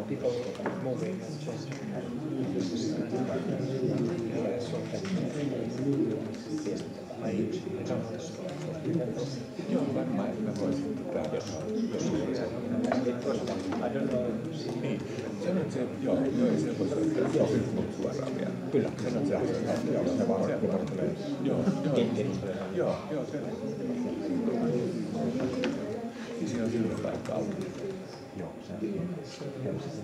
People moving and Kyllä, se on se. Se vaan joo. Siinä on sillä paikkaa auki. Joo, se on helposti.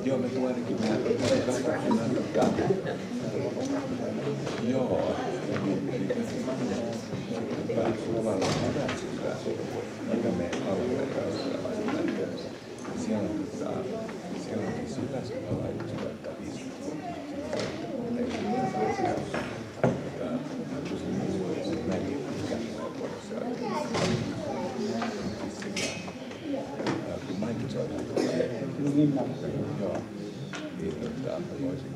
Joo, me tulee ainakin joo. Mikä me alueella siellä onkin Syväsellä laitosta, että 50 joo, niin voisin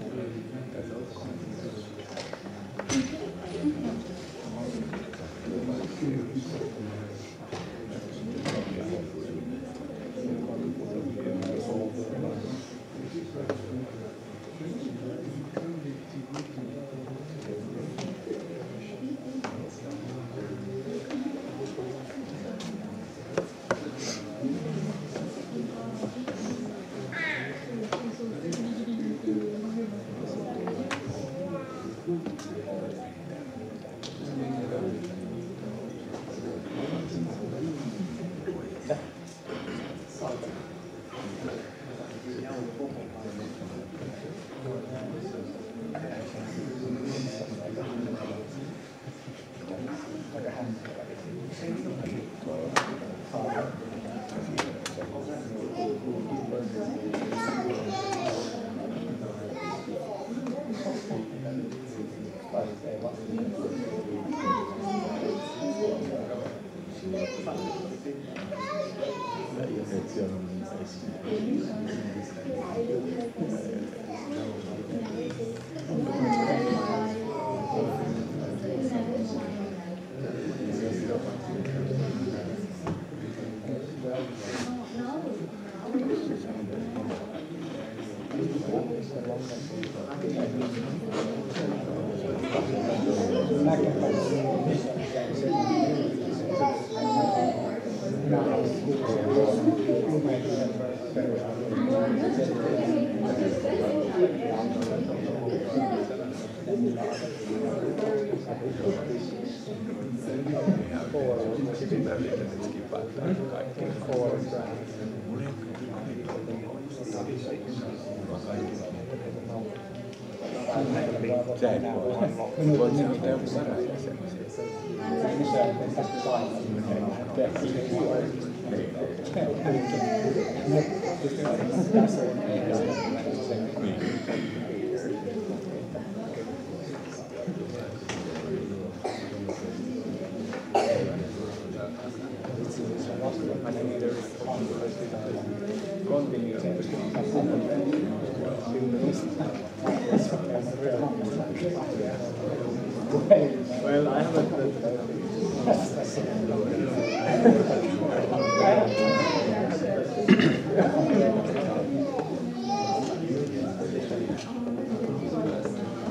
Well, I haven't.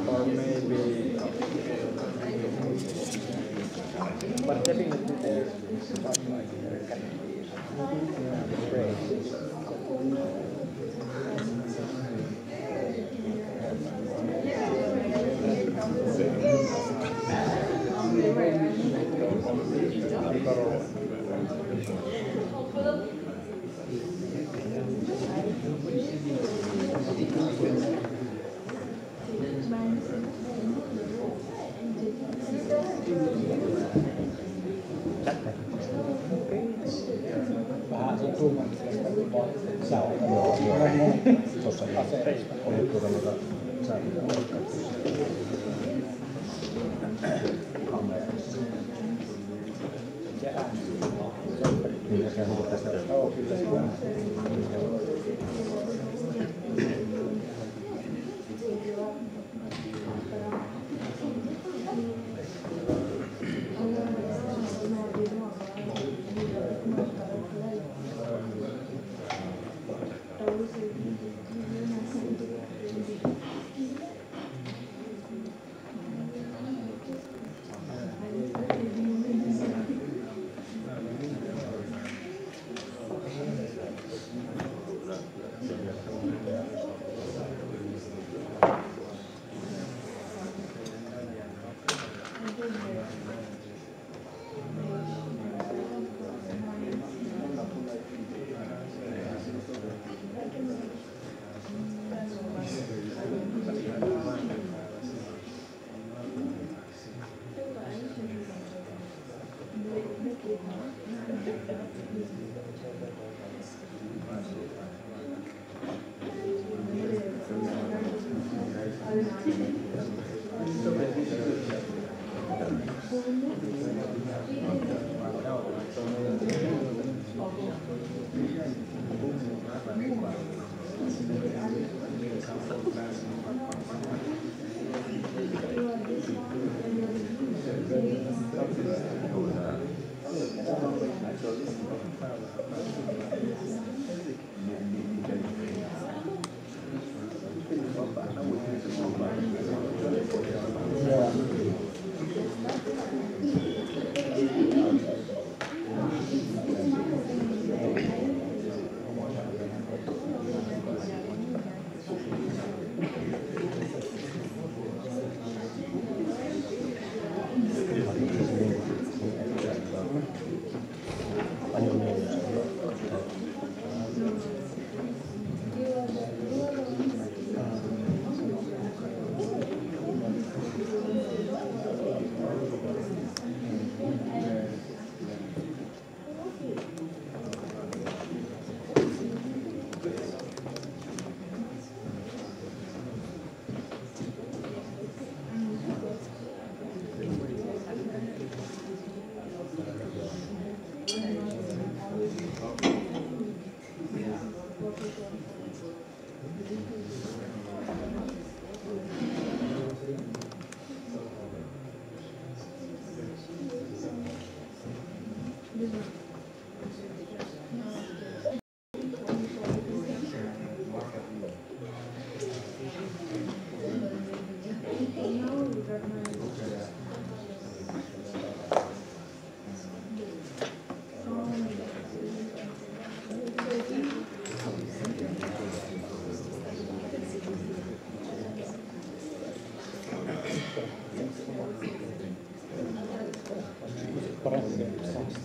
Or maybe, but definitely there's something like there can be great. Vähän se tuumanisesta säältä. Tuossa oli tuolla säältä oikeasti. Ja ääni. Niin, ja se on tästä. Joo, kyllä se on.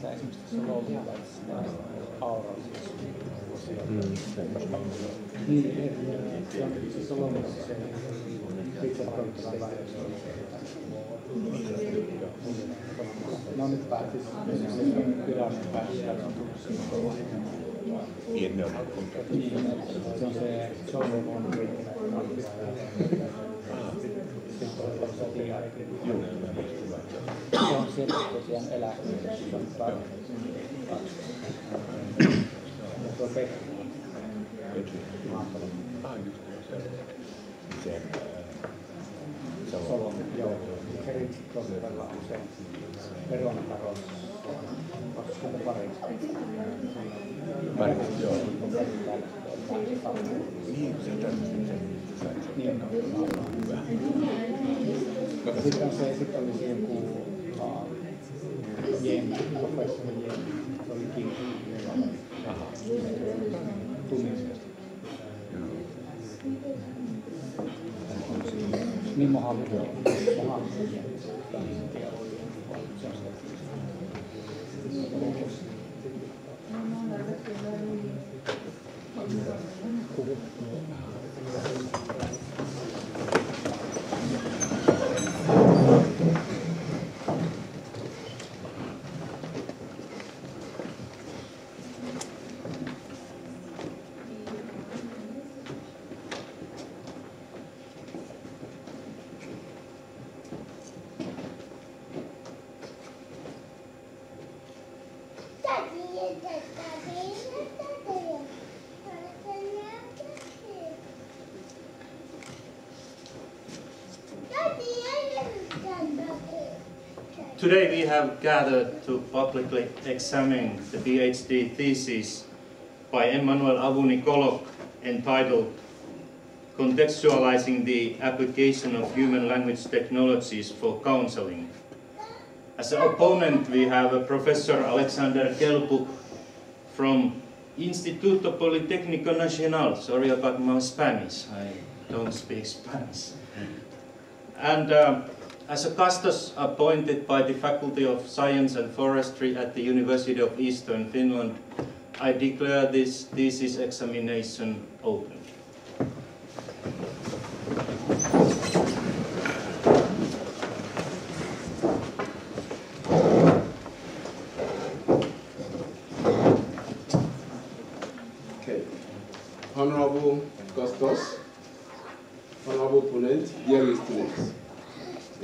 tässä esimerkiksi tässä loukkaisessa aurallisessa. Niin, se on loukkaisessa se itse toimittavan väestön. No nyt pääsis virallinen pääsis. Niin, se on se showroom kriittinen. Se on sieltä tosiaan eläkkeessä. Ja tuo Petri. Solon, joo. Eri prosessilla on se veronakaros 20 parissa. Parissa, joo. Niin, hyvä. Sitten oli joku professori Jem, se oli kiinni. Tunnisesta. Niin Mohammed oli. Today we have gathered to publicly examine the PhD thesis by Emmanuel Awuni Kolog entitled Contextualizing the Application of Human Language Technologies for Counselling. As an opponent we have Professor Alexander Gelbukh from Instituto Polite Nacional. Sorry about my Spanish, I don't speak Spanish. And as a custos appointed by the Faculty of Science and Forestry at the University of Eastern Finland, I declare this thesis examination open. Okay. Honorable custos, honorable opponent, dear listeners.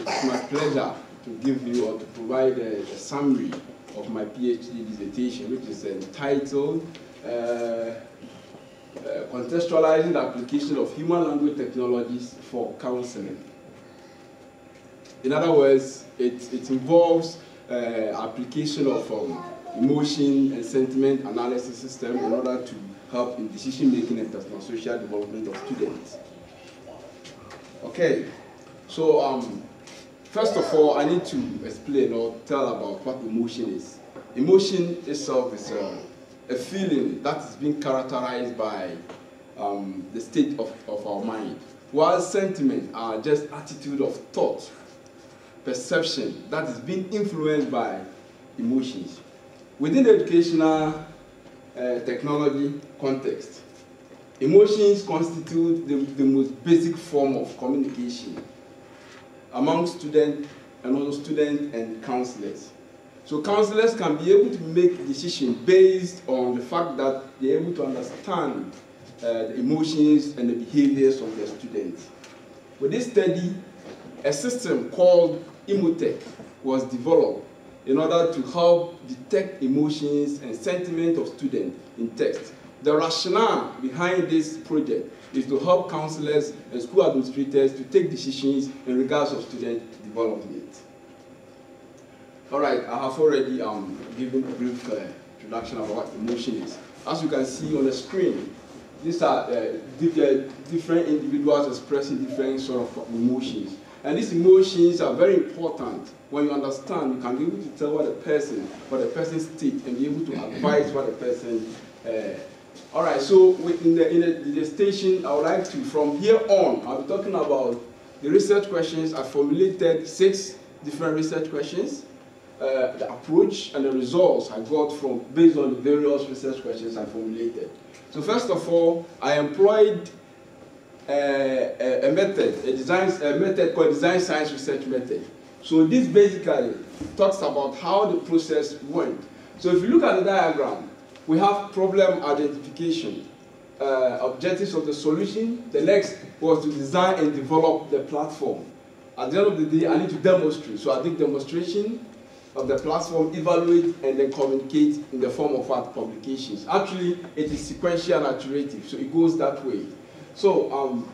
It's my pleasure to give you or to provide a summary of my PhD dissertation, which is entitled Contextualizing the Application of Human Language Technologies for Counselling. In other words, it involves application of emotion and sentiment analysis system in order to help in decision making and personal social development of students. Okay, so first of all, I need to explain or tell about what emotion is. Emotion itself is a feeling that is being characterized by the state of our mind, while sentiment are just attitude of thought, perception that is being influenced by emotions. Within the educational technology context, emotions constitute the most basic form of communication among students and also students and counselors. So counselors can be able to make decisions based on the fact that they're able to understand the emotions and the behaviors of their students. With this study, a system called Emotech was developed in order to help detect emotions and sentiment of students in text. The rationale behind this project is to help counselors and school administrators to take decisions in regards of student development. All right, I have already given a brief introduction about what emotion is. As you can see on the screen, these are different individuals expressing different sort of emotions. And these emotions are very important. When you understand, you can be able to tell what the person's state, and be able to advise what the person. All right, so in the station, I would like to, from here on, I'll be talking about the research questions. I formulated 6 different research questions. the approach and the results I got from based on the various research questions I formulated. So first of all, I employed a method called design science research method. So this basically talks about how the process went. So if you look at the diagram, we have problem identification, objectives of the solution. The next was to design and develop the platform. At the end of the day, I need to demonstrate. So I did demonstration of the platform, evaluate, and then communicate in the form of what publications. Actually, it is sequential and iterative, so it goes that way. So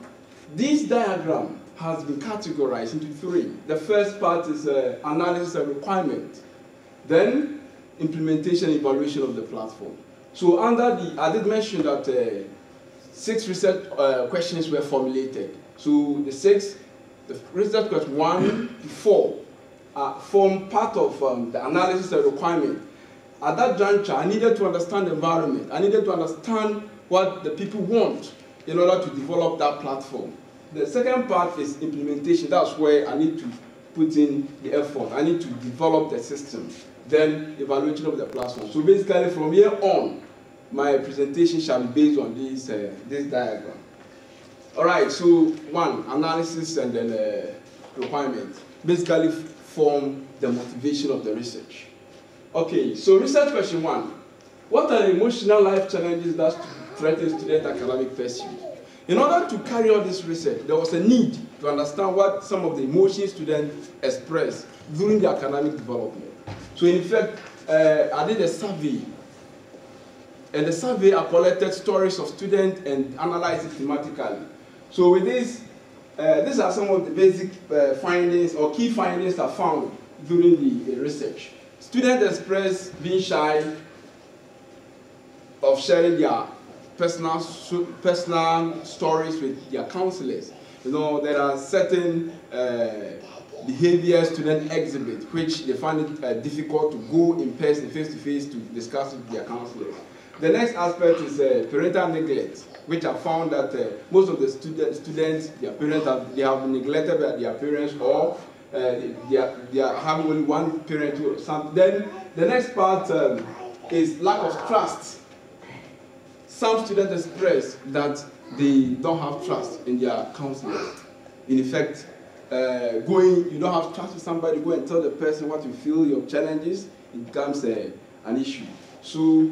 this diagram has been categorized into three. The first part is analysis and requirement. Then implementation and evaluation of the platform. So under the, I did mention that 6 research questions were formulated. So the research question 1 to 4 form part of the analysis and requirement. At that juncture, I needed to understand the environment. I needed to understand what the people want in order to develop that platform. The second part is implementation. That's where I need to put in the effort. I need to develop the system. Then evaluation of the platform. So basically from here on, my presentation shall be based on this, this diagram. All right, so 1, analysis and then requirement. Basically form the motivation of the research. Okay, so research question 1. What are the emotional life challenges that threaten student academic pursuit? In order to carry out this research, there was a need to understand what some of the emotions students express during the academic development. So in fact, I did a survey. And the survey, I collected stories of students and analyzed it thematically. So with this, these are some of the basic findings or key findings I found during the research. Students express being shy of sharing their personal stories with their counselors. You know, there are certain behaviors students exhibit which they find it difficult to go in person, face-to-face, to discuss with their counselors. The next aspect is parental neglect, which I found that most of the students, their parents they have been neglected by their parents, or they are having only one parent or something. Then the next part is lack of trust. Some students express that they don't have trust in their counselors. In effect, you don't have trust with somebody, go and tell the person what you feel, your challenges, it becomes an issue. So,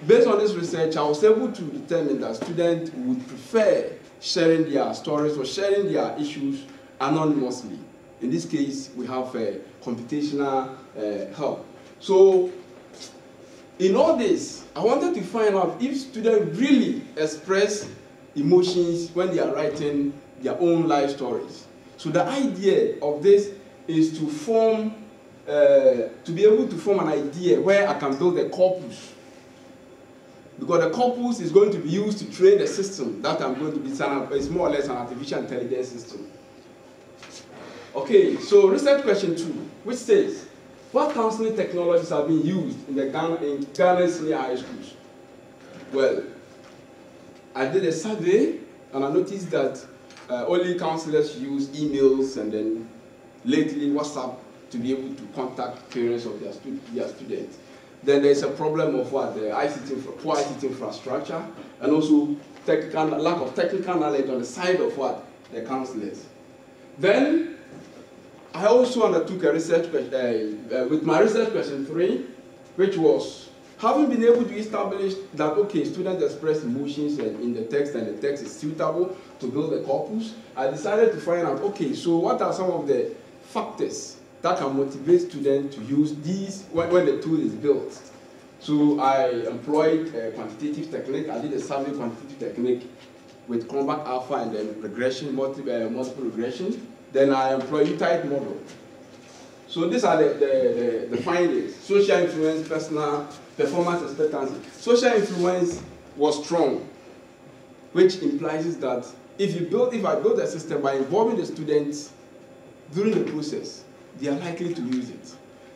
based on this research, I was able to determine that students would prefer sharing their stories or sharing their issues anonymously. In this case, we have computational help. So, in all this, I wanted to find out if students really express emotions when they are writing their own life stories. So the idea of this is to form, to be able to form an idea where I can build a corpus. Because the corpus is going to be used to train the system that I'm going to be set up. It's more or less an artificial intelligence system. Okay, so research question 2, which says, what counseling technologies are being used in Ghana's senior high schools? Well, I did a survey and I noticed that only counselors use emails and then lately WhatsApp to be able to contact parents of their students. Then there's a problem of what? The poor ICT infrastructure and also lack of technical knowledge on the side of what? The counselors. Then I also undertook a research with my research question 3, which was having been able to establish that, okay, students express emotions in the text and the text is suitable to build a corpus. I decided to find out, okay, so what are some of the factors that can motivate students to use these when the tool is built? So I employed a quantitative technique. I did a survey quantitative technique with Cronbach alpha and then regression, multiple regression. Then I employ U-type model. So these are the findings. Social influence, personal performance expectancy. Social influence was strong, which implies that if I build a system by involving the students during the process, they are likely to use it.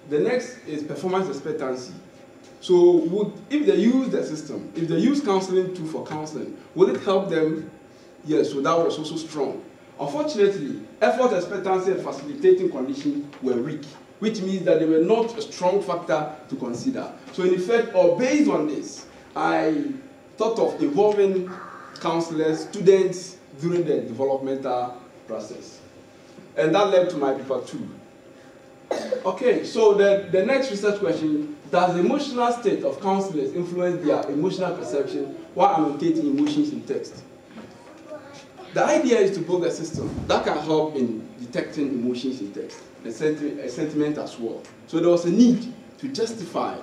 The next is performance expectancy. So if they use the system, if they use counseling tool for counseling, will it help them? Yes, so that was also strong. Unfortunately, effort expectancy and facilitating conditions were weak. which means that they were not a strong factor to consider. So in effect, or based on this, I thought of involving counselors, students during the developmental process. And that led to my paper 2. Okay, so the next research question, does the emotional state of counselors influence their emotional perception while annotating emotions in text? The idea is to build a system that can help in detecting emotions in text, and sentiment as well. So there was a need to justify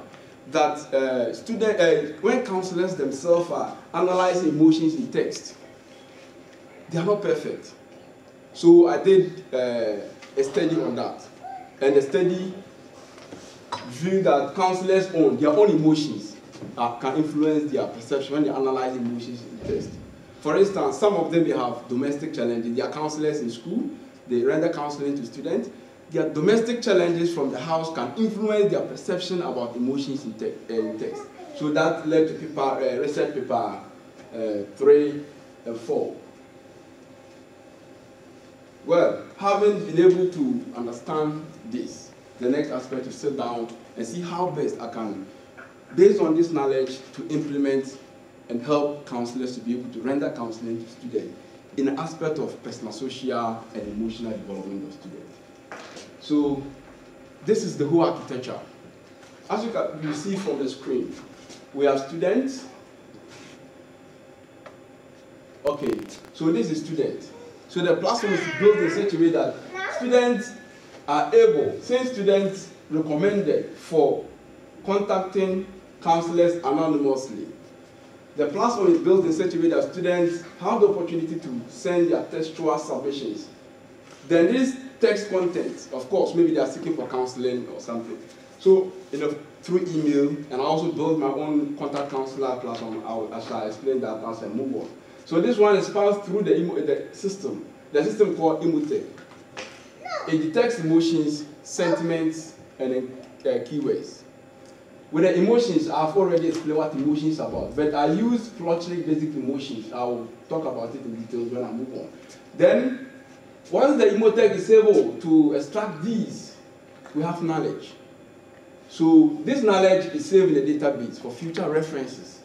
that when counselors themselves are analyzing emotions in text, they are not perfect. So I did a study on that. And the study viewed that counselors own their own emotions can influence their perception when they analyze emotions in text. For instance, some of them may have domestic challenges. They are counselors in school. They render counseling to students. Their domestic challenges from the house can influence their perception about emotions in text. So that led to paper, research paper 3 and 4. Well, having been able to understand this, the next aspect is to sit down and see how best I can, based on this knowledge, to implement and help counselors to be able to render counseling to students in the aspect of personal, social, and emotional development of students. So this is the whole architecture. As you see from the screen, we have students. Okay, so this is students. So the platform is built in such a way that students are able, since students recommended for contacting counselors anonymously, the platform is built in such a way that students have the opportunity to send their textual submissions. Then this text content, of course, maybe they are seeking for counseling or something. So, through email, and I also built my own contact counselor platform. I shall explain that as I move on. So this one is passed through the system called Emotech. It detects emotions, sentiments, and keywords. With the emotions, I've already explained what emotions are about, but I use plotly basic emotions. I will talk about it in detail when I move on. Then, once the Emotech is able to extract these, we have knowledge. So this knowledge is saved in the database for future references.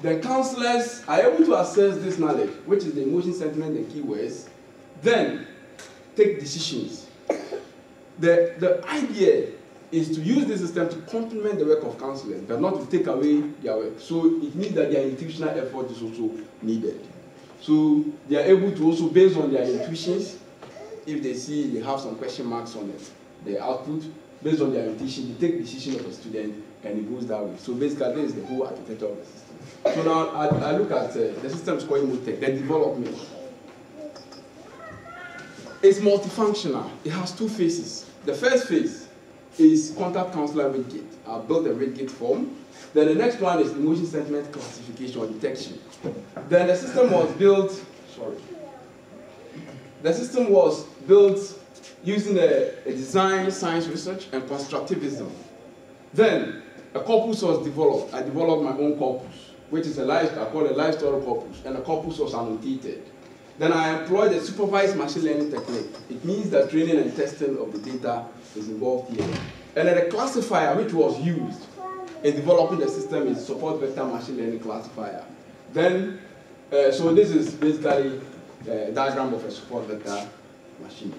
The counselors are able to access this knowledge, which is the emotion, sentiment, and keywords, then take decisions. The idea is to use this system to complement the work of counselors, but not to take away their work. So it means that their intuitional effort is also needed. So they are able to also, based on their intuitions, if they see they have some question marks on it, the output, based on their intuition, they take decision of a student, and it goes that way. So basically, this is the whole architecture of the system. So now I look at the system is called Emotech, the development. It's multifunctional. It has 2 phases. The first phase is contact counselor rate-gate. I built a rate-gate form. Then the next one is emotion sentiment classification or detection. Then the system was built, the system was built using a design, science research, and constructivism. Then a corpus was developed. I developed my own corpus, which is I call a life story corpus, and the corpus was annotated. Then I employed a supervised machine learning technique. It means that training and testing of the data is involved here. And then the classifier which was used in developing the system is support vector machine learning classifier. Then, so this is basically a diagram of a support vector machine.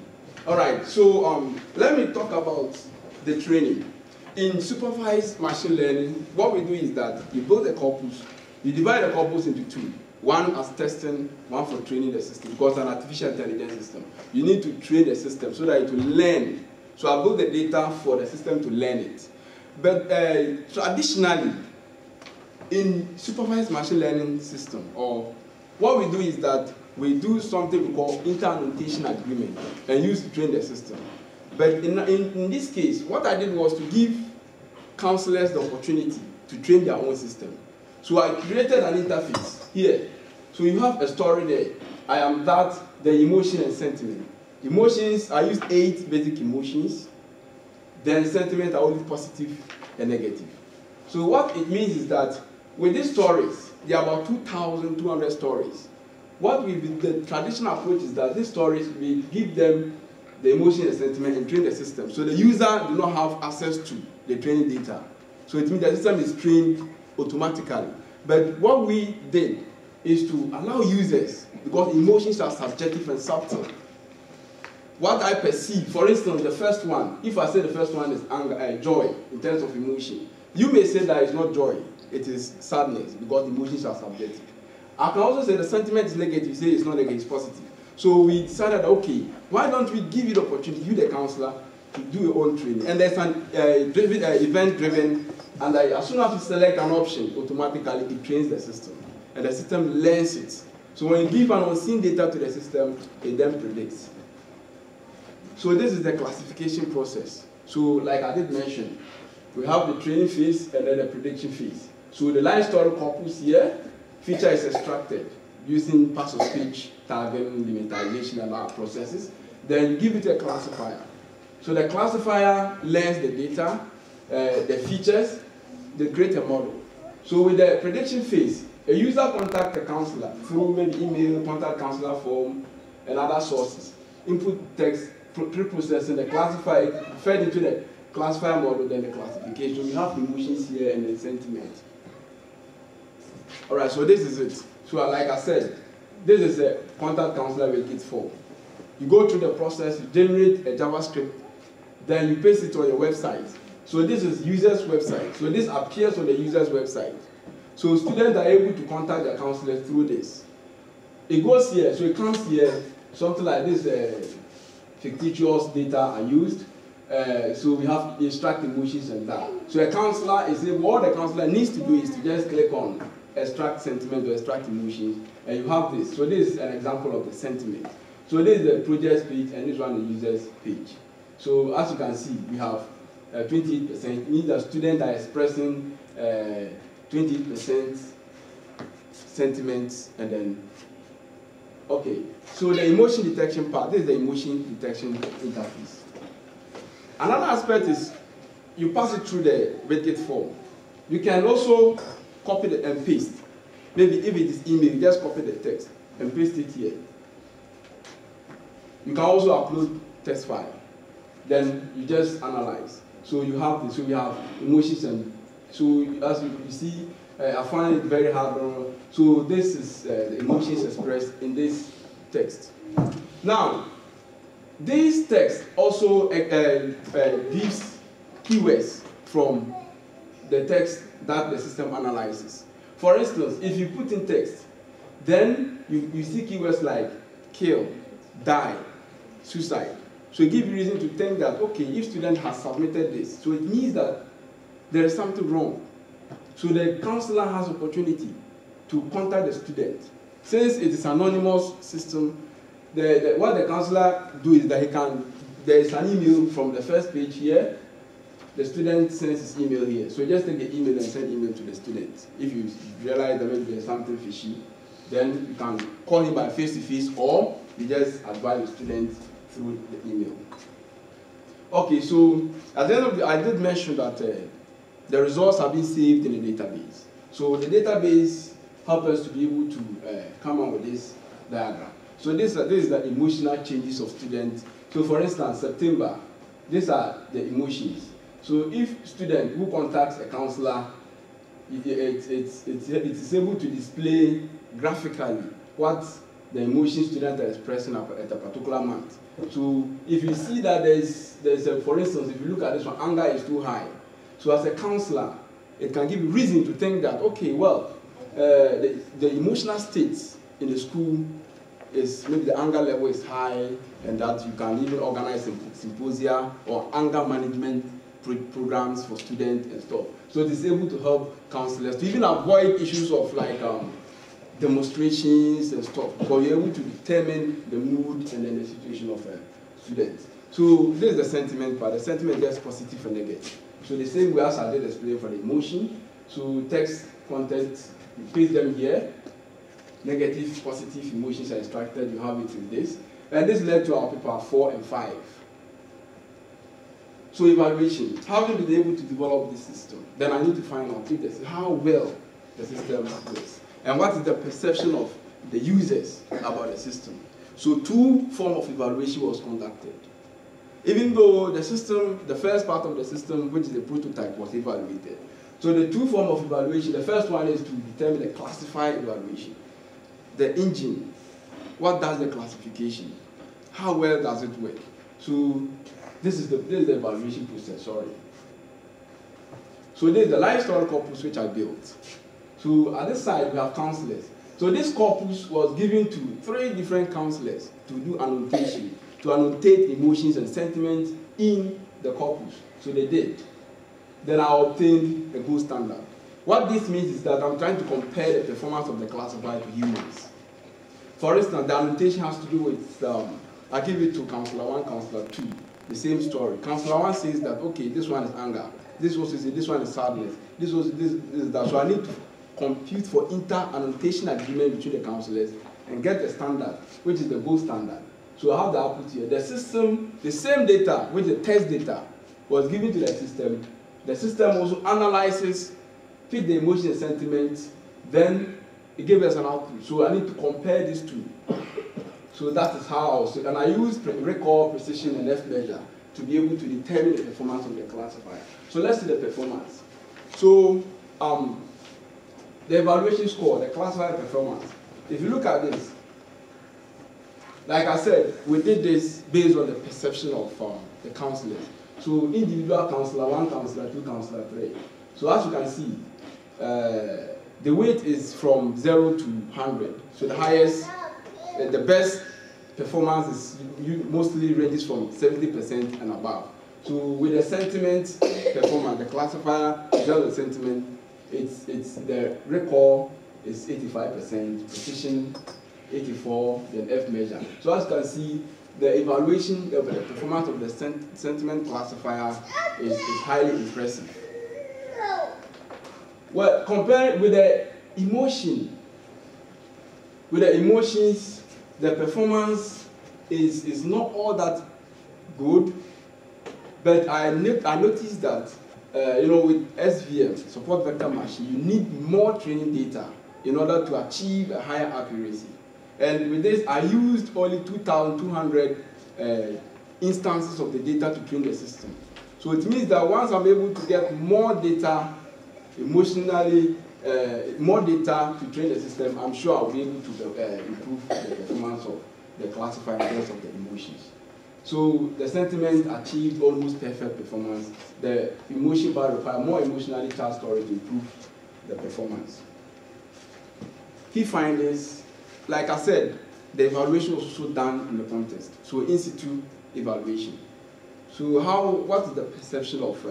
All right, so let me talk about the training. In supervised machine learning, what we do is that you build a corpus, you divide the corpus into 2. One as testing, one for training the system, because it's an artificial intelligence system. You need to train the system so that it will learn. So I build the data for the system to learn it. But traditionally, in supervised machine learning system, or what we do is that we do something we call inter-annotation agreement and use to train the system. But in this case, what I did was to give counselors the opportunity to train their own system. So I created an interface here. So you have a story there. I am that, the emotion and sentiment. Emotions, I use 8 basic emotions. Then sentiment, I will use positive and negative. So what it means is that with these stories, there are about 2,200 stories. What we do, the traditional approach is that these stories, we give them the emotion and sentiment and train the system. So the user do not have access to the training data. So it means the system is trained automatically. But what we did is to allow users, because emotions are subjective and subtle. What I perceive, for instance, the first one, if I say the first one is anger, joy in terms of emotion, you may say that it's not joy, it is sadness, because emotions are subjective. I can also say the sentiment is negative, you say it's not negative, it's positive. So we decided, okay, why don't we give you the opportunity, you the counselor, to do your own training. And there's an event-driven, and as soon as you select an option, automatically it trains the system. And the system learns it. So when you give an unseen data to the system, it then predicts. So this is the classification process. So like I did mention, we have the training phase and then the prediction phase. So the line story corpus here, feature is extracted using parts of speech, tagging, limitization, and other processes. Then you give it a classifier. So the classifier learns the data, the features, they create a model. So with the prediction phase, a user contacts a counselor through maybe email, contact counselor form, and other sources. Input text, pre-processing, the classifier, fed into the classifier model, then the classification. We have emotions here and the sentiment. All right, so this is it. So like I said, this is a contact counselor with Git form. You go through the process, you generate a JavaScript, then you paste it on your website. So this is user's website. So this appears on the user's website. So students are able to contact their counselor through this. It goes here, so it comes here, something like this, fictitious data are used. So we have extract emotions and that. So a counselor is able, what the counselor needs to do is to just click on extract sentiment or extract emotions, and you have this. So this is an example of the sentiment. So this is the project page, and this one is the user's page. So as you can see, we have 28%. It means that students are expressing 28% sentiments, and then, okay. So the emotion detection part, this is the emotion detection interface. Another aspect is you pass it through the Git form. You can also copy it and paste. Maybe if it is email, you just copy the text and paste it here. You can also upload text file. Then you just analyze. So you have this. So we have emotions, and so as you see, I find it very hard. So this is the emotions expressed in this text. Now, this text also gives keywords from the text that the system analyzes. For instance, if you put in text, then you see keywords like kill, die, suicide. So it gives you reason to think that, okay, if student has submitted this, so it means that there is something wrong. So the counselor has opportunity to contact the student. Since it is an anonymous system, what the counselor do is that there is an email from the first page here. The student sends his email here. So just take the email and send email to the student. If you realize that maybe there's something fishy, then you can call him by face-to-face, or you just advise the student through the email. Okay, so at the end of I did mention that the results have been saved in the database. So the database helps us to be able to come up with this diagram. So this is the emotional changes of students. So for instance, September, these are the emotions. So if student who contacts a counselor, it is able to display graphically what the emotions students are expressing at a particular month. So if you see that there's a, for instance, if you look at this one, anger is too high. So as a counselor, it can give you reason to think that, okay, well, the emotional states in the school is maybe the anger level is high, and that you can even organize symposia or anger management programs for students and stuff. So it is able to help counselors to even avoid issues of like demonstrations and stuff, because you're able to determine the mood and then the situation of students. So this is the sentiment part. The sentiment gets positive and negative. So the same way as I did explain for the emotion. So text, content, you paste them here. Negative, positive emotions are extracted. You have it in this. And this led to our paper 4 and 5. So evaluation, having been able to develop this system, then I need to find out if this, how well the system works, and what is the perception of the users about the system. So 2 forms of evaluation was conducted. even though the system, the first part of the system, which is the prototype, was evaluated. So the two forms of evaluation, the first one is to determine the classified evaluation. The engine, what does the classification? How well does it work? So this is the evaluation process, sorry. So this is the life story corpus which I built. So at this side we have counselors. So this corpus was given to 3 different counselors to do annotation, to annotate emotions and sentiments in the corpus. So they did. Then I obtained a gold standard. What this means is that I'm trying to compare the performance of the classifier to humans. For instance, the annotation has to do with, I give it to counselor 1, counselor 2, the same story. Counselor 1 says that, okay, this one is anger, this one is sadness, this is that. So I need to compute for inter-annotation agreement between the counselors and get the standard, which is the gold standard. So I have the output here. The system, the same data, which is the test data, was given to the system. The system also analyzes, pick the emotion and sentiments, then it gives us an output. So I need to compare these two. So that is how, and I use recall, precision, and F measure to be able to determine the performance of the classifier. So let's see the performance. So the evaluation score, the classifier performance. If you look at this, like I said, we did this based on the perception of the counselors. So individual counselor 1, counselor 2, counselor 3. So as you can see, the weight is from 0 to 100. So the highest, the best performance is mostly ranges from 70% and above. So with the sentiment performance, the classifier, the sentiment, it's the recall is 85%, precision 84%, then F measure. So as you can see, the evaluation of the performance of the sentiment classifier is highly impressive. Well, compared with the emotion, with the emotions, the performance is not all that good. But I noticed that with SVM, support vector machine, you need more training data in order to achieve a higher accuracy. And with this, I used only 2,200 instances of the data to train the system. So it means that once I'm able to get more data, emotionally, more data to train the system, I'm sure I'll be able to improve the performance of the classifier in terms of the emotions. So the sentiment achieved almost perfect performance. The emotion part require more emotionally charged storage to improve the performance. Key findings, like I said, the evaluation was also done in the context. So in situ evaluation. So what is the perception of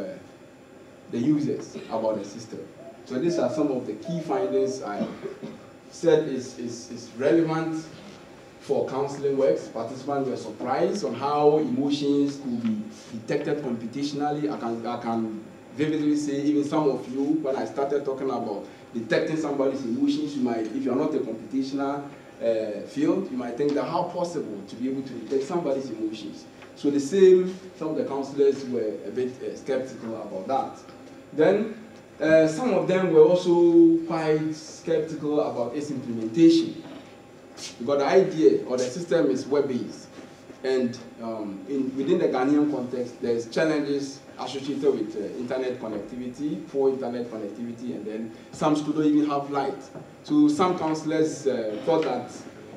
the users about the system? So these are some of the key findings I said is relevant for counseling works. Participants were surprised on how emotions could be detected computationally. I can vividly say, even some of you, when I started talking about detecting somebody's emotions, you might, if you're not a computational field, you might think that how possible to be able to detect somebody's emotions. So the same, some of the counselors were a bit skeptical about that. Then some of them were also quite skeptical about its implementation. Because the idea or the system is web-based, and within the Ghanaian context, there's challenges associated with internet connectivity, poor internet connectivity, and then some schools don't even have light. So some counselors thought that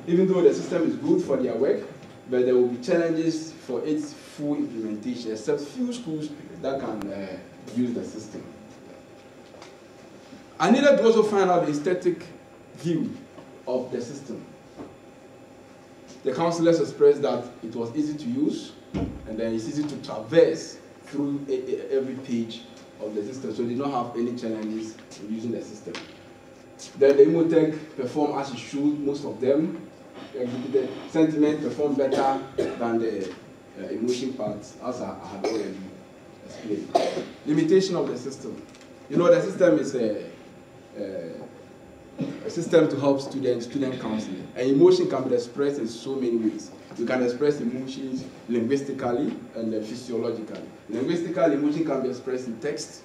even though the system is good for their work, but there will be challenges for its full implementation, except few schools that can use the system. I needed to also find out the aesthetic view of the system. The counselors expressed that it was easy to use, and then it's easy to traverse through every page of the system, so they did not have any challenges in using the system. Then the Emotech performed as it should, most of them. The sentiment performed better than the emotion parts, as I had already explained. Limitation of the system. You know, the system is a system to help student counseling. And emotion can be expressed in so many ways. You can express emotions linguistically and then physiologically. Linguistically, emotion can be expressed in text.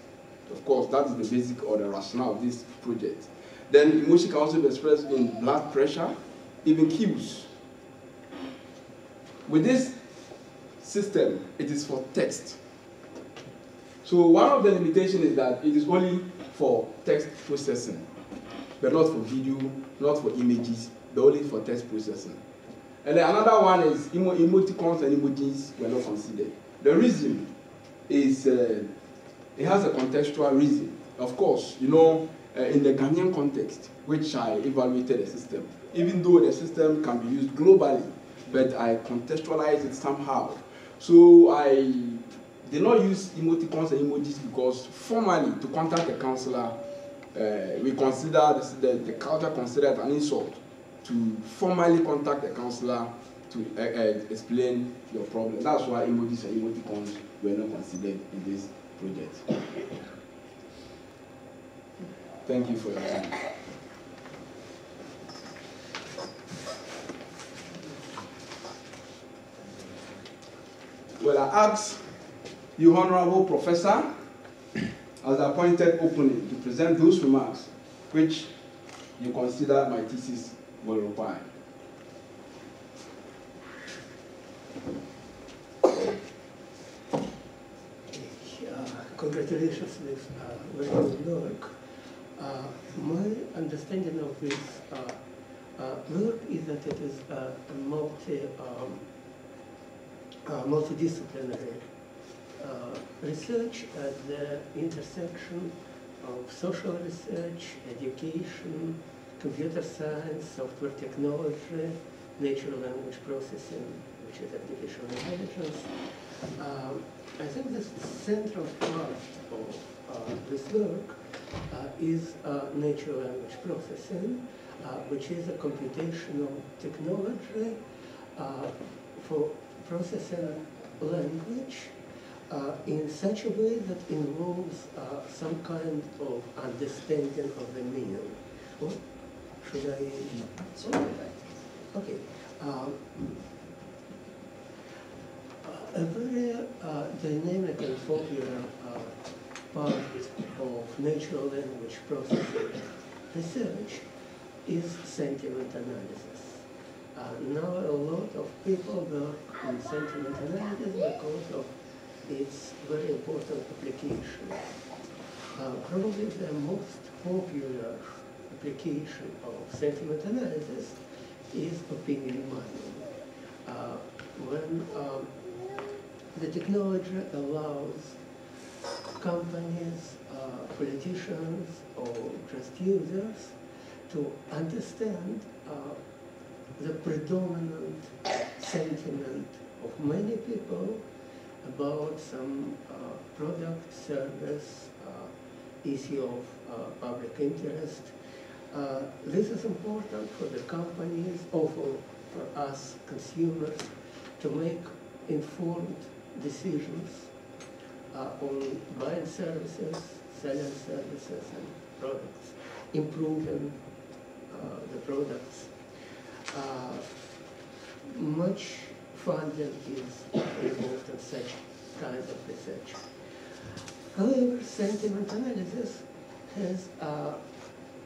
Of course, that is the basic or the rationale of this project. Then emotion can also be expressed in blood pressure, even cues. With this system, it is for text. So one of the limitations is that it is only for text processing, but not for video, not for images, but only for text processing. And then another one is emoticons and emojis were not considered. The reason is it has a contextual reason. Of course, you know, in the Ghanaian context, which I evaluated the system, even though the system can be used globally, but I contextualized it somehow. So I did not use emoticons and emojis because formally, to contact a counselor, we consider the culture considered an insult to formally contact a counselor to explain your problem. That's why emojis and emoticons were not considered in this project. Thank you for your time. Well, I ask you, Honorable Professor, as appointed openly, to present those remarks which you consider my thesis will require. Congratulations with very good work. My understanding of this work is that it is a multidisciplinary research at the intersection of social research, education, computer science, software technology, natural language processing, which is artificial intelligence. I think the central part of this work is natural language processing, which is a computational technology for processing language in such a way that involves some kind of understanding of the meaning. Oh, should I? Okay. A very dynamic and popular part of natural language processing research is sentiment analysis. Now a lot of people work on sentiment analysis because of its very important application. Probably the most popular application of sentiment analysis is opinion mining. When the technology allows companies, politicians, or just users to understand the predominant sentiment of many people about some product, service, issue of public interest. This is important for the companies or for us consumers to make informed decisions on buying services, selling services and products, improving the products. Much funding is involved in such kind of research. However, sentiment analysis has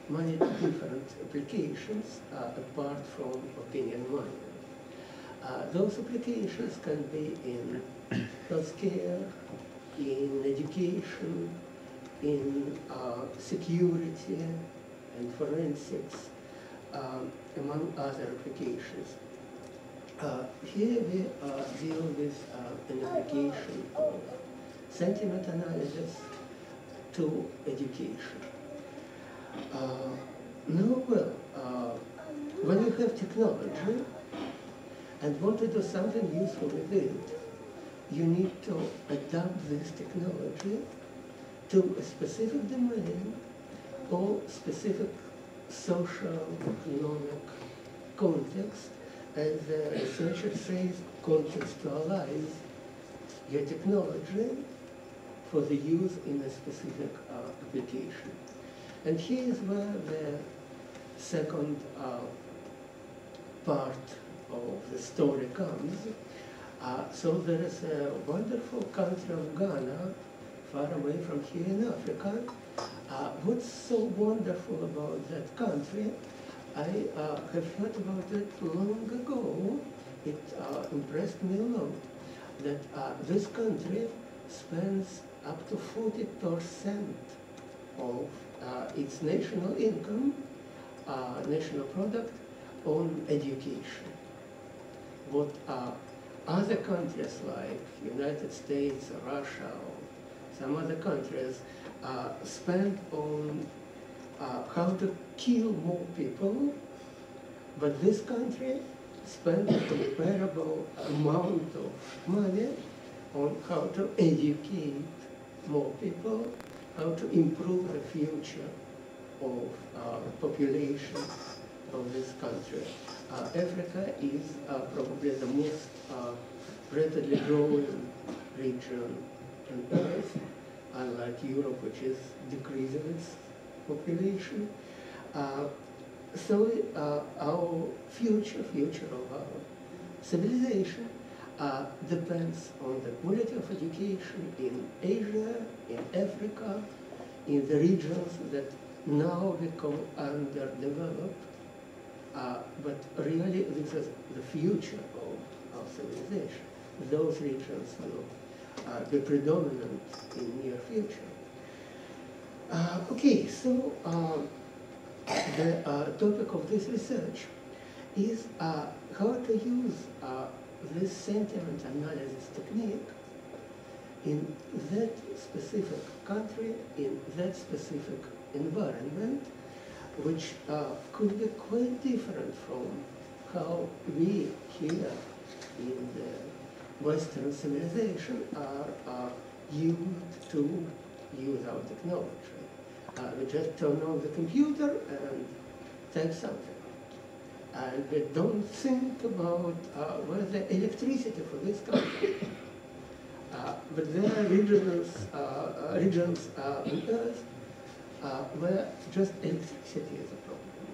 many different applications apart from opinion mining. Those applications can be in healthcare, in education, in security and forensics, among other applications. Here we deal with an application of sentiment analysis to education. When you have technology and want to do something useful with it, you need to adapt this technology to a specific domain or specific social, economic context. As the researcher says, contextualize your technology for the use in a specific application. And here is where the second part of the story comes. So there is a wonderful country of Ghana, far away from here in Africa. What's so wonderful about that country? I have heard about it long ago. It impressed me a lot. that this country spends up to 40% of its national income, national product, on education. What other countries like United States, Russia, or some other countries spend on how to kill more people, but this country spends a comparable amount of money on how to educate more people, how to improve the future of population of this country. Africa is probably the most rapidly growing region on Earth, unlike Europe, which is decreasing its population. So our future of our civilization depends on the quality of education in Asia, in Africa, in the regions that now become underdeveloped. But really, this is the future of our civilization. Those regions will be predominant in near future. Okay, so the topic of this research is how to use this sentiment analysis technique in that specific country, in that specific environment, which could be quite different from how we here in the Western civilization are used to use our technology. We just turn on the computer and type something. And we don't think about where the electricity for this country. But there are regions on Earth where just electricity is a problem,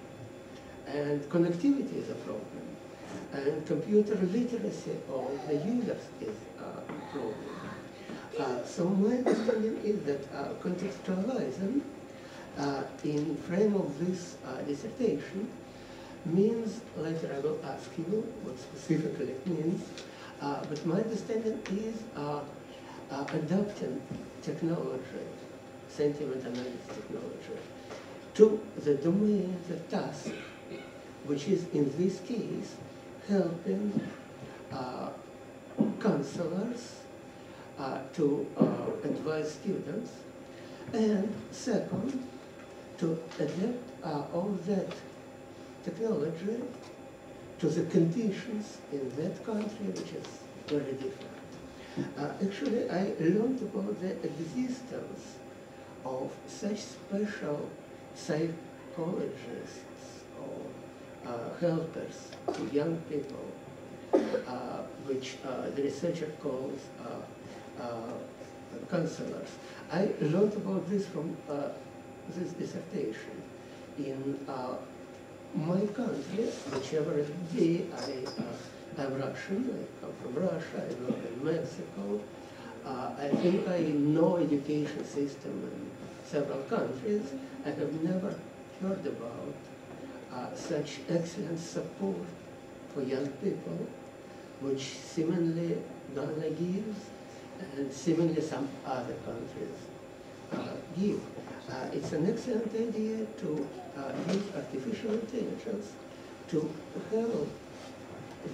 and connectivity is a problem, and computer literacy of the users is a problem. So my understanding is that contextualizing in frame of this dissertation means, later I will ask you what specifically it means, but my understanding is adapting technology, sentiment analysis technology, to the domain, the task, which is in this case helping counselors to advise students, and second, to adapt all that technology to the conditions in that country, which is very different. Actually, I learned about the existence of such special psychologists or helpers to young people, which the researcher calls counselors. I learned about this from this dissertation. In my country, whichever it be, I'm Russian, I come from Russia, I work in Mexico. I think I know education system in several countries. I have never heard about such excellent support for young people, which seemingly Ghana gives, and seemingly some other countries give. It's an excellent idea to use artificial intelligence to help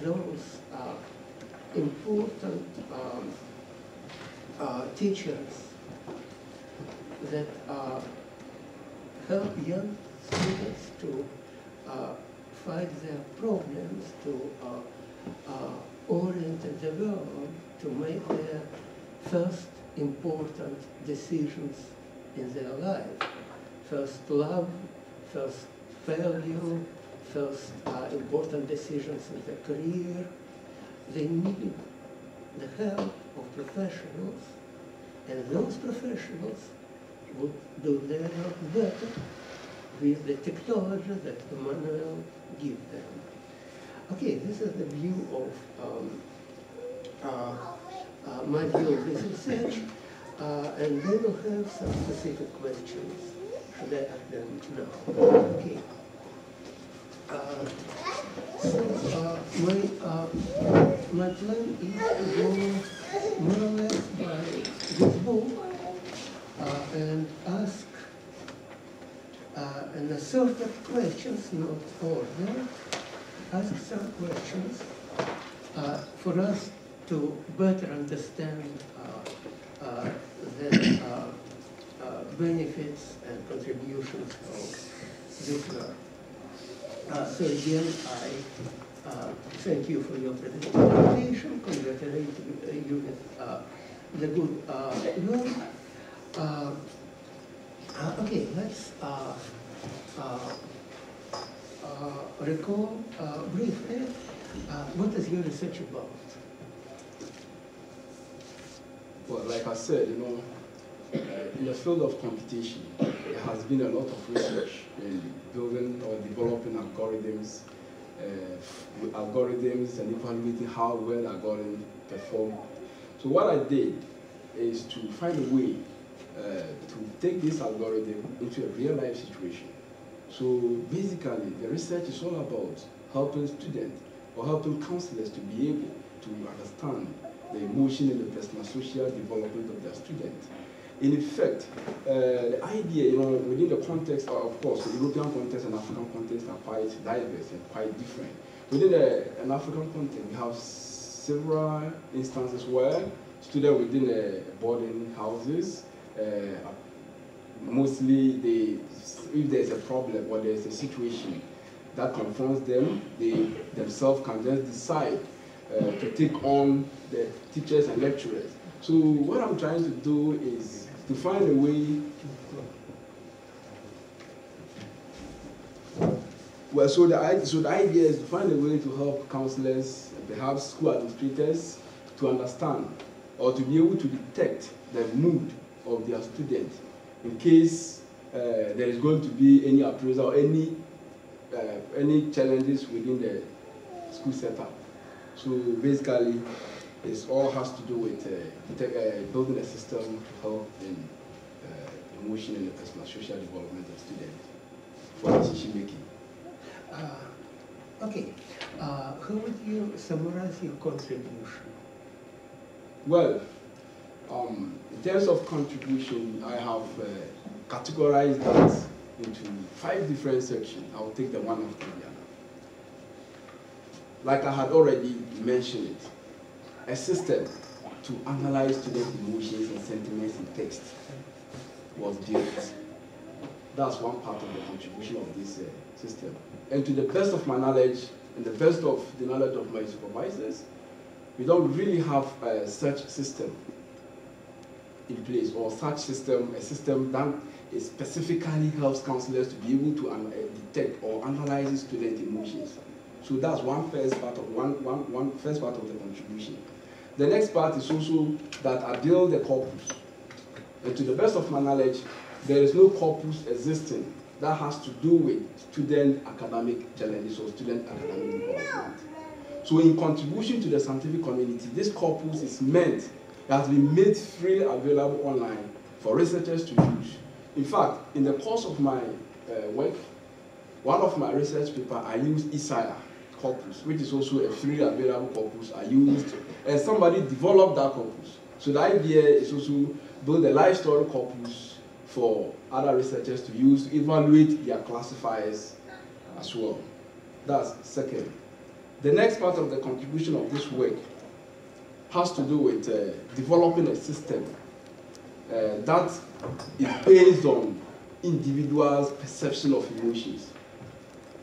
those important teachers that help young students to fight their problems, to orient and develop, to make their first important decisions in their life. First love, first failure, first important decisions in their career. They need the help of professionals, and those professionals would do their work better with the technology that Emmanuel gives them. Okay, this is the view of my view of this research, and they will have some specific questions. Should I ask them now? Okay. So my plan is to go more or less by this book and ask an assorted of questions, not order, ask some questions for us to better understand the benefits and contributions of this work. So again, I thank you for your presentation, congratulate you with the good work. Okay, let's recall briefly what is your research about? Well, like I said, in the field of computation, there has been a lot of research in building or developing algorithms, and evaluating how well algorithms perform. So what I did is to find a way to take this algorithm into a real-life situation. So basically, the research is all about helping students or helping counselors to be able to understand the emotion and the personal social development of their students. In effect, the idea, within the context, of course, the European context and African context are quite diverse and quite different. Within an African context, we have several instances where students within boarding houses, mostly if there's a problem or there's a situation that confronts them, they themselves can just decide to take on the teachers and lecturers. So what I'm trying to do is to find a way. Well, so the idea is to find a way to help counselors, perhaps school administrators, to understand or to be able to detect the mood of their students in case there is going to be any appraisal or any challenges within the school setup. So basically, it all has to do with building a system to help in emotion and the personal social development of students for decision making. Okay, how would you summarize your contribution? Well, in terms of contribution, I have categorized that into 5 different sections. I will take them one after the other. Like I had already mentioned it, a system to analyze student emotions and sentiments in text was built. That's one part of the contribution of this system. And to the best of my knowledge, and the best of the knowledge of my supervisors, we don't really have such system in place, or such system, a system that specifically helps counselors to be able to detect or analyze student emotions. So that's one first part of the contribution. The next part is also that I build the corpus. And to the best of my knowledge, there is no corpus existing that has to do with student academic challenges or student academic development. So in contribution to the scientific community, this corpus is meant, it has been made freely available online for researchers to use. In fact, in the course of my work, one of my research papers, I used Isaiah corpus, which is also a freely available corpus I used, and somebody developed that corpus. So the idea is also build a life story corpus for other researchers to use to evaluate their classifiers as well. That's second. The next part of the contribution of this work has to do with developing a system that is based on individuals' perception of emotions.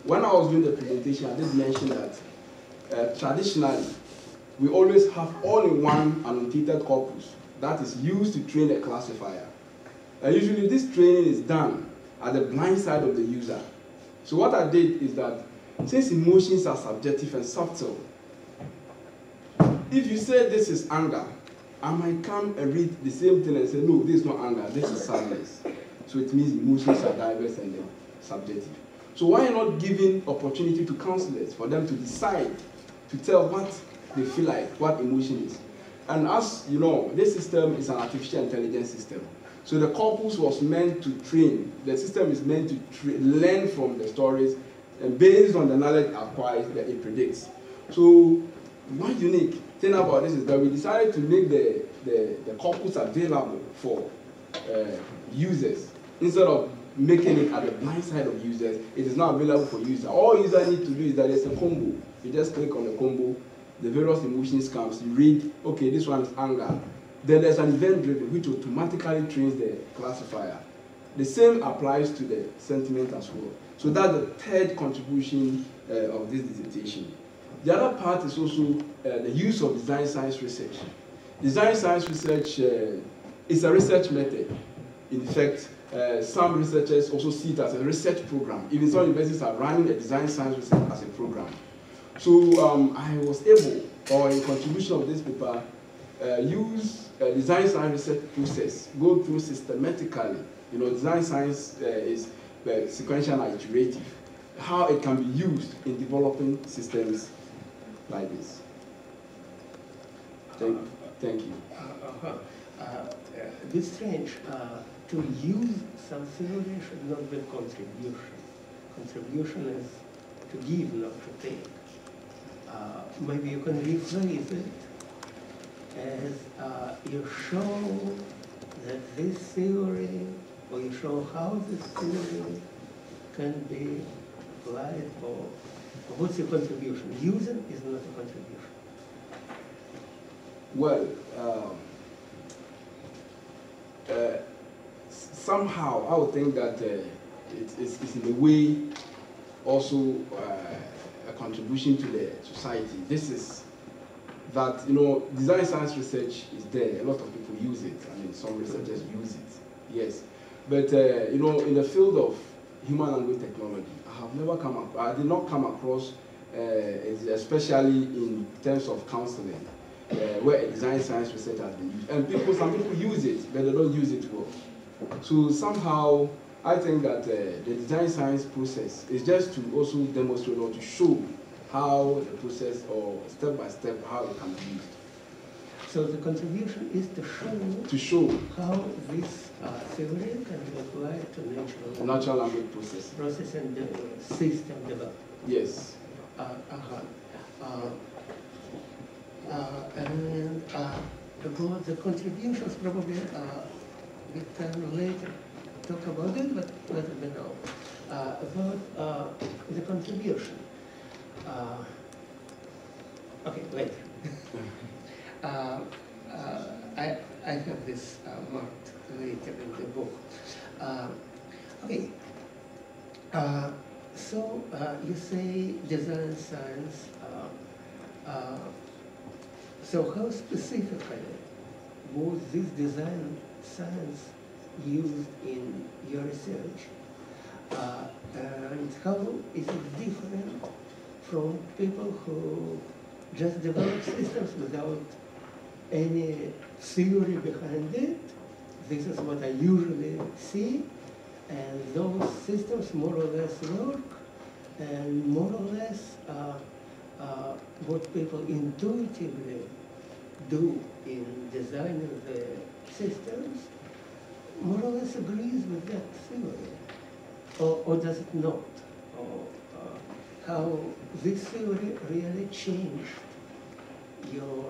When I was doing the presentation, I did mention that traditionally, we always have all-in-one annotated corpus that is used to train a classifier. Usually this training is done at the blind side of the user. So what I did is that, since emotions are subjective and subtle, if you say this is anger, I might come and read the same thing and say, no, this is not anger, this is sadness. So it means emotions are diverse and subjective. So why not giving opportunity to counselors for them to decide, to tell what they feel like, what emotion is. And as you know, this system is an artificial intelligence system. So the corpus was meant to train. The system is meant to learn from the stories, and based on the knowledge acquired, that it predicts. So one unique thing about this is that we decided to make the corpus available for users. Instead of making it at the blind side of users, it is now available for users. All users need to do is that there's a combo. You just click on the combo, the various emotions comes, you read, okay, this one is anger. Then there's an event driven which automatically trains the classifier. The same applies to the sentiment as well. So that's the third contribution of this dissertation. The other part is also the use of design science research. Design science research is a research method. In fact, some researchers also see it as a research program. Even some universities are running a design science research as a program. So I was able, or in contribution of this paper, use a design science research process, go through systematically. You know, design science is sequential and iterative. How it can be used in developing systems like this. Thank you. A bit strange to use some theory should not be contribution. Contribution is to give, not to take. Maybe you can rephrase it as you show that this theory, or you show how this theory can be applied, or what's your contribution? Using is not a contribution. Well, somehow I would think that it's in a way also a contribution to the society. This is that, you know, design science research is there. A lot of people use it. I mean, some researchers use it, yes. But, you know, in the field of human language technology, I did not come across, especially in terms of counseling, where a design science research has been used. And some people use it, but they don't use it well. So somehow, I think that the design science process is just to also demonstrate or to show how the process, or step by step, how it can be used. So the contribution is to show how this theory can be applied to natural language process and system development. Yes. And about the contributions, probably we can later talk about it, but let me know about the contribution. Okay, later. I have this marked later in the book. Okay. So you say design science. So how specifically was this design science used in your research? And how is it different from people who just develop systems without any theory behind it? This is what I usually see, and those systems more or less work, and more or less what people intuitively do in designing the systems more or less agrees with that theory, or does it not? Or how this theory really changed your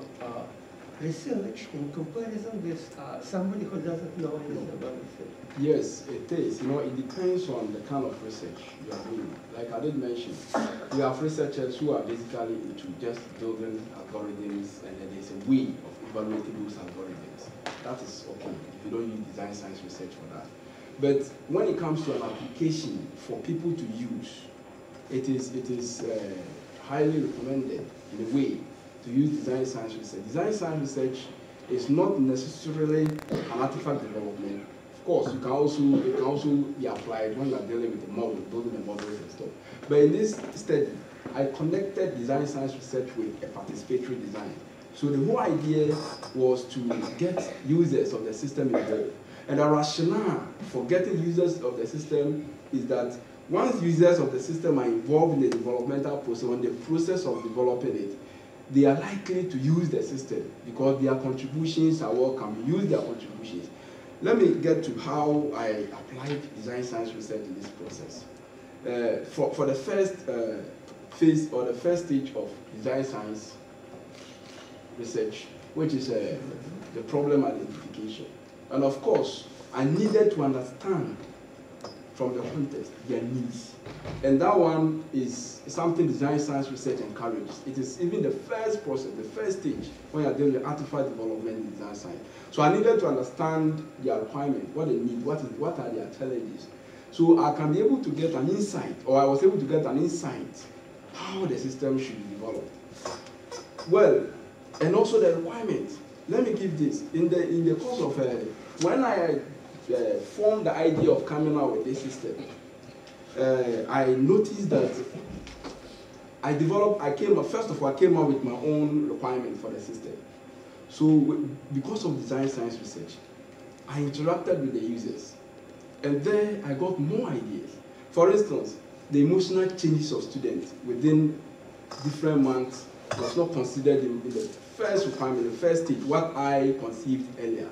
research in comparison with somebody who doesn't know anything about it? Yes, it is. You know, it depends on the kind of research you are doing. Like I did mention, you have researchers who are basically into just building algorithms, and then there's a way of evaluating those algorithms. That is okay if you don't use design science research for that. But when it comes to an application for people to use, it is highly recommended in a way to use design science research. Design science research is not necessarily an artifact development. Of course, it can also be applied when you are dealing with a model, building the models and stuff. But in this study, I connected design science research with a participatory design. So the whole idea was to get users of the system involved. And the rationale for getting users of the system is that once users of the system are involved in the developmental process, on the process of developing it, they are likely to use the system because their contributions are welcome. Use their contributions. Let me get to how I applied design science research in this process. For the first phase or the first stage of design science, research, which is the problem identification. And of course, I needed to understand from the context their needs. And that one is something design science research encourages. It is even the first process, the first stage when you're doing the artifact development in design science. So I needed to understand their requirement, what they need, what are their challenges. So I can be able to get an insight, or I was able to get an insight how the system should be developed. Well, and also the requirements. Let me give this. In the course of, when I formed the idea of coming out with this system, I noticed that first of all, I came out with my own requirement for the system. So because of design science research, I interacted with the users. And there I got more ideas. For instance, the emotional changes of students within different months was not considered in the first requirement, the first stage, what I conceived earlier.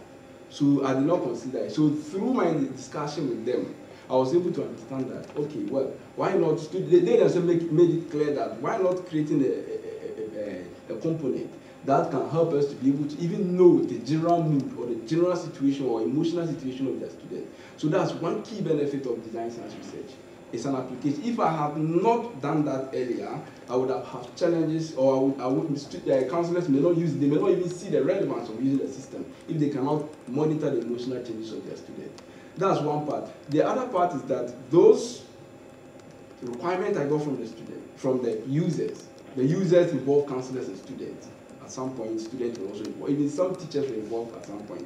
So I did not consider it. So through my discussion with them, I was able to understand that, okay, well, why not, they themselves made it clear that why not creating a component that can help us to be able to even know the general mood or the general situation or emotional situation of the student. So that's one key benefit of design science research. It's an application. If I had not done that earlier, I would have had challenges, or counselors may not use it, they may not even see the relevance of using the system if they cannot monitor the emotional changes of their student. That's one part. The other part is that those requirements I got from the student, from the users involve counselors and students. At some point, students were also involved. Even some teachers were involved at some point.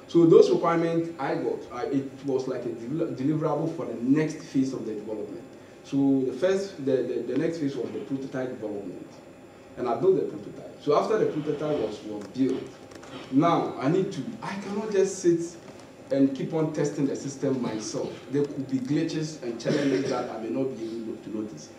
So those requirements I got, it was like a deliverable for the next phase of the development. So the next phase was the prototype development. And I built the prototype. So after the prototype was built, now I cannot just sit and keep on testing the system myself. There could be glitches and challenges that I may not be able to notice.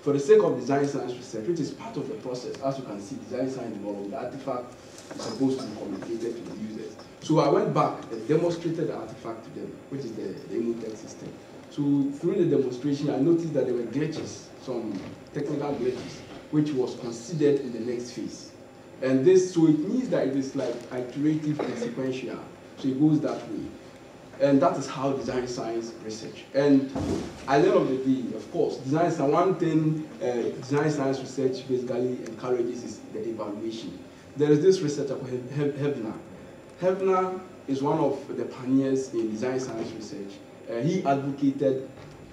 For the sake of design science research, which is part of the process, as you can see, design science development, the artifact is supposed to be communicated to the users. So I went back and demonstrated the artifact to them, which is the Emotech system. So through the demonstration, I noticed that there were glitches, some technical glitches, which was considered in the next phase. And so it means that it is like iterative and sequential. So it goes that way. And that is how design science research. And at the end of the day, of course, one thing design science research basically encourages is the evaluation. There is this researcher called Hebner. Hebner is one of the pioneers in design science research. He advocated,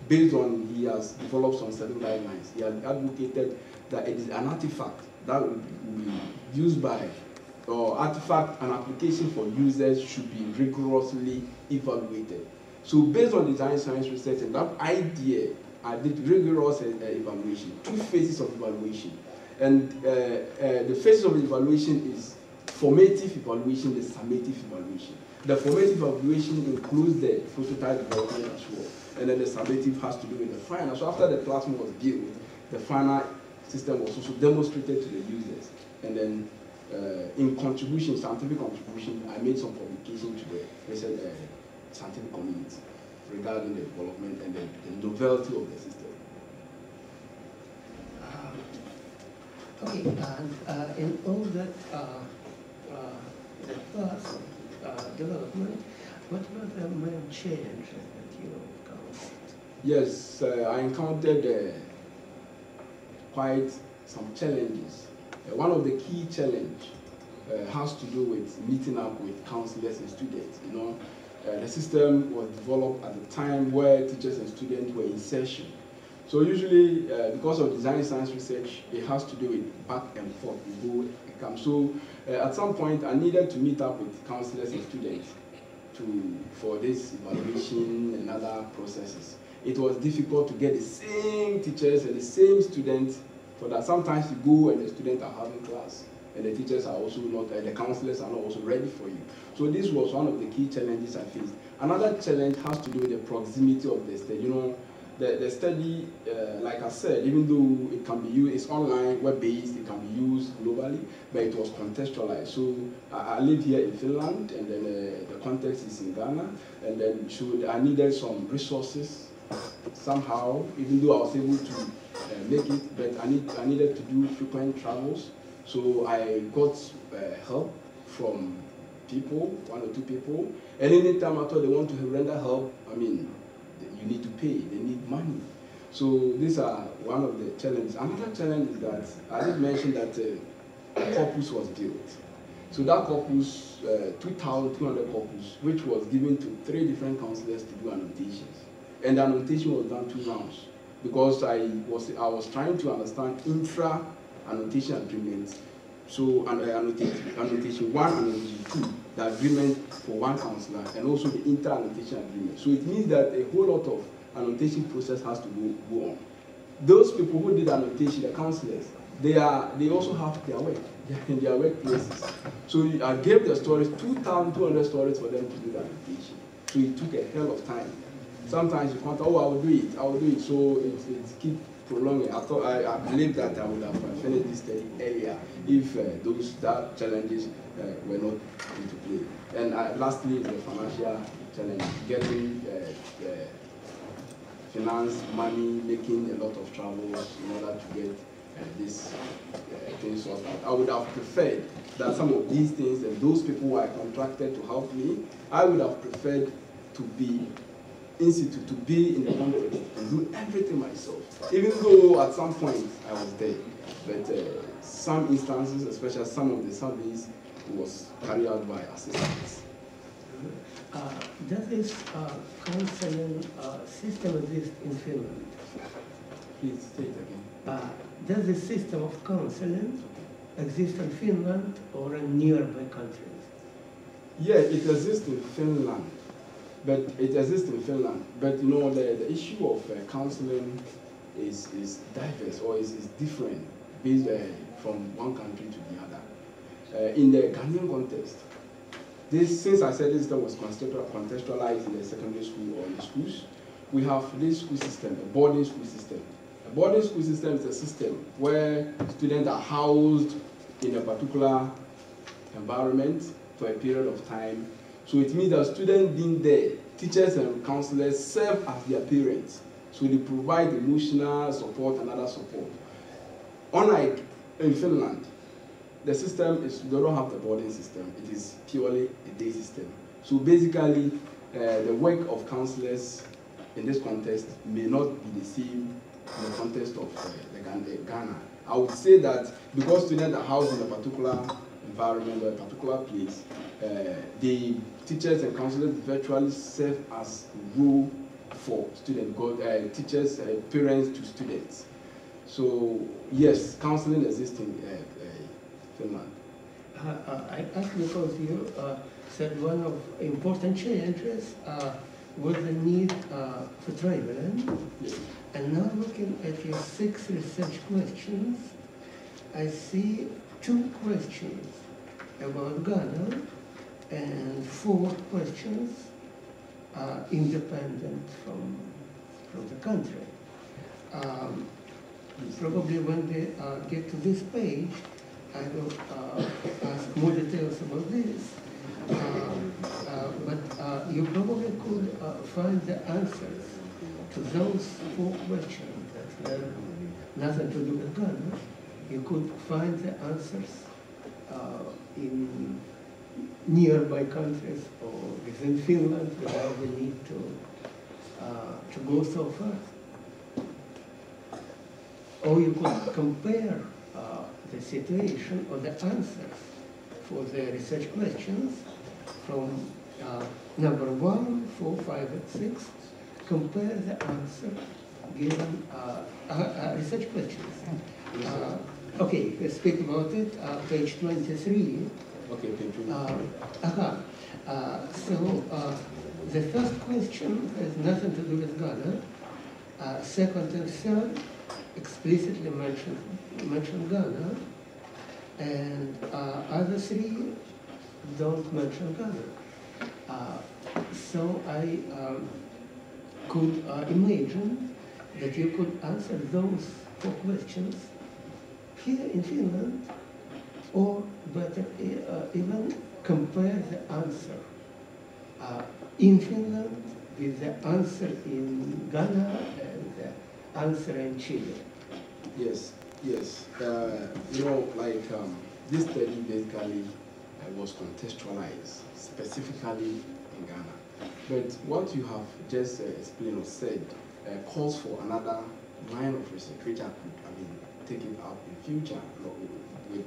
based on, he has developed some certain guidelines, he has advocated that it is an artifact that will be used by, or artifact, an application for users should be rigorously evaluated. So based on design science research and that idea, I did rigorous evaluation, 2 phases of evaluation. And the phase of evaluation is formative evaluation, the summative evaluation. The formative evaluation includes the prototype development as well. And then the summative has to do with the final. So after the platform was built, the final system was also demonstrated to the users. And then in contribution, scientific contribution, I made some publication to the scientific community regarding the development and the novelty of the system. Okay, and in all that first development, what were the main challenges that you encountered? Yes, I encountered quite some challenges. One of the key challenges has to do with meeting up with counselors and students. You know, the system was developed at a time where teachers and students were in session. So usually, because of design science research, it has to do with back and forth, we go and come. So at some point, I needed to meet up with counselors and students for this evaluation and other processes. It was difficult to get the same teachers and the same students for that. Sometimes you go and the students are having class, and the teachers are also not, the counselors are not also ready for you. So this was one of the key challenges I faced. Another challenge has to do with the proximity of the study. You know, the study, like I said, even though it can be used, it's online, web-based, it can be used globally, but it was contextualized. So I live here in Finland, and then the context is in Ghana, and then I needed some resources somehow, even though I was able to make it, but I needed to do frequent travels. So I got help from people, 1 or 2 people, and anytime I thought they want to render help, I mean, you need to pay, they need money. So these are one of the challenges. Another challenge is that I did mention that a corpus was built. So that corpus, 2,200 corpus, which was given to 3 different counselors to do annotations. And the annotation was done 2 rounds because I was trying to understand intra-annotation agreements. So annotation 1 and annotation 2, the agreement for 1 counselor, and also the inter-annotation agreement. So it means that a whole lot of annotation process has to go on. Those people who did annotation, the counselors, they also have their work. They're in their workplaces. So I gave the stories, 2,200 stories for them to do the annotation. So it took a hell of time. Sometimes you can't, I will do it. So it keeps prolonging. I believe that I would have finished this study earlier if that challenges were not into play. And lastly, the financial challenge, getting finance, money, making a lot of travels in order to get this thing sorted out. I would have preferred that some of these things and those people who I contracted to help me, I would have preferred to be to be in the country and do everything myself. Even though at some point I was there, but some instances, especially some of the surveys, was carried out by assistants. Does this counseling system exist in Finland? Please say it again. Does the system of counseling exist in Finland or in nearby countries? Yeah, it exists in Finland. But it exists in Finland. But you know, the issue of counseling is diverse or is different based from one country to the other. In the Ghanaian context, since I said this system was contextualized in the secondary school or in the schools, we have this school system, a boarding school system. A boarding school system is a system where students are housed in a particular environment for a period of time. So it means that students being there, teachers and counselors serve as their parents. So they provide emotional support and other support. Unlike in Finland, the system is, they don't have the boarding system. It is purely a day system. So basically, the work of counselors in this context may not be the same in the context of Ghana. I would say that because students are housed in a particular environment or a particular place, the teachers and counselors virtually serve as a role for students, teachers, parents to students. So yes, counseling exists in Finland. I asked because you said one of important challenges was the need for traveling. Yes. And now looking at your 6 research questions, I see 2 questions about Ghana and 4 questions independent from the country. Probably when we get to this page, I will ask more details about this. But you probably could find the answers to those 4 questions that have nothing to do with Ghana. You could find the answers in nearby countries or within Finland without the need to go so far. Or you could compare the situation or the answers for the research questions from number 1, 4, 5, and 6. Compare the answer given research questions. Okay, let's speak about it. Page 23. Okay, page 23. So the first question has nothing to do with Ghana. Second and third explicitly mention Ghana, and other 3 don't mention Ghana. So I could imagine that you could answer those 4 questions here in Finland, or better, even compare the answer in Finland with the answer in Ghana and the answer in Chile. Yes. Yes, you know, like this study basically was contextualized specifically in Ghana. But what you have just explained or said calls for another line of research, which I could, take it up in future with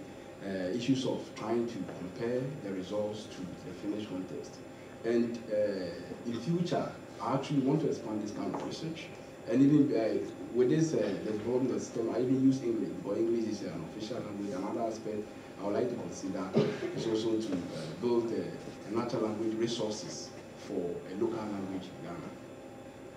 issues of trying to compare the results to the finished context. And in future, I actually want to expand this kind of research. And even with this development system, I even use English, but English is an official language. Another aspect I would like to consider is also to build natural language resources for a local language in Ghana.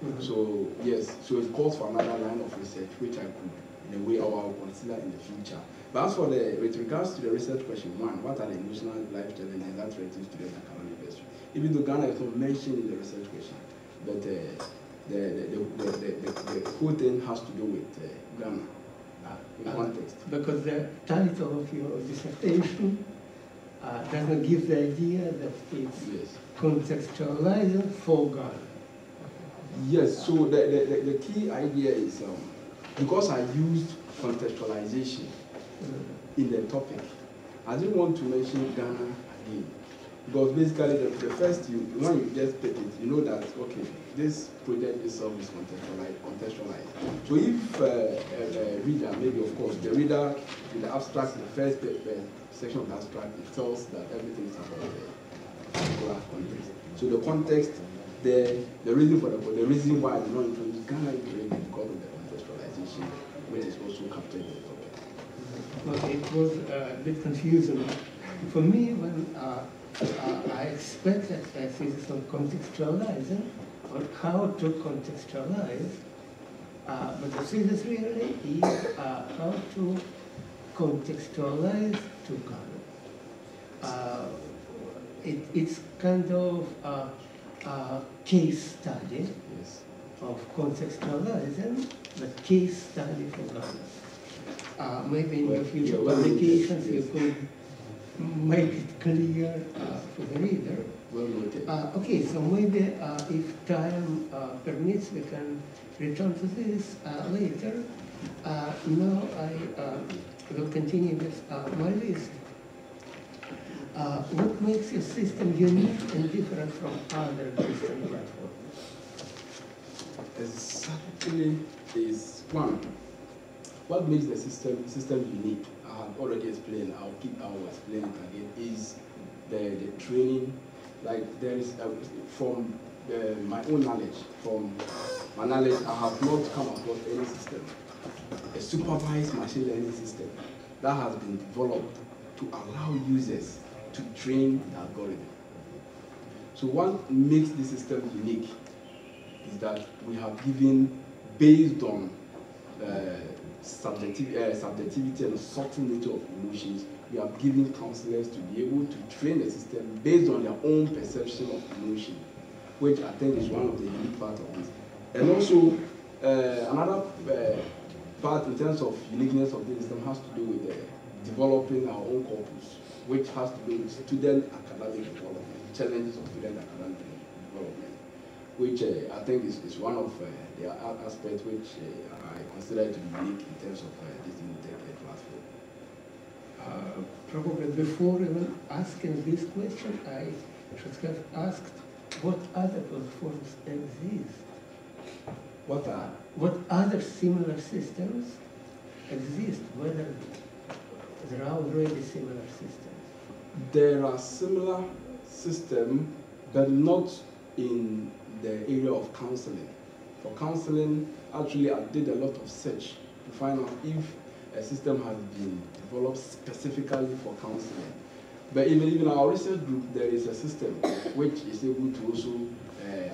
Mm-hmm. So yes, so it calls for another line of research, which I could, in a way, I will consider in the future. But as for with regards to the research question one, what are the emotional life challenges that threaten student academic pursuit? Even though Ghana is not mentioned in the research question, but the whole thing has to do with Ghana in context. Because the title of your dissertation doesn't give the idea that it's contextualizing for Ghana. Yes, so the key idea is because I used contextualization in the topic, I didn't want to mention Ghana again. Because basically, the first, when you just pick it, you know that, okay, this project itself is contextualized. So if a reader, maybe of course, the reader in the abstract, the first section of the abstract, it tells that everything is about the particular context. So the context, the reason for the reason why I did not introduce Ghana into it is because of the contextualization, which is also captured in the topic. Well, it was a bit confusing for me when I expected a thesis on contextualizing, on how to contextualize, but the thesis really is how to contextualize to Ghana. It's kind of a case study of contextualizing, but case study for Ghana. Maybe in the future publications you could make it clear for the reader. Well noted. Okay, so maybe if time permits, we can return to this later. Now I will continue with my list. What makes your system unique and different from other existing platforms? Exactly is one. What makes the system unique? I have already explained. I will explain it again. Is the training? Like there is from my own knowledge, I have not come across any system, a supervised machine learning system that has been developed to allow users to train the algorithm. So what makes the system unique is that we have given, based on subjectivity and subtle nature of emotions, we have given counselors to be able to train the system based on their own perception of emotion, which I think is one of the unique parts of this. And also, another part in terms of uniqueness of the system has to do with developing our own corpus, which has to do with student academic development, challenges of student academic development, which I think is one of the aspects which I consider to be unique in terms of this new tech platform. Probably before even asking this question, I should have asked what other platforms exist. What other similar systems exist, whether there are already similar systems? There are similar systems, but not in the area of counseling. For counseling, actually I did a lot of search to find out if a system has been developed specifically for counseling. But even in our research group, there is a system which is able to also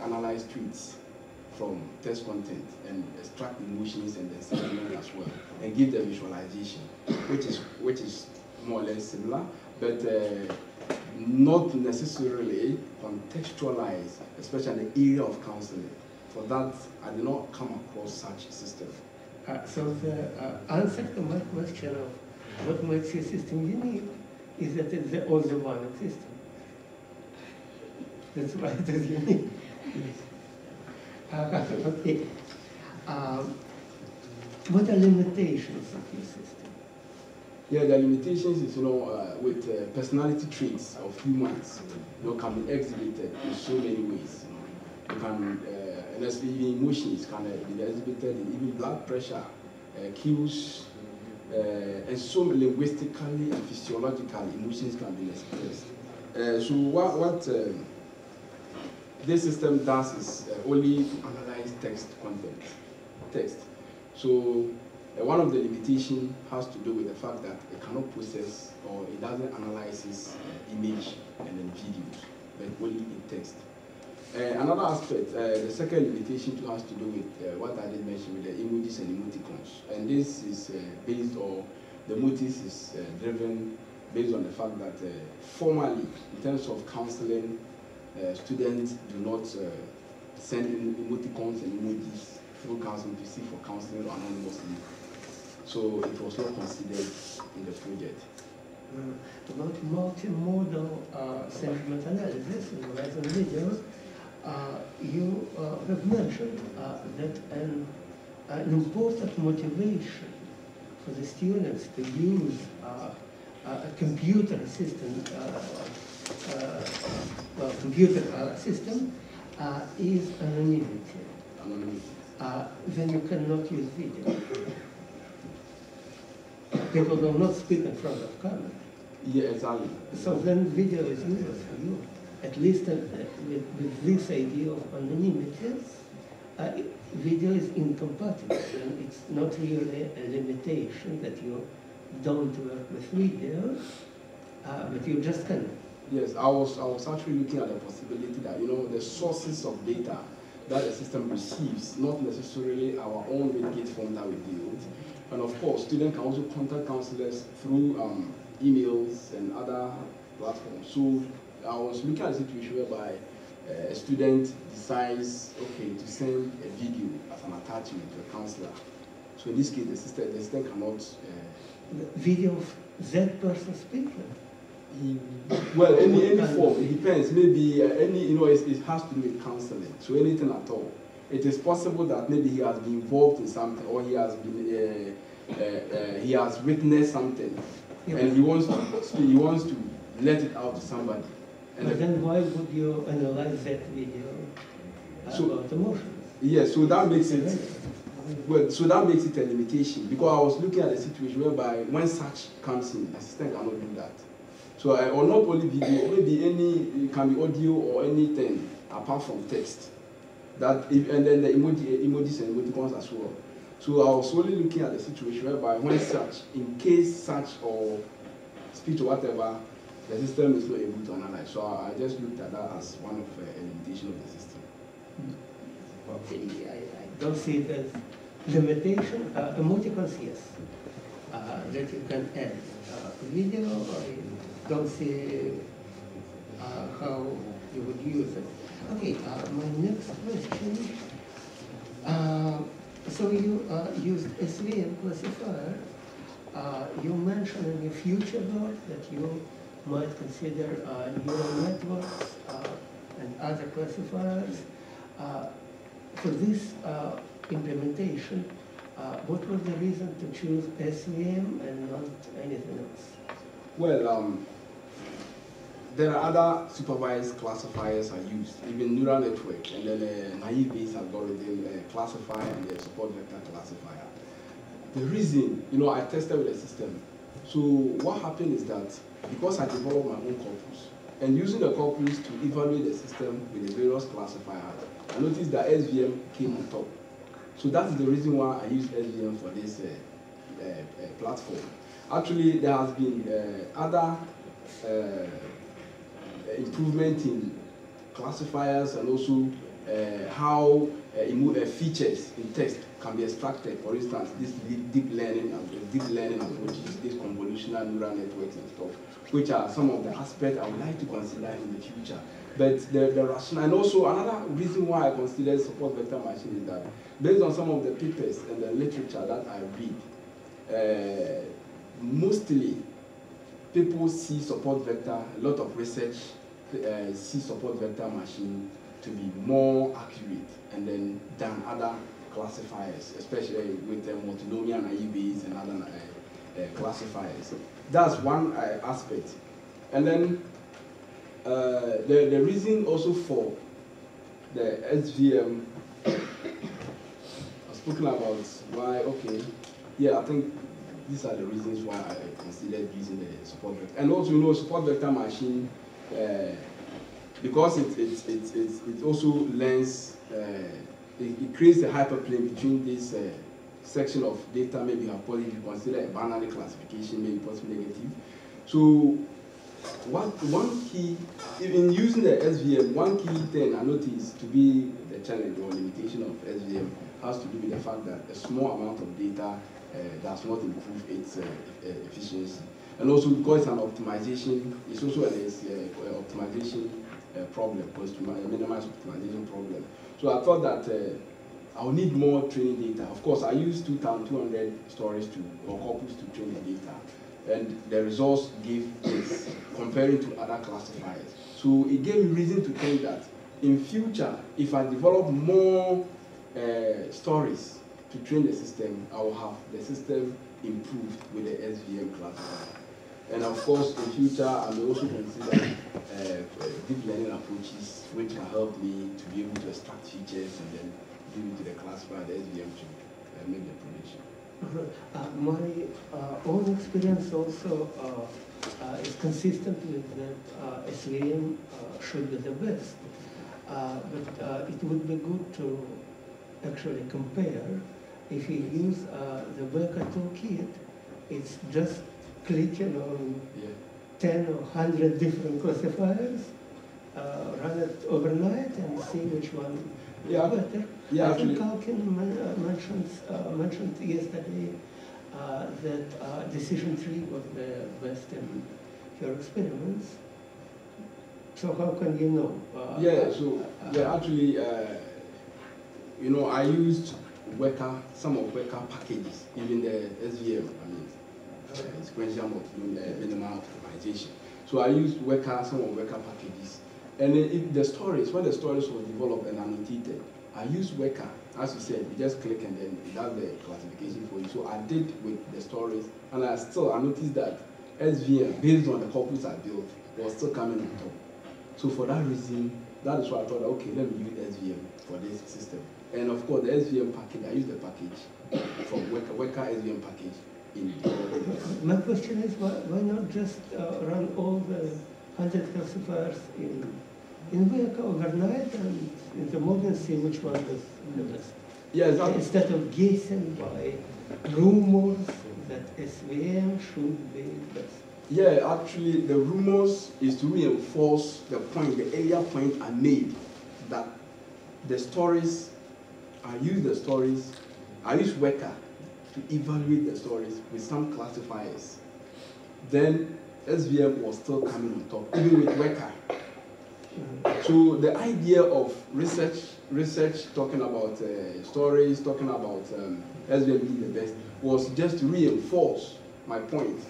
analyze tweets from text content and extract emotions and then sentiment as well, and give the visualization, which is more or less similar, but not necessarily contextualized, especially in the area of counseling. For that, I did not come across such a system. So the answer to my question of what makes your system unique is that it's the only one system. That's why it is unique. Okay. What are limitations of your system? Yeah, the limitations is, with personality traits of humans, can be exhibited in so many ways. You can, and even emotions can be exhibited in even blood pressure, cues, and so linguistically and physiologically emotions can be expressed. So what this system does is only analyze text content. So one of the limitations has to do with the fact that it cannot process or it doesn't analyze image and then videos, but only in text. Another aspect, the second limitation has to do with what I did mention with the emojis and emoticons. And this is based on, the motives is driven based on the fact that formally, in terms of counseling, students do not send in emoticons and emojis through counseling to seek for counseling or anonymously. So it was not considered in the project. About multimodal sentiment analysis in Horizon videos, you have mentioned that an important motivation for the students to use a computer system, system is anonymity. Then you cannot use video. People will not speak in front of camera. Yeah, exactly. So then video is useless for you. At least with this idea of anonymity, video is incompatible, and it's not really a limitation that you don't work with video, but you just cannot. Yes, I was actually looking at the possibility that the sources of data that the system receives, not necessarily our own Wikigate form that we build, and of course, students can also contact counselors through emails and other platforms. So I was looking at a situation whereby a student decides, to send a video as an attachment to a counselor. So in this case, the system cannot. Video of that person speaking? Well, any form, it depends. Maybe it has to do with counseling. So anything at all. It is possible that maybe he has been involved in something, or he has been, he has witnessed something, and he wants to let it out to somebody. But then why would you analyze that video about emotions? Yes, so that makes it, so that makes it a limitation, because I was looking at a situation whereby when search comes in, the system cannot do that. So, or not only video, maybe it can be audio or anything apart from text. And then the emojis and emoticons as well. So I was only looking at the situation whereby when search, in case search or speech or whatever, the system is not able to analyze. So I just looked at that as one of the limitations of the system. Okay, I don't see it as limitation. Emoticons, yes, that you can add. Video, I don't see how you would use it. Okay, my next question. So you used SVM classifier. You mentioned in your future work that you might consider neural networks and other classifiers. For this implementation, what was the reason to choose SVM and not anything else? Well, there are other supervised classifiers are used, even neural network, and then a naive-based algorithm classifier and the support vector classifier. The reason, I tested with the system. So what happened is that because I developed my own corpus, and using the corpus to evaluate the system with the various classifiers, I noticed that SVM came on top. So that's the reason why I use SVM for this platform. Actually, there has been other improvement in classifiers and also how features in text can be extracted. For instance, this deep learning approaches, these convolutional neural networks and stuff, which are some of the aspects I would like to consider in the future. But the rationale, and also another reason why I consider support vector machine is that based on some of the papers and the literature that I read, mostly people see support vector, a lot of research see support vector machine to be more accurate and then than other classifiers, especially with multinomial naive Bayes and other classifiers. That's one aspect. And then the reason also for the SVM, I've spoken about why, okay, yeah, I think these are the reasons why I considered using the support vector. And also, you know, support vector machine, because it also learns, it creates a hyperplane between this section of data, maybe you have positive, you consider a binary classification, maybe positive, negative. So one key, in using the SVM, one key thing I noticed to be the challenge or limitation of SVM has to do with the fact that a small amount of data does not improve its efficiency. And also because it's an optimization, it's also an optimization problem, because to minimize optimization problem. So I thought that I'll need more training data. Of course, I used 2,200 stories or corpus to train the data. And the results gave this, comparing to other classifiers. So it gave me reason to think that in future, if I develop more stories to train the system, I will have the system improved with the SVM classifier. And of course, in future, I may also consider deep learning approaches which can help me to be able to extract features and then give it to the classifier, the SVM, to make the prediction. My own experience also is consistent with that SVM should be the best. But it would be good to actually compare. If you use the Worker toolkit, it's just clicking on 10 or 100 different classifiers, run it overnight and see which one is better. I think Kalkin mentioned yesterday that decision tree was the best in your experiments. So how can you know? Actually, you know, I used some of Worker packages, even the SVM, I mean, sequential minimal optimization. So I used some of Worker packages. And then when the stories were developed and annotated, I used Worker, as you said, you just click and then it does the classification for you. So I did with the stories, and I noticed that SVM, based on the corpus I built, was still coming on top. So for that reason, that is why I thought, okay, let me use SVM for this system. And of course, the SVM package, I used the package from Worker SVM package. My question is, why not just run all the 100 classifiers in Worker overnight and in the morning see which one is the best? Yeah, exactly. Instead of guessing by rumors that SVM should be best. Yeah, actually, the rumors is to reinforce the earlier point I made, that the stories, I use Worker to evaluate the stories with some classifiers. Then SVM was still coming on top, even with Worker. So the idea of research talking about stories, talking about SVM being the best, was just to reinforce my point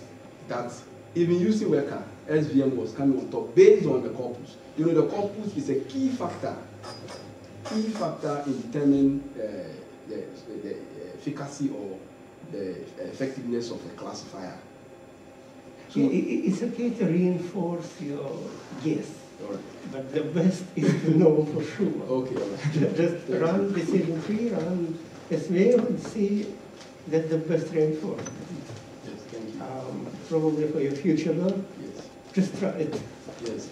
that even using Worker, SVM was coming on top based on the corpus. You know, the corpus is a key factor in determining the efficacy or the effectiveness of a classifier. So it's okay to reinforce your guess, all right. But the best is to know for sure. Okay, all right. Just run decision tree, run SVM, and see that the best reinforced. Yes, thank you. Probably for your future work, Yes. just try it. Yes.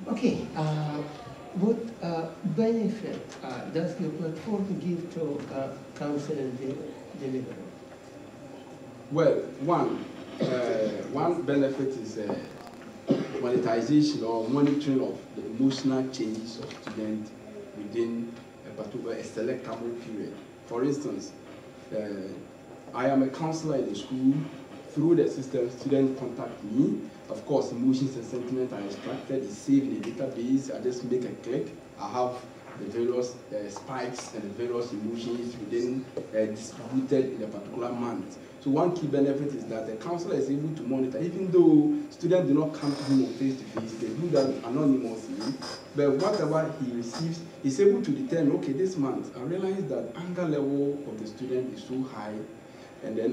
Okay. What benefit does your platform give to counseling delivery? Well, one benefit is monetization or monitoring of the emotional changes of students within a selectable period. For instance, I am a counselor in the school. Through the system, students contact me. Of course, emotions and sentiments are extracted, it's saved in the database. I just make a click. I have the various spikes and the various emotions within distributed in a particular month. So one key benefit is that the counselor is able to monitor, even though students do not come to him face-to-face, they do that anonymously, but whatever he receives, he's able to determine, okay, this month, I realize that anger level of the student is so high, and then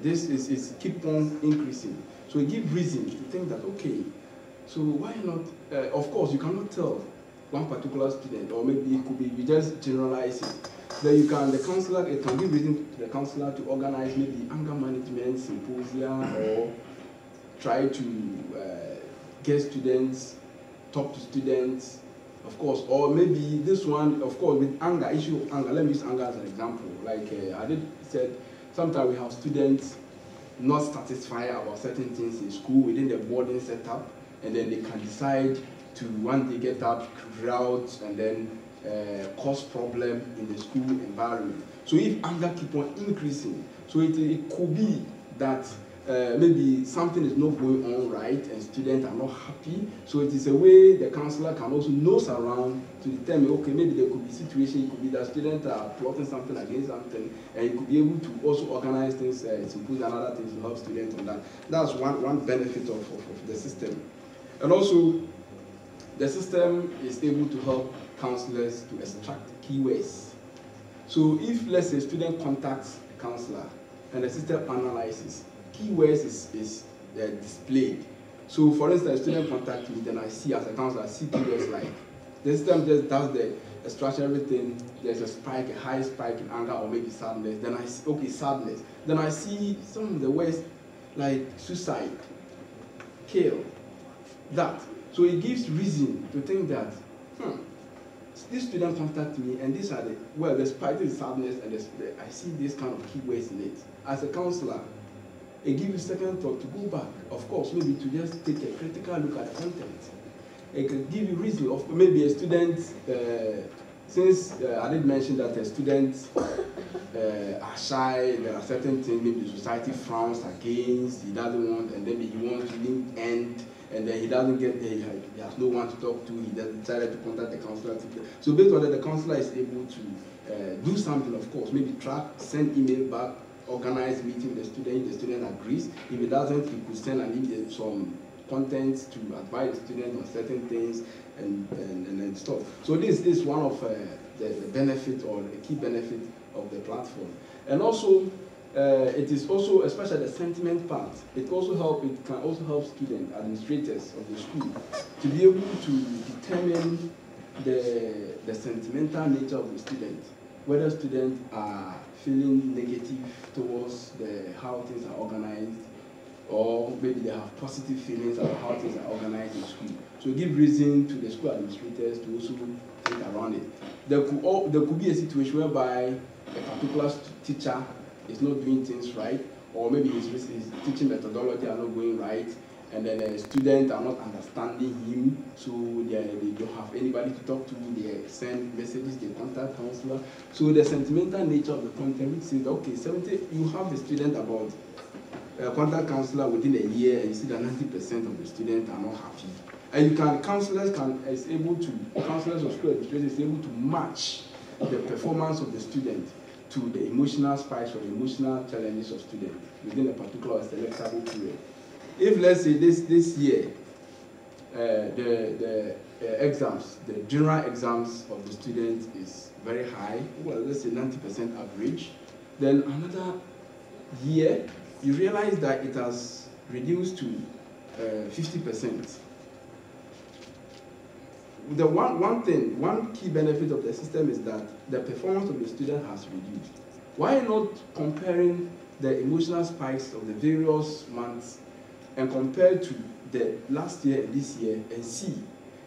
this is keep on increasing. So it gives reason to think that, okay, so why not, of course, you cannot tell one particular student, or maybe it could be, you just generalize it. Then you can, the counselor, it can give reason to the counselor to organize maybe anger management symposia, or try to get students, talk to students, of course, or maybe this one, of course, with anger, issue of anger, let me use anger as an example. Like I said, sometimes we have students not satisfied about certain things in school within the boarding setup, and then they can decide to, once they get out, route, and then cause problem in the school environment. So if anger keep on increasing, so it could be that maybe something is not going on right and students are not happy. So it is a way the counselor can also nose around to determine, okay, maybe there could be situation, it could be that students are plotting something against something, and you could be able to also organize things, symposium and other things to help students on that. That's one benefit of the system. And also, the system is able to help counselors to extract keywords. So if, let's say, a student contacts a counselor and the system analyzes, keywords is displayed. So for instance, a student contacts me, then I see, as a counselor, I see keywords like, the system just does the extraction, everything, there's a spike, a high spike in anger or maybe sadness, then I see, okay, sadness. Then I see some of the words like suicide, kill, that. So it gives reason to think that, this student contacted me, and these are the, well, the spike is sadness, and I see this kind of keywords in it. As a counselor, it gives you second thought to go back, of course, maybe to just take a critical look at the content. It can give you reason of maybe a student, since I did mention that students are shy, there are certain things maybe the society frowns against, he doesn't want, and then he wants to link end, and then he doesn't get there, he has no one to talk to, he decided to contact the counselor. So based on that, the counselor is able to do something, of course, maybe track, send email back, organize meeting with the student, if the student agrees. If it doesn't, he could send an email, some content to advise the student on certain things and stuff. So this is one of the benefit or the key benefit of the platform. And also, it is also, especially the sentiment part, it can also help students, administrators of the school, to be able to determine the sentimental nature of the student, whether students are feeling negative towards how things are organized, or maybe they have positive feelings about how things are organized in school. So give reason to the school administrators to also think around it. There could be a situation whereby a particular teacher is not doing things right, or maybe his teaching methodology are not going right, and then the students are not understanding him, so they don't have anybody to talk to, they send messages, they contact counselor. So the sentimental nature of the content, which says, okay, you have the student about contact counselor within a year, and you see that 90% of the students are not happy. And counselors of school administrators is able to match the performance of the student to the emotional spikes or the emotional challenges of students within a particular selectable period. If, let's say, this year, the exams, the general exams of the students is very high, well, let's say 90% average, then another year, you realize that it has reduced to 50%. The one key benefit of the system is that the performance of the student has reduced. Why not comparing the emotional spikes of the various months and compare to the last year and this year and see?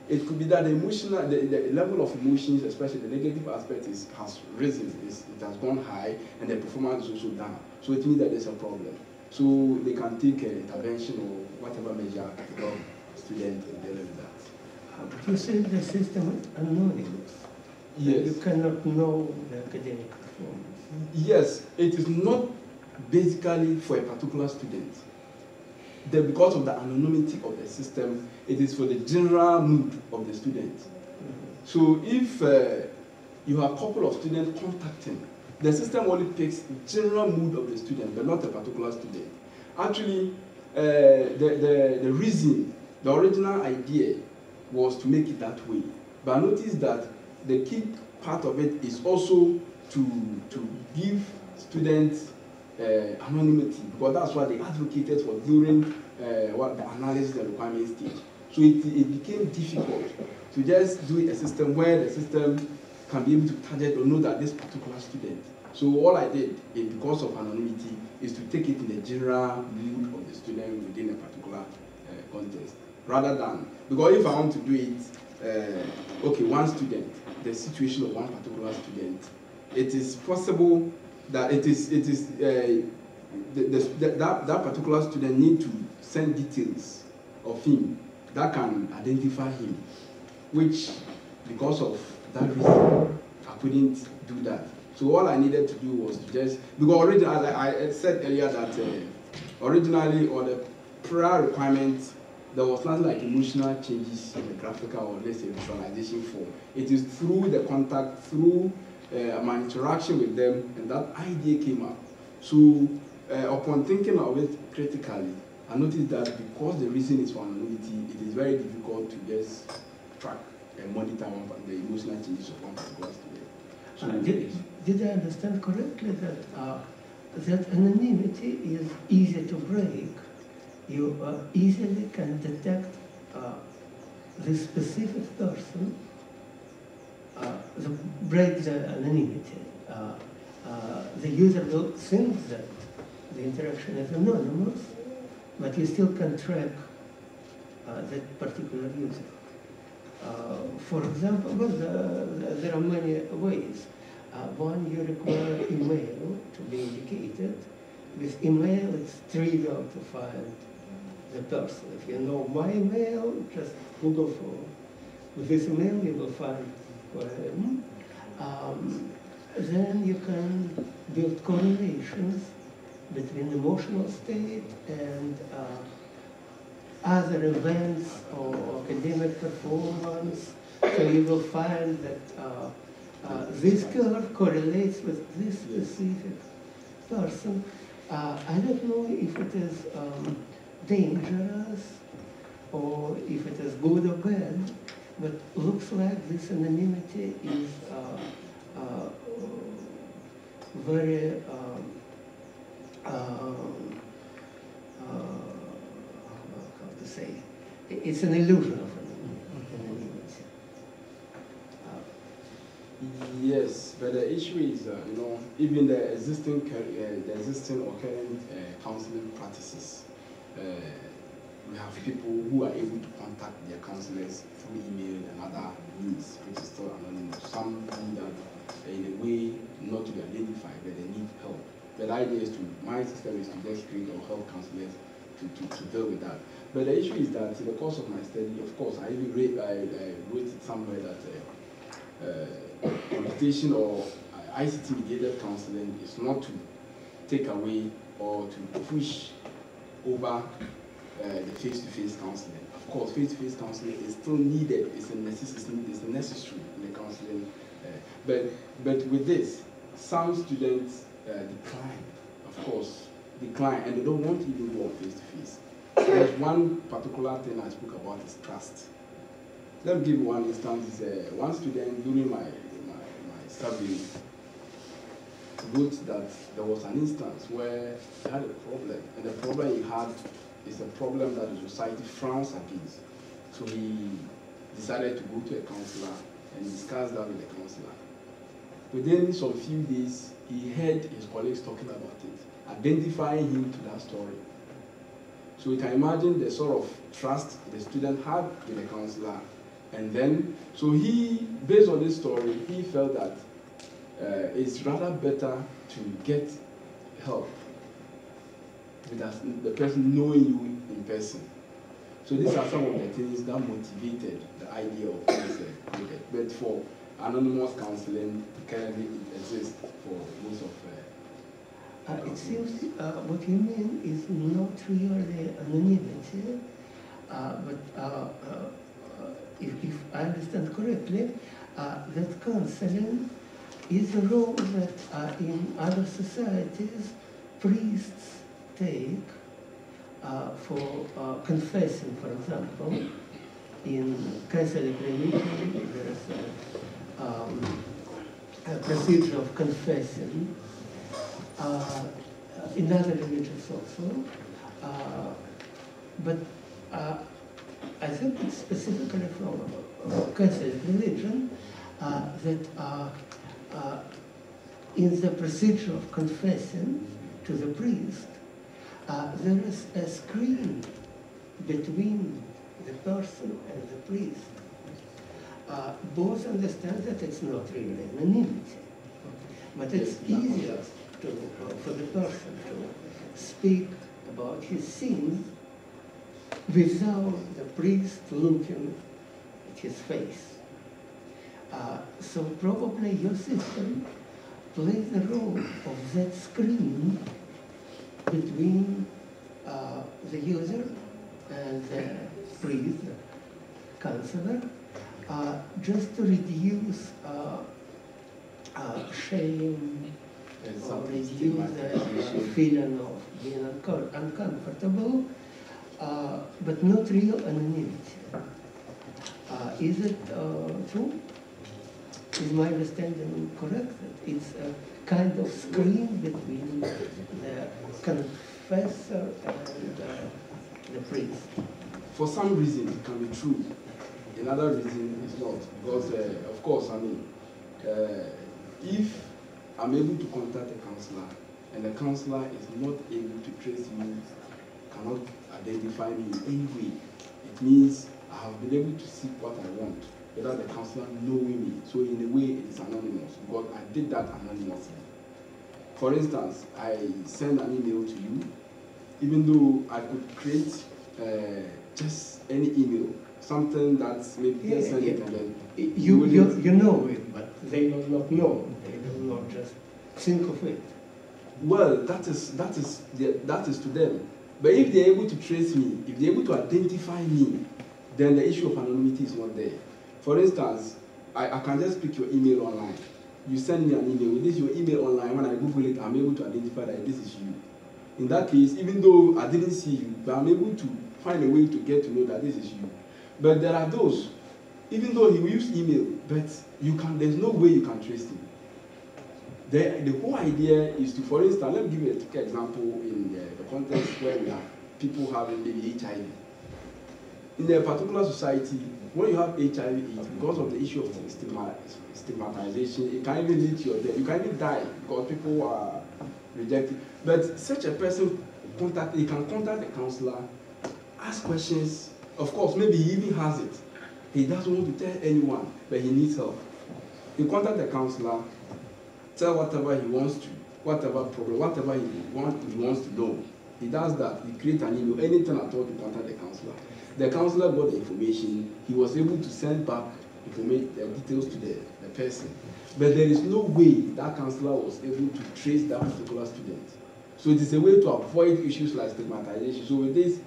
It could be that the level of emotions, especially the negative aspect, has risen, it has gone high, and the performance is also down. So it means that there's a problem. So they can take an intervention or whatever measure to help students and deal with that. You said the system is anonymous. Yes. You cannot know the academic performance. Yes, it is not basically for a particular student. Because of the anonymity of the system, it is for the general mood of the student. So if you have a couple of students contacting, the system only picks the general mood of the student, but not a particular student. Actually, the reason, the original idea was to make it that way. But notice that the key part of it is also to give students anonymity, because that's what they advocated for during what the analysis and requirement stage. So it became difficult to just do a system where the system can be able to target or know that this particular student. So all I did, because of anonymity, is to take it in the general mood of the student within a particular context, rather than, because if I want to do it, okay, one student, the situation of one particular student, it is possible that that particular student need to send details of him that can identify him, which, because of that reason, I couldn't do that. So all I needed to do was to just, because originally, I said earlier that originally, or the prior requirement, there was nothing like emotional changes in the graphical or let's say visualization form. It is through the contact, through my interaction with them, and that idea came up. So upon thinking of it critically, I noticed that because the reason is for anonymity, it is very difficult to just track and monitor the emotional changes of one particular student. Did I understand correctly that that anonymity is easy to break? You easily can detect the specific person, break the anonymity. The user will think that the interaction is anonymous, but you still can track that particular user. For example, well, there are many ways. One, you require email to be indicated. With email, it's trivial to find the person. If you know my email, just Google for with this email, you will find him. Then you can build correlations between emotional state and other events or academic performance. So you will find that this curve correlates with this specific person. I don't know if it is dangerous or if it is good or bad, but looks like this anonymity is very how to say, it's an illusion of anonymity. Yes, but the issue is, even the existing or current counseling practices, we have people who are able to contact their counselors through email and other means, which is still anonymous. Some do that in a way not to be identified, but they need help. But the idea is my system is to just create or help counselors to deal with that. But the issue is that in the course of my study, of course, I wrote it somewhere that computation or ICT-mediated counseling is not to take away or to push over the face-to-face counseling. Of course, face-to-face counseling is still needed. It's necessary in the counseling. But with this, some students decline, and they don't want to even go on face-to-face. There's one particular thing I spoke about is trust. Let me give you one instance. One student during my survey wrote that there was an instance where he had a problem, and the problem he had is a problem that the society frowns against. So he decided to go to a counselor and discuss that with the counselor. Within some few days, he heard his colleagues talking about it, identifying him to that story. So you can imagine the sort of trust the student had with the counselor. And then, so he, based on this story, he felt that it's rather better to get help with the person knowing you in person. So these are some of the things that motivated the idea of this project. But for anonymous counseling, currently it exists for most of it seems what you mean is not really anonymity, but if I understand correctly, that counseling is a role that in other societies priests take for confessing, for example. In Catholic religion, there is a procedure of confessing. In other religions also. But I think it's specifically from Catholic religion that in the procedure of confessing to the priest, there is a screen between the person and the priest. Both understand that it's not really anonymity, but it's easier for the person to speak about his sins without the priest looking at his face. So probably your system plays the role of that screen between the user and the priest, the counselor, just to reduce shame, or reduce the feeling of being uncomfortable, but not real anonymity. Is it true? Is my understanding correct? That it's a kind of screen between the confessor and the priest? For some reason, it can be true. Another reason is not. Because, of course, I mean, if I'm able to contact a counselor, and the counselor is not able to trace me, cannot identify me in any way, it means I have been able to seek what I want without the counselor knowing me. So in a way, it's anonymous, because I did that anonymously. For instance, I send an email to you, even though I could create just any email, something that's maybe send it and then you know it, but they will not know. They will not just think of it. Well, that is to them. But if they're able to trace me, if they're able to identify me, then the issue of anonymity is not there. For instance, I can just pick your email online. You send me an email. With this your email online, when I Google it, I'm able to identify that this is you. In that case, even though I didn't see you, but I'm able to find a way to get to know that this is you. But there are those, even though he will use email, but there's no way you can trace him. The whole idea is to, for instance, let me give you a quick example in the context where we have people having maybe HIV. In a particular society, when you have HIV/AIDS, because of the issue of stigmatization, it can even lead to your death. You can even die because people are rejected. But such a person, he can contact a counselor, ask questions. Of course, maybe he even has it. He doesn't want to tell anyone, but he needs help. He contact the counselor, tell whatever he wants to, whatever problem, whatever he wants to know. He does that. He creates an email, anything at all to contact the counselor. The counselor got the information. He was able to send back details to the person. But there is no way that counselor was able to trace that particular student. So it is a way to avoid issues like stigmatization. So with this,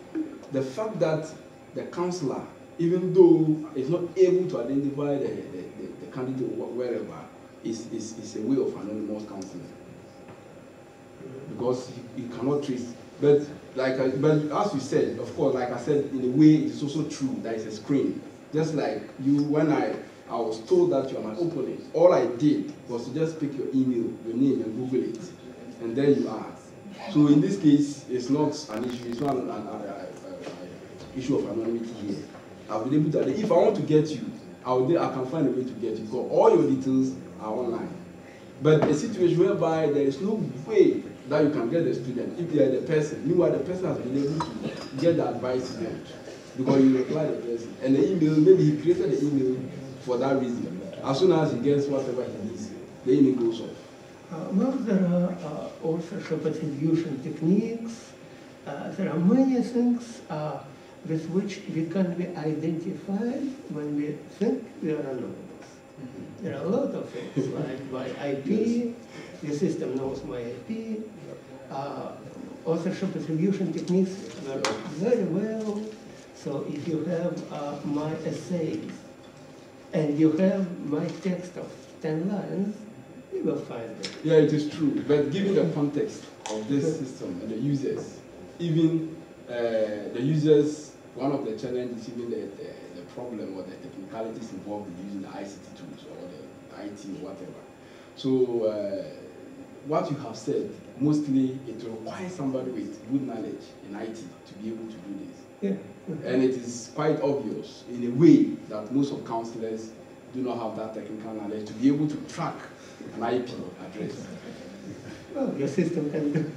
the fact that the counselor, even though is not able to identify the candidate wherever, is a way of anonymous counseling. Because he cannot trace. But as you said, of course, like I said, in a way, it is also true that it's a screen. Just like you, when I was told that you are my opponent, all I did was to just pick your email, your name, and Google it, and there you are. So in this case, it's not an issue. It's not an issue of anonymity here. I've been able to. If I want to get you, I can find a way to get you. Because all your details are online. But a situation whereby there is no way that you can get the student if they are the person. Meanwhile, the person has been able to get the advice to them because you reply the person. And the email, maybe he created the email for that reason. As soon as he gets whatever he needs, the email goes off. Well, there are authorship attribution techniques. There are many things with which we can be identified when we think we are anonymous. There are a lot of things, like my IP, the system knows my IP. Authorship attribution techniques work very well. So if you have my essays and you have my text of 10 lines, You will find it. Yeah, it is true. But given the context of this system and the users, even the users, one of the challenges, even the problem or the technicalities involved in using the ICT tools or the IT or whatever. So what you have said, mostly it requires somebody with good knowledge in IT to be able to do this. Yeah. And it is quite obvious in a way that most of counselors do not have that technical knowledge to be able to track an IP address. Well, your system can do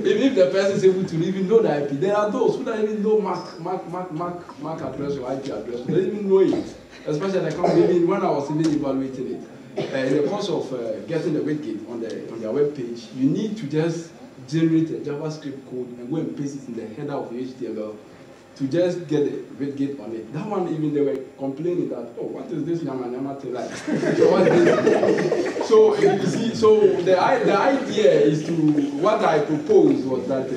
If the person is able to even know the IP, there are those who don't even know MAC address or IP address, they don't even know it. Especially when I was even evaluating it. In the course of getting the widget on their web page, you need to just generate a JavaScript code and go and paste it in the header of your HTML to just get the widget on it. That one, even they were complaining that, oh, what is this Yama thing like? So what is this? So you see, so the idea is to, what I proposed was that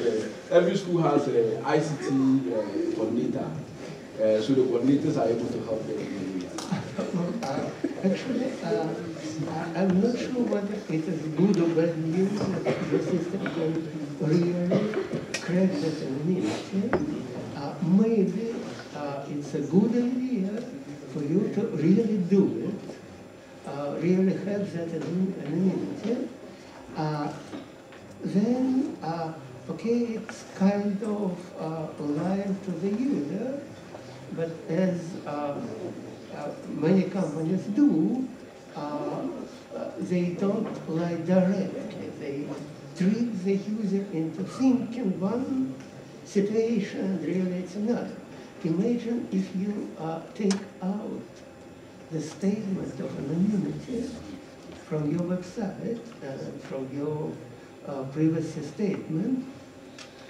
every school has an ICT coordinator, so the coordinators are able to help them. Actually, I'm not sure whether it is good or bad news that the system can really crack that immunity. Maybe it's a good idea for you to really do it, really have that anonymity. Then, okay, it's kind of lying to the user, but as many companies do, they don't lie directly. They trick the user into thinking one situation and really it's another. Imagine if you take out the statement of anonymity from your website and from your privacy statement,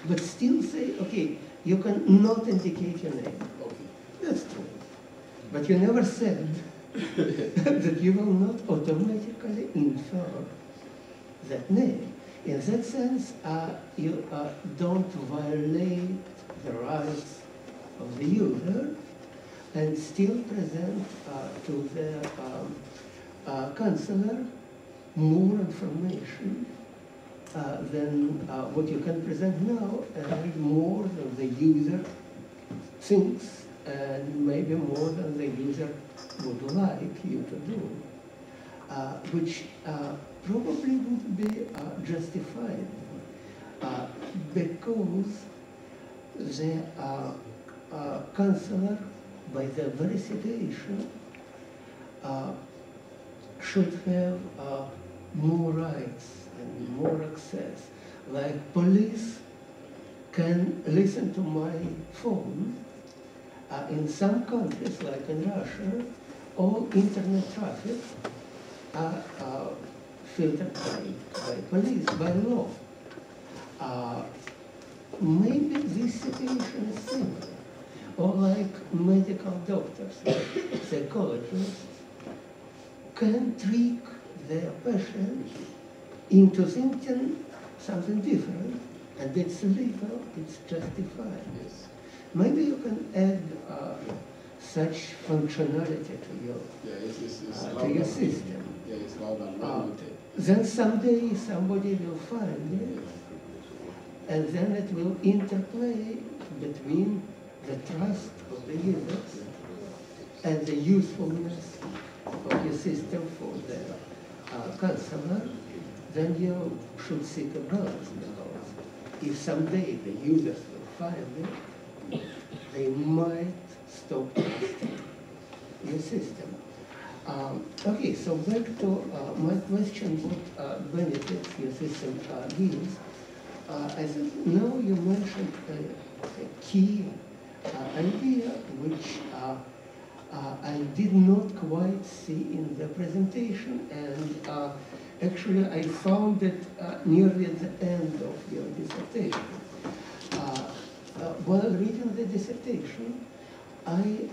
but still say, okay, you can not indicate your name. Okay. That's true. But you never said that you will not automatically infer that name. In that sense, you don't violate the rights of the user and still present to the counselor more information than what you can present now, and more than the user thinks, and maybe more than the user would like you to do, which probably would be justified because the counselor, by their very situation, should have more rights and more access. Like police can listen to my phone. In some countries, like in Russia, all internet traffic are filtered by police, by law. Maybe this situation is similar. Or like medical doctors, like psychologists, can trick their patients into thinking something different, and it's legal, it's justified. Yes. Maybe you can add such functionality to your system. Yeah, it's allowed and limited. Then someday somebody will find it, and then it will interplay between the trust of the users and the usefulness of your system for the counselor. Then you should seek a balance, because if someday the users will find it, they might stop trusting your system. Okay, so back to my question, what benefits your system gives. As now you mentioned a key idea which I did not quite see in the presentation, and actually I found it nearly at the end of your dissertation. While reading the dissertation, I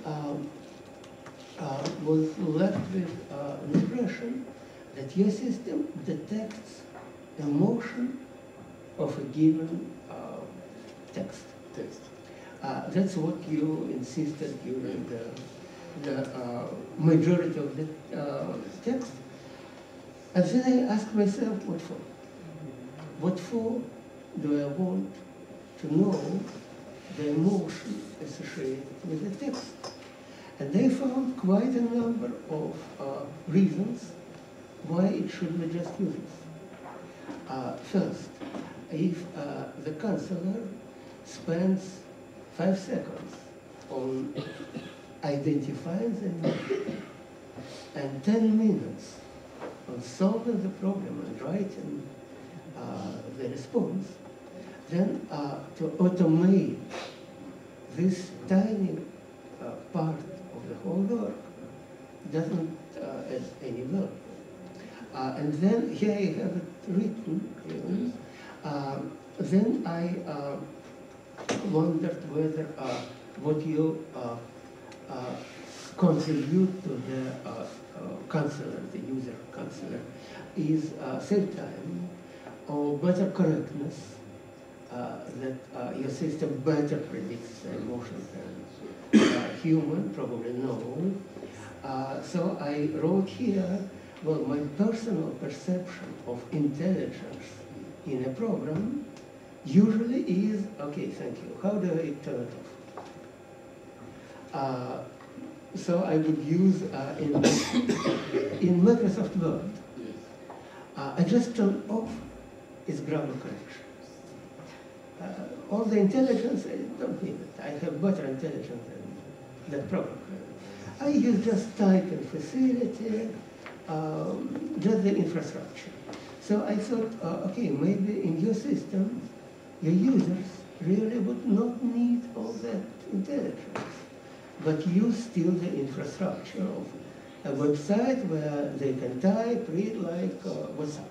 was left with an impression that your system detects emotion of a given text. That's what you insisted during the majority of the text. And then I ask myself, what for? What for do I want to know the emotion associated with the text? And they found quite a number of reasons why it should be just useless. First, if the counselor spends 5 seconds on identifying the emotion and 10 minutes on solving the problem and writing the response, then to automate this tiny part of the whole work doesn't add any value. And then here I have it written, then I wondered whether what you contribute to the counselor, the user counselor, is save time or better correctness, that your system better predicts the emotions than human, probably no. So I wrote here, well, my personal perception of intelligence in a program usually is, okay, thank you, how do I turn it off? So I would use in Microsoft Word, I just turn off its grammar correction. All the intelligence, I don't need it. I have better intelligence than that program. I use just typing facility, just the infrastructure. So I thought, okay, maybe in your system, your users really would not need all that intelligence, but use still the infrastructure of a website where they can type, read like WhatsApp.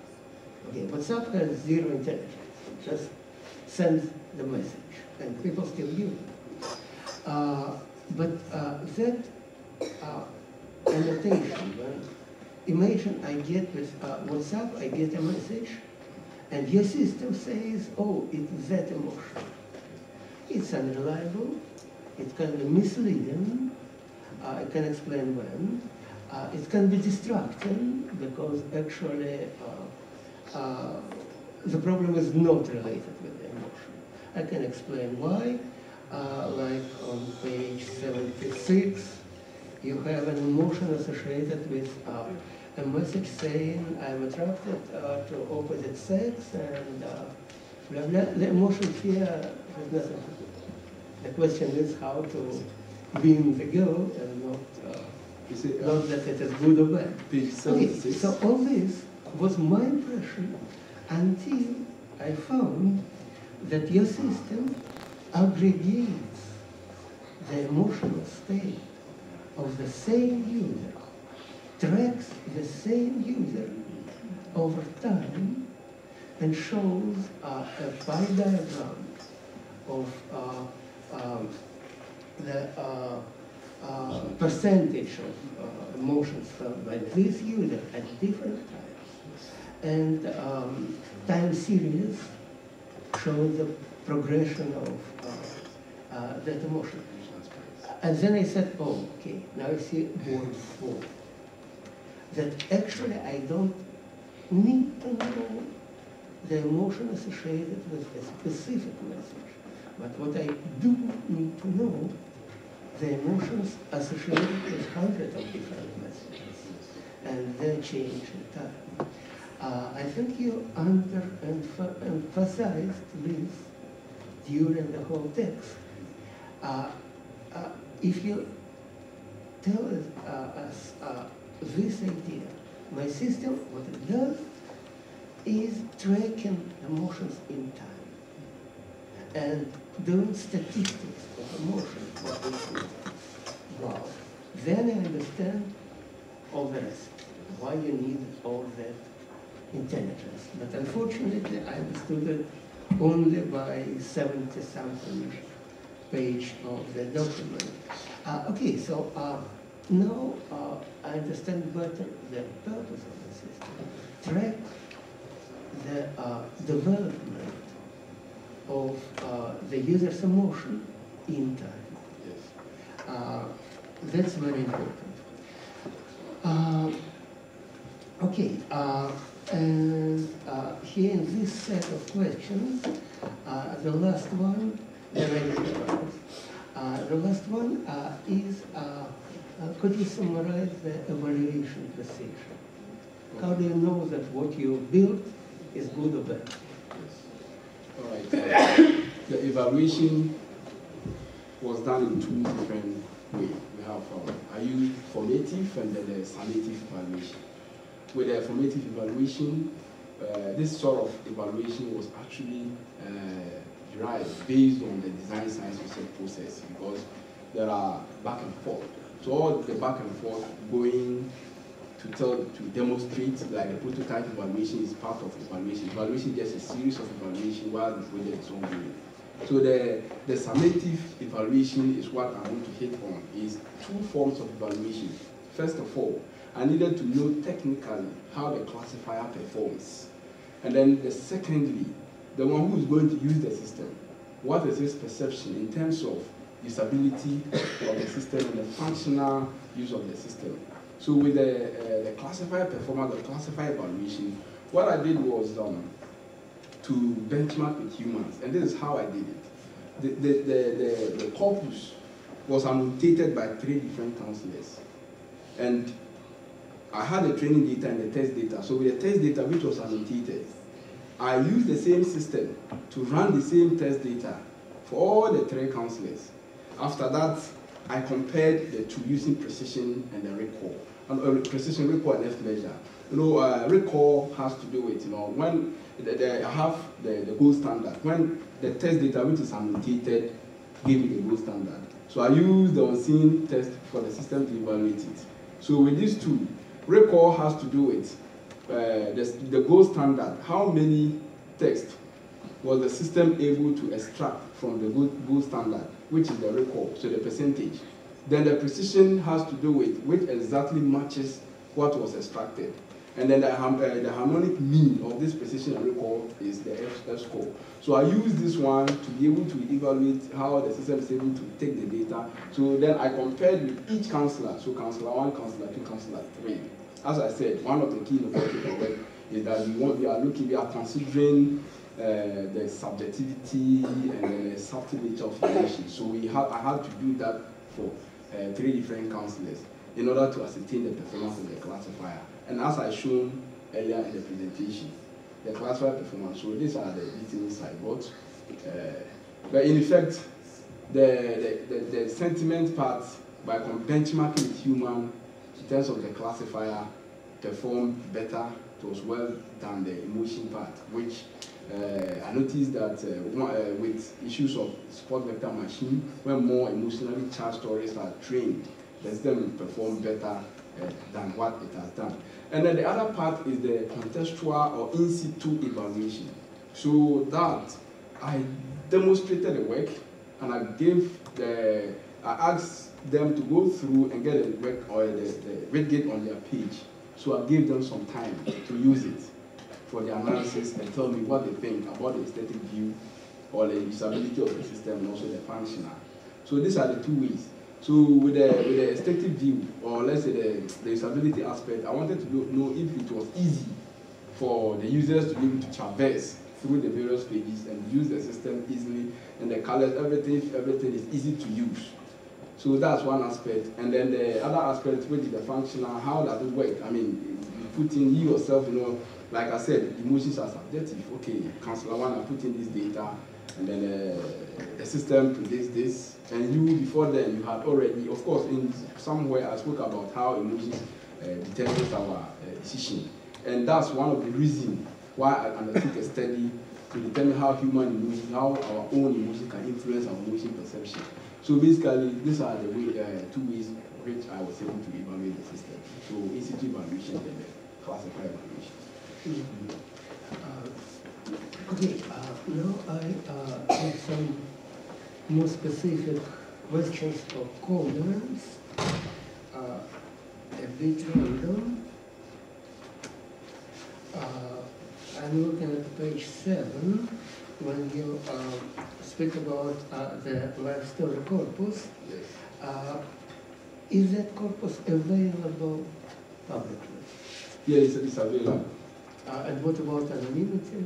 Okay, WhatsApp has zero intelligence, just sends the message, and people still use it. But that annotation, when imagine I get with WhatsApp, I get a message, and your system says, oh, it's that emotion. It's unreliable, it can be misleading, I can explain when, it can be distracting because actually the problem is not related with the emotion. I can explain why, like on page 76, you have an emotion associated with a message saying, I'm attracted to opposite sex, and blah, blah. The emotion here has nothing to do. The question is how to win the girl and not that it is good or bad. Okay, so all this was my impression until I found that your system aggregates the emotional state of the same user, tracks the same user over time, and shows a pie diagram of the percentage of emotions felt by this user at different times. And time series shows the progression of that emotion. And then I said, oh, okay, now I see word 4. That actually I don't need to know the emotion associated with a specific message. But what I do need to know, the emotions associated with hundreds of different messages, and their change in time. I think you emphasized this during the whole text. If you tell us this idea, my system, what it does is tracking emotions in time and doing statistics of emotions for each user. Wow. Then I understand all the rest, why you need all that intelligence. But unfortunately, I understood it only by 70-something page of the document. Okay, so now I understand better the purpose of the system. Track the development of the user's emotion in time. Yes. That's very important. Okay, and here in this set of questions, the last one, the last one is, could you summarize the evaluation procedure? How do you know that what you built is good or bad? All right. The evaluation was done in two different ways. We have, I used formative and then the summative evaluation. With the formative evaluation, this sort of evaluation was actually derived based on the design science research process, because there are back and forth. So all the back and forth going to demonstrate, like the prototype evaluation is part of evaluation. Evaluation is just a series of evaluation while the project is ongoing. So the summative evaluation is what I want to hit on, is two forms of evaluation. First of all, I needed to know technically how the classifier performs. And then secondly, the one who is going to use the system, what is his perception in terms of usability of the system and the functional use of the system. So with the classifier performance, the classifier evaluation, what I did was to benchmark with humans, and this is how I did it. The corpus was annotated by 3 different counselors, and I had the training data and the test data. So with the test data, which was annotated, I used the same system to run the same test data for all the 3 counselors. After that, I compared the two using precision and the recall. Precision, recall, and F-measure. You know, recall has to do with, when I have the gold standard. When the test data, which is annotated, gave me the gold standard. So I used the unseen test for the system to evaluate it. So with these two, recall has to do with the gold standard. How many text was the system able to extract from the gold standard, which is the recall, so the percentage. Then the precision has to do with which exactly matches what was extracted. And then the harmonic mean of this precision and recall is the F score. So I use this one to be able to evaluate how the system is able to take the data. So then I compared with each counselor. So counselor 1, counselor 2, counselor 3. As I said, one of the key innovations of work is that we are considering the subjectivity and the subtle nature of evaluation. So I had to do that for 3 different counselors in order to ascertain the performance of the classifier. And as I shown earlier in the presentation, the classifier performance, so these are the details I got. But in effect, the sentiment part, by benchmarking with human, in terms of the classifier, performed better. It was well than the emotion part, which I noticed that with issues of sport vector machine, when more emotionally charged stories are trained, the system will perform better than what it has done. And then the other part is the contextual or in situ evaluation. So that I demonstrated the work, and I asked them to go through and get the work or the rate on their page. So I gave them some time to use it for the analysis and tell me what they think about the aesthetic view or the usability of the system and also the functional. So these are the 2 ways. So with the aesthetic view, or let's say the usability aspect, I wanted to know if it was easy for the users to be able to traverse through the various pages and use the system easily, and the colors, everything is easy to use. So that's one aspect. And then the other aspect, which is the functional, how does it work? I mean, you put in you yourself, like I said, emotions are subjective. Okay, counselor 1, I put in this data, and then the system predicts this, and you, before then, you had already, of course, in somewhere I spoke about how emotions determines our decision. And that's one of the reasons why I undertook a study to determine how human emotions, how our own emotions can influence our emotion perception. So basically, these are the 2 ways which I was able to evaluate the system. So in situ evaluation and the classifier evaluation. Okay, now I have some more specific questions or comments, a bit random. I'm looking at page 7 when you speak about the life story corpus. is that corpus available publicly? Yeah, it's available. And what about anonymity?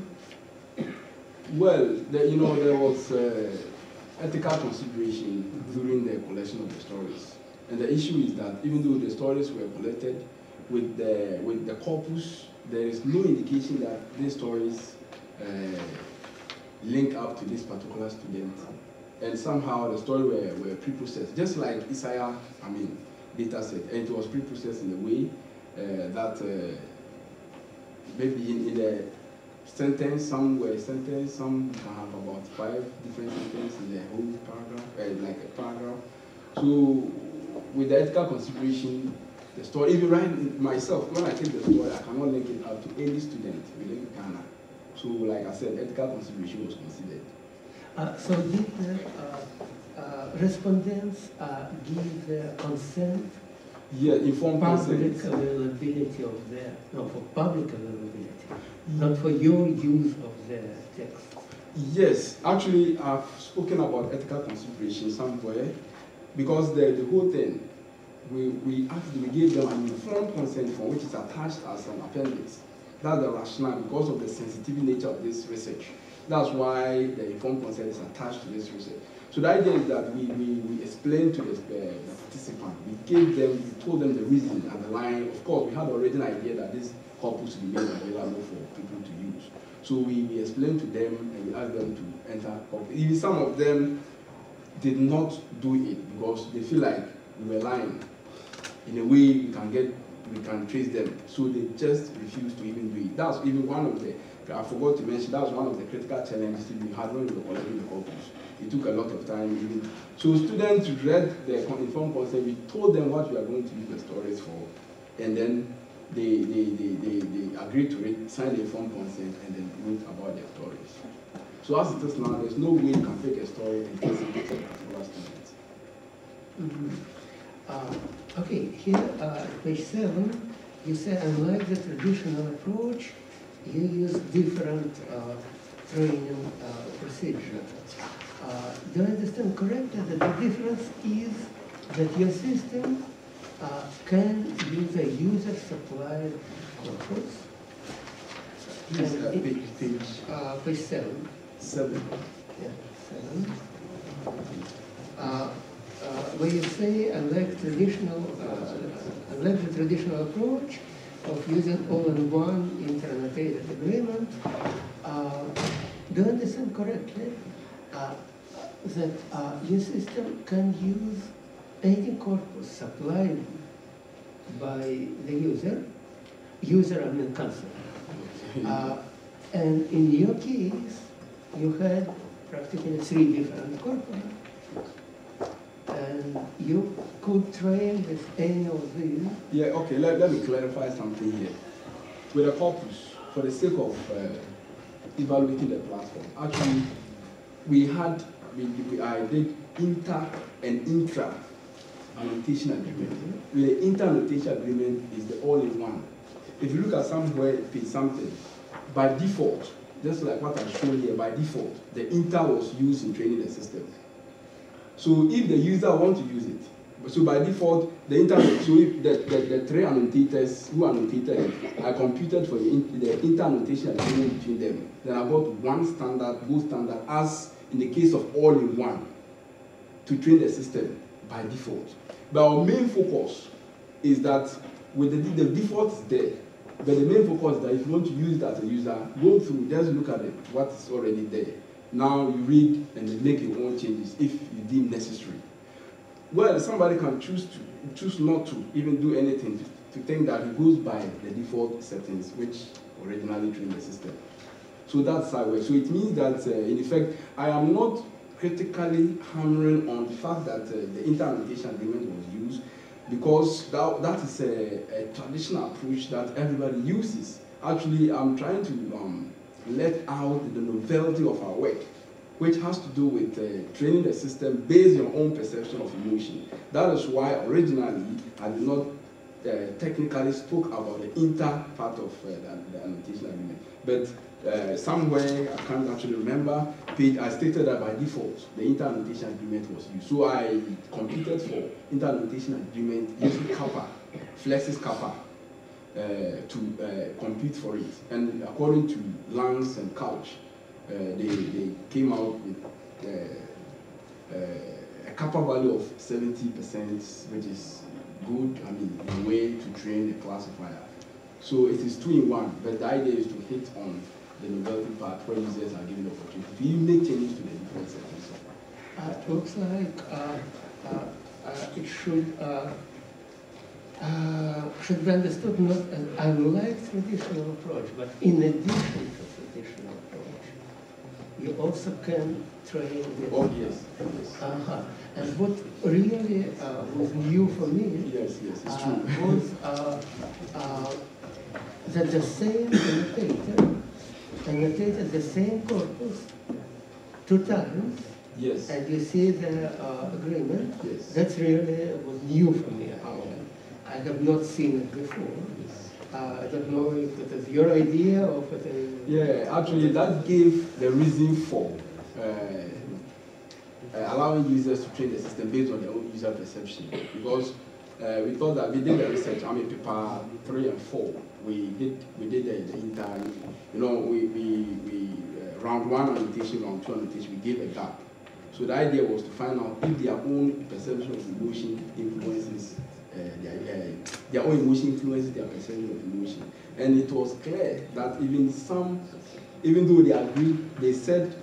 Well, there was ethical consideration during the collection of the stories. And the issue is that even though the stories were collected with the corpus, there is no indication that these stories link up to this particular student. And somehow the story were pre-processed, just like Isaiah, data set. And it was pre-processed in a way that maybe in the sentence, some were sentenced, some can have about 5 different sentences in the whole paragraph, like a paragraph. So with the ethical consideration, the story, even right myself, when I take the story, I cannot link it up to any student within Ghana. So like I said, ethical consideration was considered. So did the respondents give their consent? Yeah, informed public consent. Availability of their, no, for public availability, not for your use of their text. Yes, actually, I've spoken about ethical consideration somewhere, because the whole thing, we gave them an informed consent form, which is attached as an appendix. That's the rationale, because of the sensitive nature of this research. That's why the informed consent is attached to this research. So the idea is that we explained to the participant, we told them the reason and the line. Of course, we had already an idea that this corpus will be made available for people to use. So we explained to them and we asked them to enter corpus. Even some of them did not do it because they feel like we were lying. In a way, we can trace them. So they just refused to even do it. That's even one of the, I forgot to mention, that was one of the critical challenges we had when we were collecting the corpus. It took a lot of time. Even. So students read the informed consent. We told them what we are going to use the stories for, and then they agreed to it, signed the informed consent, and then wrote about their stories. So as it is now, there's no way you can fake a story and place it to particular students. Okay, here, page 7, you say, unlike the traditional approach, you use different training procedure. Do I understand correctly that the difference is that your system can use a user-supplied corpus? Page 7. 7. Yeah, 7. Where you say, unlike the traditional approach of using all-in-one inter-annotated agreement, do I understand correctly that your system can use any corpus supplied by the user, I mean counselor. And in your case, you had practically 3 different corpus. And you could train with any of these. Yeah, okay, let me clarify something here. With a corpus, for the sake of evaluating the platform, actually, I did inter and intra annotation agreement. The inter annotation agreement is the all-in-one. If you look at somewhere, page something, by default, just like what I've shown here, by default, the inter was used in training the system. So if the user wants to use it, so by default, the internet, so if the 3 annotators who annotated, I computed for the inter-annotation agreement between them. Then I got one standard, gold standard, as in the case of all-in-one, to train the system by default. But our main focus is that with the default is there, but the main focus is that if you want to use it as a user, go through, just look at it, what is already there. Now you read and then make your own changes if you deem necessary. Well, somebody can choose not to even do anything to think that it goes by the default settings which originally trained the system. So that's how it works. So it means that in effect, I am not critically hammering on the fact that the inter-annotation agreement was used, because that is a traditional approach that everybody uses. Actually, I'm trying to let out the novelty of our work, which has to do with training the system based on your own perception of emotion. That is why originally I did not technically spoke about the inter part of the annotation agreement. But somewhere, I can't actually remember, I stated that by default, the inter annotation agreement was used. So I computed for inter annotation agreement using kappa, flexes kappa, to compute for it. And according to Lance and Couch, they came out with a kappa value of 70%, which is good, I mean, a way to train a classifier. So it is 2-in-1, but the idea is to hit on the novelty part where users are given the opportunity to make changes to the different settings. It looks like it should be understood not as unlike traditional approach, but in addition to traditional approach. You also can train with... Oh, yes. Yes. And what really was new for me yes, it's true. was that the same annotated the same corpus 2 times. Yes. And you see the agreement. Yes. That's really was new for me. I have not seen it before. Yes. I don't know if it is your idea or if it is... Yeah, actually that gave the reason for allowing users to train the system based on their own user perception. Because we thought that we did the research, I mean paper 3 and 4, we did the entire, you know, we round 1 annotation, round 2 annotation, we gave a gap. So the idea was to find out if their own perception of emotion influences their own emotion influences their perception of emotion. And it was clear that even though they agreed, they said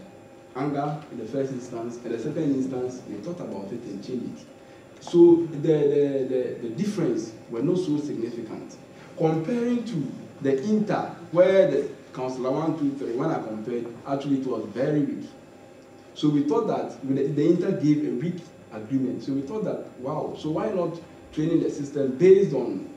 anger in the first instance, and the second instance, they thought about it and changed it. So the difference were not so significant. Comparing to the inter, where the counselor 1, 2, 3, when I compared, actually it was very weak. So we thought that the inter gave a weak agreement. So we thought that, wow, so why not training the system based on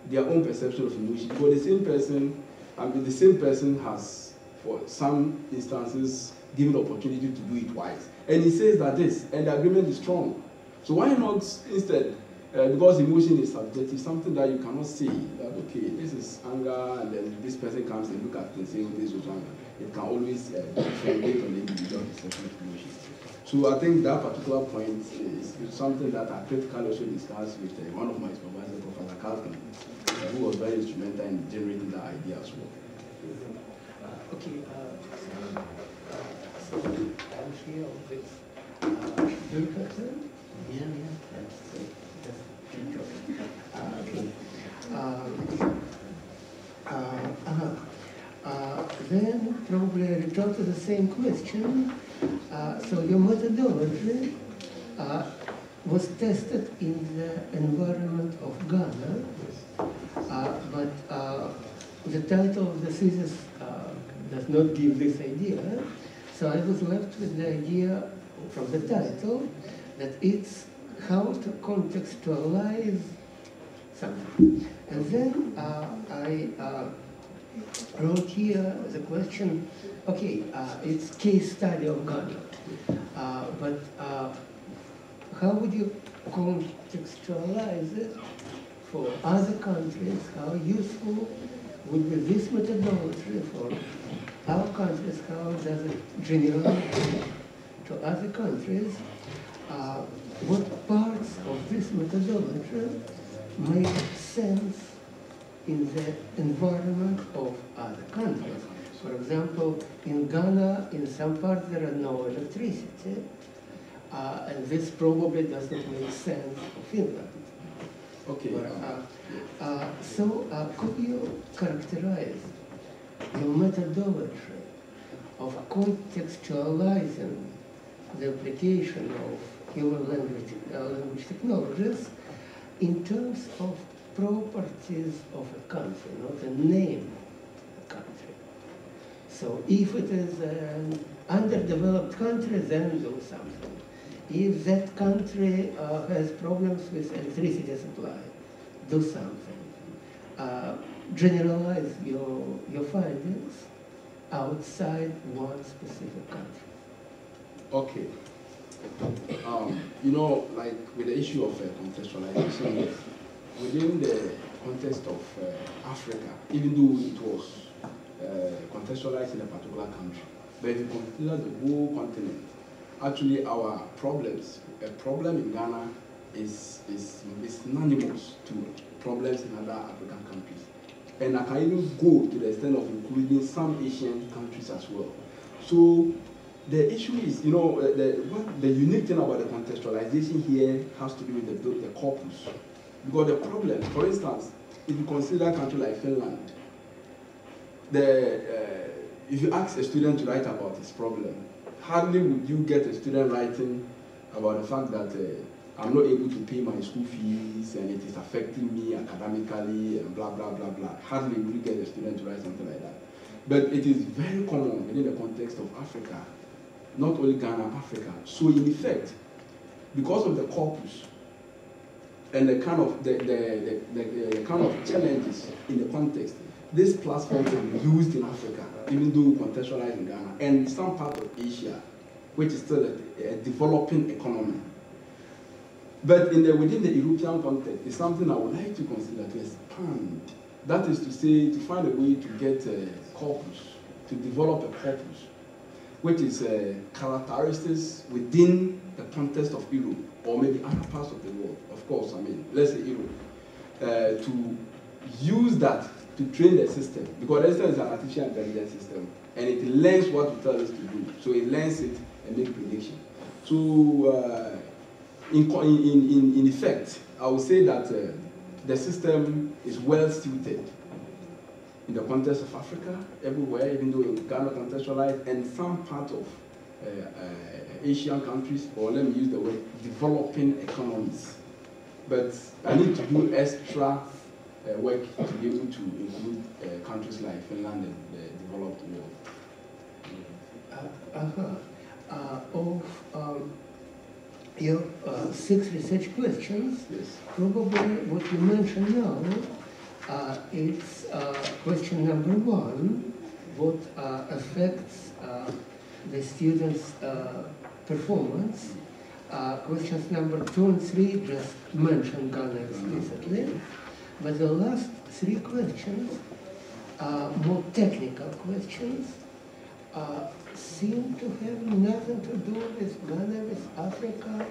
their own perception of emotion? For the same person, I mean, the same person has, for some instances, given the opportunity to do it twice. And he says that and the agreement is strong. So why not instead, because emotion is subjective, something that you cannot see, that, okay, this is anger, and then this person comes and look at it and say, oh, this was anger. It can always differentiate on the individual perception of emotion. So I think that particular point is something that I critically also discussed with one of my supervisors, Professor Kalkin, who was very instrumental in generating that idea as well. Okay, so I'm here on this. Do you have time? Yeah, that's then probably return to the same question. So your methodology was tested in the environment of Ghana, but the title of the thesis does not give this idea. So I was left with the idea from the title that it's how to contextualize something. And then I wrote here the question, okay, it's case study of Ghana, but how would you contextualize it for other countries? How useful would be this methodology for our countries? How does it generalize to other countries? What parts of this methodology make sense in the environment of other countries? For example, in Ghana, in some parts there are no electricity, and this probably does not make sense for Finland. Okay. So could you characterize your methodology of contextualizing the application of human language technologies in terms of properties of a country, not a name of a country? So if it is an underdeveloped country, then do something. If that country has problems with electricity supply, do something. Generalize your findings outside one specific country. Okay. You know, like with the issue of contextualization, within the context of Africa, even though it was contextualized in a particular country. But if you consider the whole continent, actually our problems, a problem in Ghana is synonymous to problems in other African countries. And I can even go to the extent of including some Asian countries as well. So the issue is, you know, the unique thing about the contextualization here has to do with the corpus. Because the problem, for instance, if you consider a country like Finland, if you ask a student to write about his problem, hardly would you get a student writing about the fact that I'm not able to pay my school fees and it is affecting me academically and blah, blah, blah, blah. Hardly would you get a student to write something like that. But it is very common within the context of Africa, not only Ghana, Africa. So in effect, because of the corpus and the kind of the kind of challenges in the context, this platform can be used in Africa, even though contextualized in Ghana, and some part of Asia, which is still a developing economy. But within the European context, it's something I would like to consider to expand. That is to say, to find a way to get a corpus, to develop a corpus, which is characteristics within the context of Europe, or maybe other parts of the world. Of course, I mean, let's say Europe, to use that to train the system, because the system is an artificial intelligence system, and it learns what you tell it to do. So it learns it and makes prediction. So in effect, I would say that the system is well suited in the context of Africa, everywhere, even though it's Ghana contextualized, and some part of Asian countries, or let me use the word, developing economies. But I need to do extra work to be able to include countries like Finland and the developed world. Of your 6 research questions, Yes. probably what you mentioned now, it's question number 1, what affects the students' performance. Questions number 2 and 3 just mentioned Ghana explicitly. But the last 3 questions, more technical questions, seem to have nothing to do with Ghana, with Africa.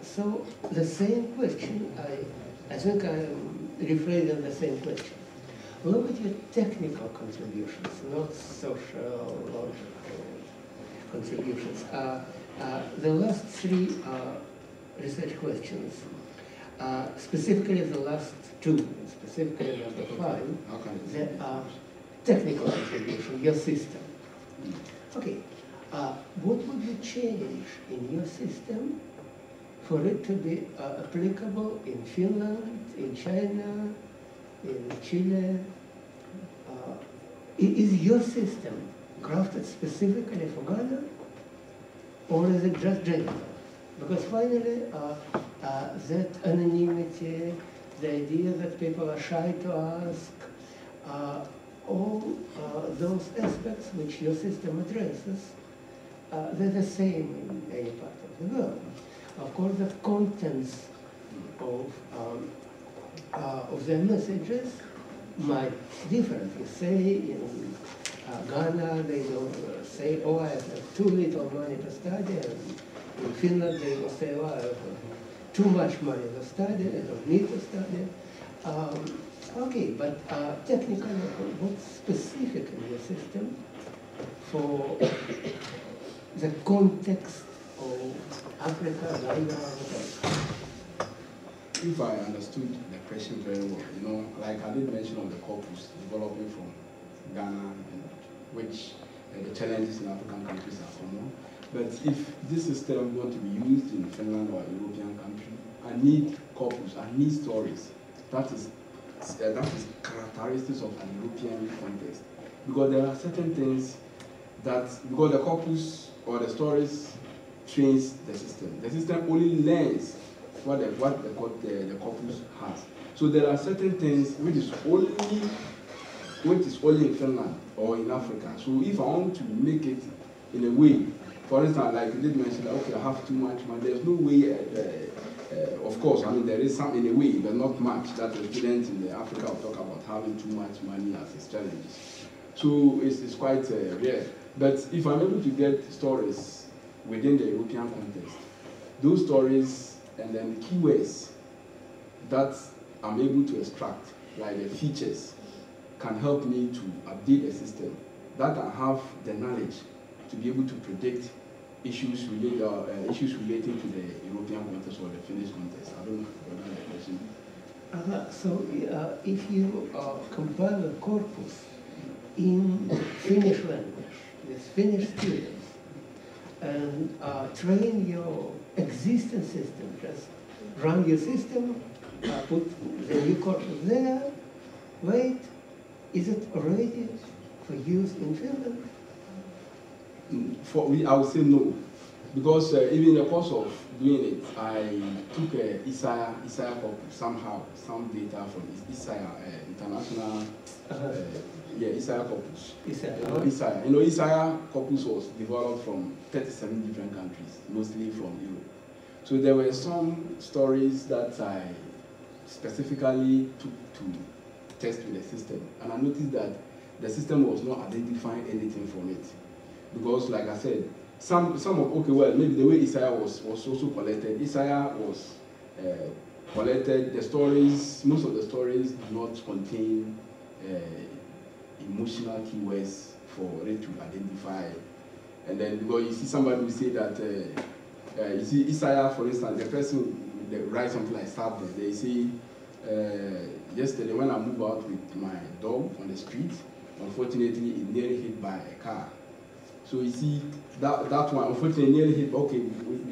So the same question, I think I'm rephrasing the same question. Look at your technical contributions, not social, logical contributions. The last 3 research questions, specifically the last 2, specifically number 5, the technical contribution, your system. Okay, what would you change in your system for it to be applicable in Finland, in China, in Chile? Is your system crafted specifically for Ghana, or is it just general? Because finally, that anonymity, the idea that people are shy to ask, all those aspects which your system addresses, they're the same in any part of the world. Of course, the contents of their messages might differ. You say in Ghana, they will say, oh, I have too little money to study, and in Finland, they will say, oh, I have too much money to study, I don't need to study. Okay, but technically, what's specific in your system for the context of Africa, Ghana, whatever? If I understood the question very well, you know, like I did mention on the corpus developing from Ghana, and which the challenges in African countries are common. But if this system is going to be used in Finland or a European country, I need corpus, I need stories. That is characteristics of an European context. Because there are certain things that, because the corpus or the stories trains the system. The system only learns what the corpus has. So there are certain things which is only in Finland or in Africa. So if I want to make it in a way, for instance, like you did mention, that, okay, I have too much money, there's no way Of course, I mean, there is some in a way, but not much, that the students in Africa will talk about having too much money as its challenges. So it's quite rare. But if I'm able to get stories within the European context, those stories and then the keywords that I'm able to extract, like the features, can help me to update the system, that I have the knowledge to be able to predict issues relating to the European context or the Finnish context. I don't know whether that question. So if you compile a corpus in Finnish language with Finnish students and train your existing system, just run your system, put the new corpus there, wait, is it ready for use in Finland? I would say no, because even in the course of doing it, I took Isaiah corpus somehow, some data from Isaiah international, Isaiah corpus. Isaiah. You know, Isaiah corpus was developed from 37 different countries, mostly from Europe. So there were some stories that I specifically took to test with the system, and I noticed that the system was not identifying anything from it. Because, like I said, some of, okay, well, maybe the way Isaiah was also collected, Isaiah was collected, the stories, most of the stories do not contain emotional keywords for it to identify. And then, because you see somebody will say that, you see Isaiah, for instance, the person they write something like sadness, they say, yesterday when I moved out with my dog on the street, unfortunately it nearly hit by a car. So you see, that one, unfortunately, it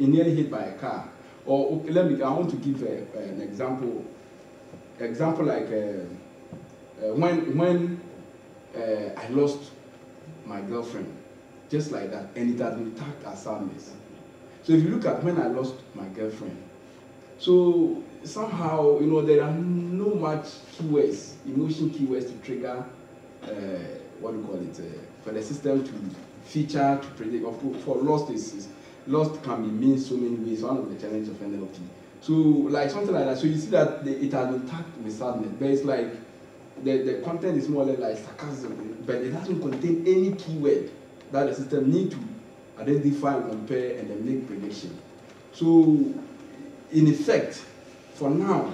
nearly hit by a car. Or, okay, I want to give an example. Example like when I lost my girlfriend, just like that, and it has been tagged as sadness. So if you look at when I lost my girlfriend, so somehow, you know, there are no much keywords, emotion keywords to trigger, what do you call it, for the system to feature to predict. Of course, for lost can be mean so many ways. One of the challenges of NLP. So like something like that. So you see that it has been tagged with sadness, but it's like the content is more or less like sarcasm, but it doesn't contain any keyword that the system need to identify and compare and then make prediction. So in effect, for now,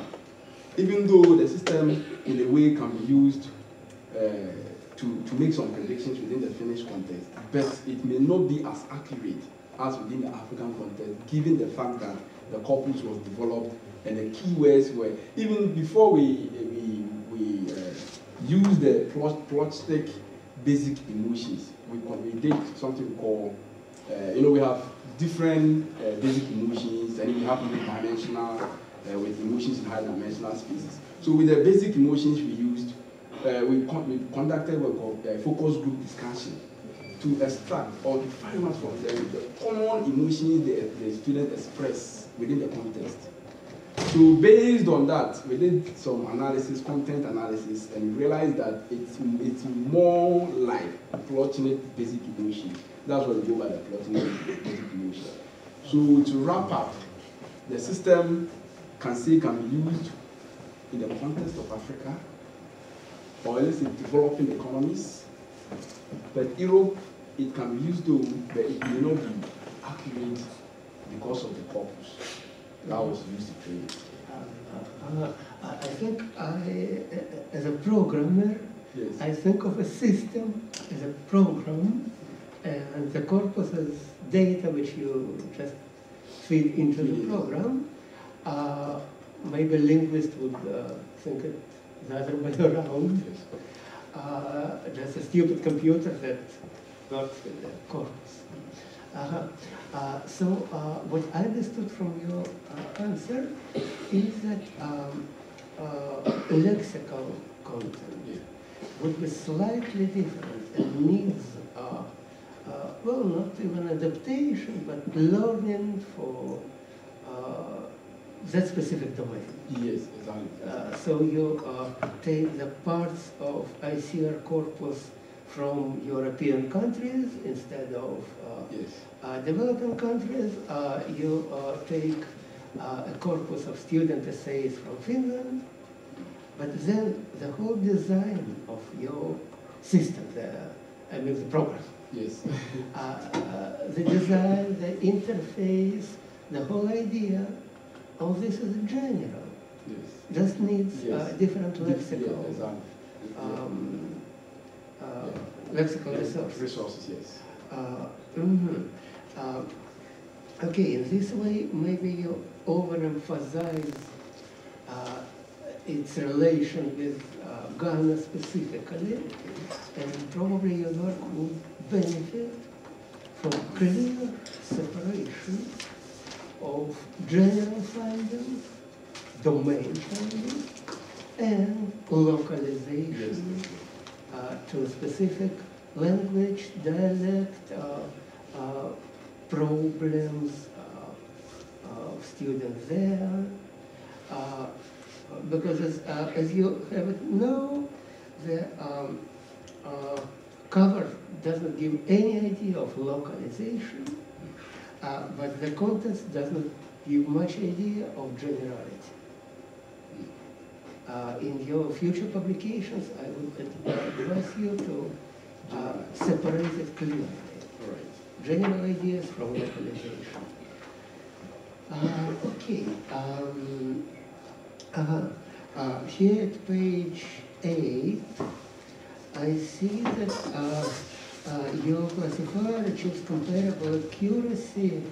even though the system in a way can be used to make some predictions within the Finnish context, but it may not be as accurate as within the African context, given the fact that the corpus was developed and the keywords were, even before we use the plot-stick basic emotions, we did something called, we have different basic emotions, and we have dimensional with emotions in high-dimensional spaces. So with the basic emotions we used, we conducted what we call focus group discussion to extract or to find out from them the common emotions the student express within the context. So based on that, we did some analysis, content analysis, and we realized that it's more like plotonic basic emotion. That's what we go by the plotonic basic emotion. So to wrap up, the system can be used in the context of Africa, or at least in developing economies. But Europe, it can be used though, but it may not be accurate because of the corpus that was used to train it. I think as a programmer, Yes. I think of a system as a program, and the corpus is data which you just feed into the program. Maybe a linguist would think it the other way around. Just a stupid computer that works with the corpus. So what I understood from your answer is that lexical content would be slightly different and needs, well, not even adaptation, but learning for that specific domain. Yes, exactly. So you take the parts of ICR corpus from European countries instead of Yes. developing countries. You take a corpus of student essays from Finland, but then the whole design of your system, the program, Yes. the design, the interface, the whole idea, all this is general. Yes. Just needs Yes. different lexical, Yeah, exactly. lexical resources. Resources, yes. Okay, in this way, maybe you overemphasize its relation with Ghana specifically, and probably your work would benefit from clear separation of general findings, domain findings, and localization to a specific language, dialect, problems of students there. Because as you have it now, the cover doesn't give any idea of localization, but the context does not give much idea of generality. In your future publications, I would advise you to separate it clearly. Right. General ideas from localization. Okay. Here at page 8, I see that your classifier achieves comparable accuracy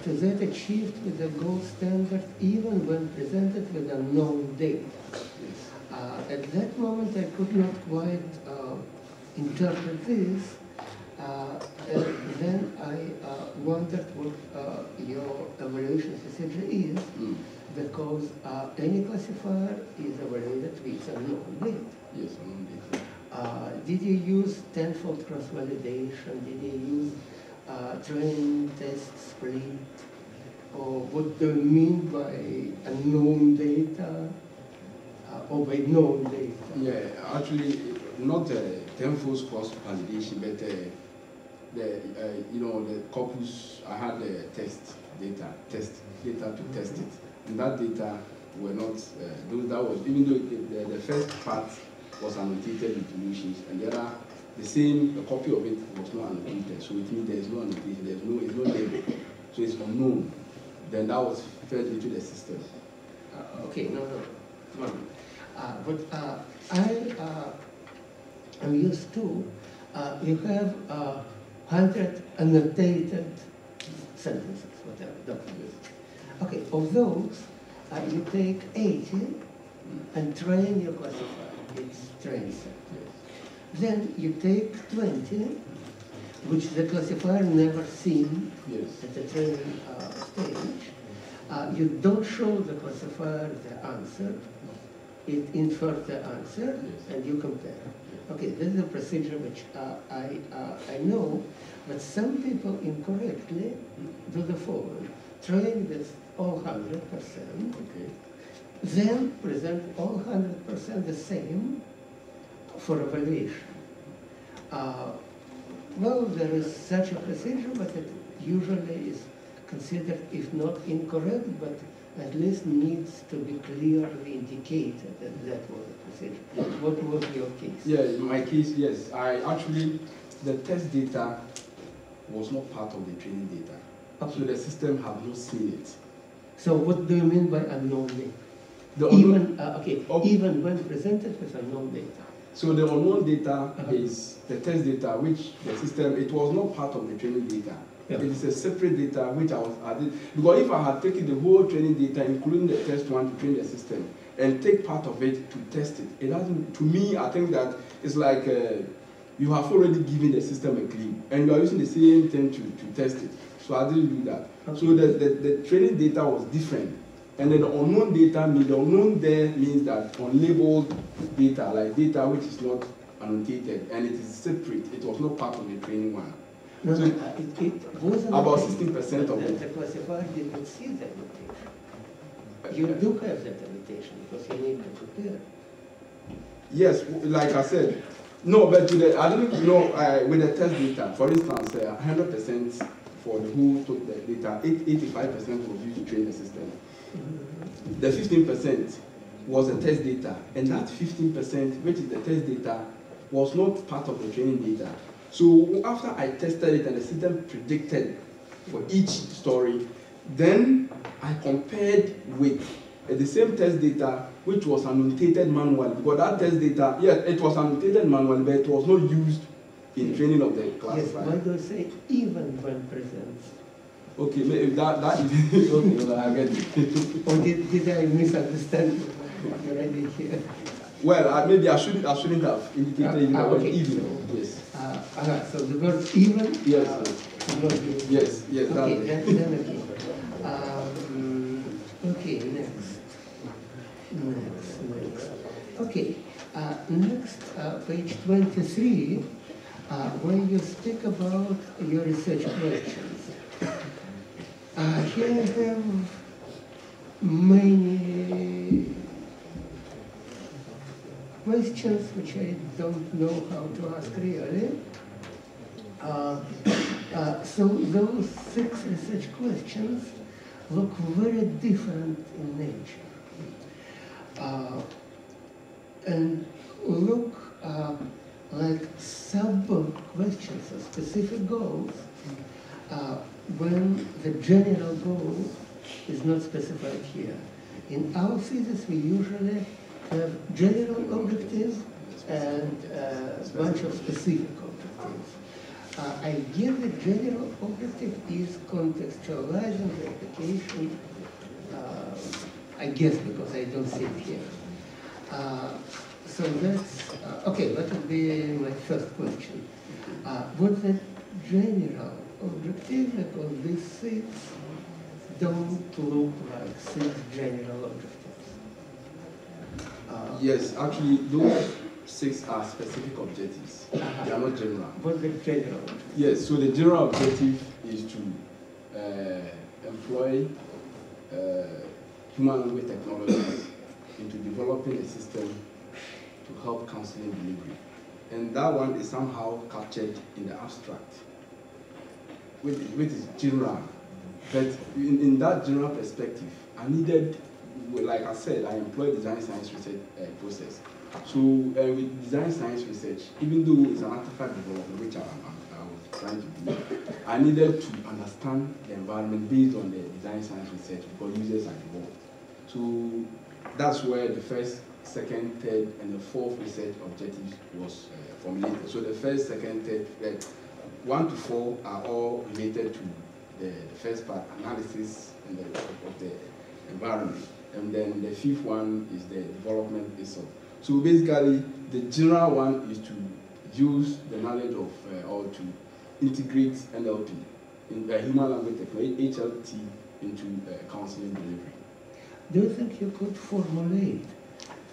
to that achieved with the gold standard even when presented with unknown data. At that moment, I could not quite interpret this. Then I wondered what your evaluation procedure is, because any classifier is evaluated with unknown data. Yes, unknown data. Did you use tenfold cross-validation? Did you use train test split? Or what do you mean by unknown data or by known data? Yeah, actually, not tenfold cross-validation, but the corpus, I had the test data to test it. And that data were not, that was, even though the first part was annotated with solutions, and the copy of it was not annotated. So it means there is no annotation, there is no label. So it's unknown. Then that was fed into the system. Okay, no. But I'm used to, you have 100 annotated sentences, whatever, documents. Okay, of those, you take 80 and train your classifier. It's trained set. Then you take 20, which the classifier never seen at the training stage. You don't show the classifier the answer. It infers the answer, and you compare. Okay, this is a procedure which I know, but some people incorrectly do the following. Train with all 100%, then present all 100% the same for evaluation. Well, there is such a procedure, but it usually is considered, if not incorrect, but at least needs to be clearly indicated that that was a procedure. What was your case? Yeah, in my case, yes. The test data was not part of the training data. Okay. So the system had not seen it. So what do you mean by unknown data? Even when presented with unknown data. So the unknown data is the test data, which the system, it was not part of the training data. Yeah. It is a separate data which I did. Because if I had taken the whole training data, including the test one, to train the system, and take part of it to test it, it doesn't, to me, I think that it's like you have already given the system a clue, and you are using the same thing to test it. So I didn't do that. Okay. So the training data was different. And then the unknown data, the unknown there means that unlabeled data, like data which is not annotated, and it is separate. It was not part of the training one. No, so it wasn't about 16% of it. The classifier did not see the annotation. You do have that annotation because you need to prepare. Yes, like I said. No, but I didn't know with the test data. For instance, 100% for the whole data, 85% was used to train the system. The 15% was the test data, and that 15%, which is the test data, was not part of the training data. So after I tested it and the system predicted for each story, then I compared with the same test data, which was annotated manually, because that test data, yes, it was annotated manually, but it was not used in training of the classifier. Yes, why do I say even when present? Okay, maybe that is okay. Well, I get it. Or did I misunderstand already here? Well, maybe I shouldn't have indicated okay. even. Yes. So the word even. Yes. Yes. Yes. Okay. Then okay. Okay. Next. Okay. Next, page 23, where you speak about your research questions. Here I have many questions which I don't know how to ask really. So those 6 research questions look very different in nature. And look like sub-questions or specific goals when the general goal is not specified here. In our thesis, we usually have general objectives and a bunch of specific objectives. I give the general objective is contextualizing the application, I guess because I don't see it here. So that's, okay, that would be my first question. What the general objective, because these 6 don't look like 6 general objectives. Yes, actually, those 6 are specific objectives. They are not general. What's the general objective? Yes, so the general objective is to employ human language technologies into developing a system to help counseling delivery. And that one is somehow captured in the abstract, which is general. But in that general perspective, I needed, like I said, I employed design science research process. So with design science research, even though it's an artifact development, which I was trying to do, I needed to understand the environment based on the design science research because users are involved. So that's where the first, second, third, and the fourth research objectives was formulated. So the first, second, third, 1 to 4 are all related to the first part, analysis and of the environment. And then the 5th one is the development itself. So basically, the general one is to use the knowledge of, or to integrate NLP, in human language technology, HLT, into counseling delivery. Do you think you could formulate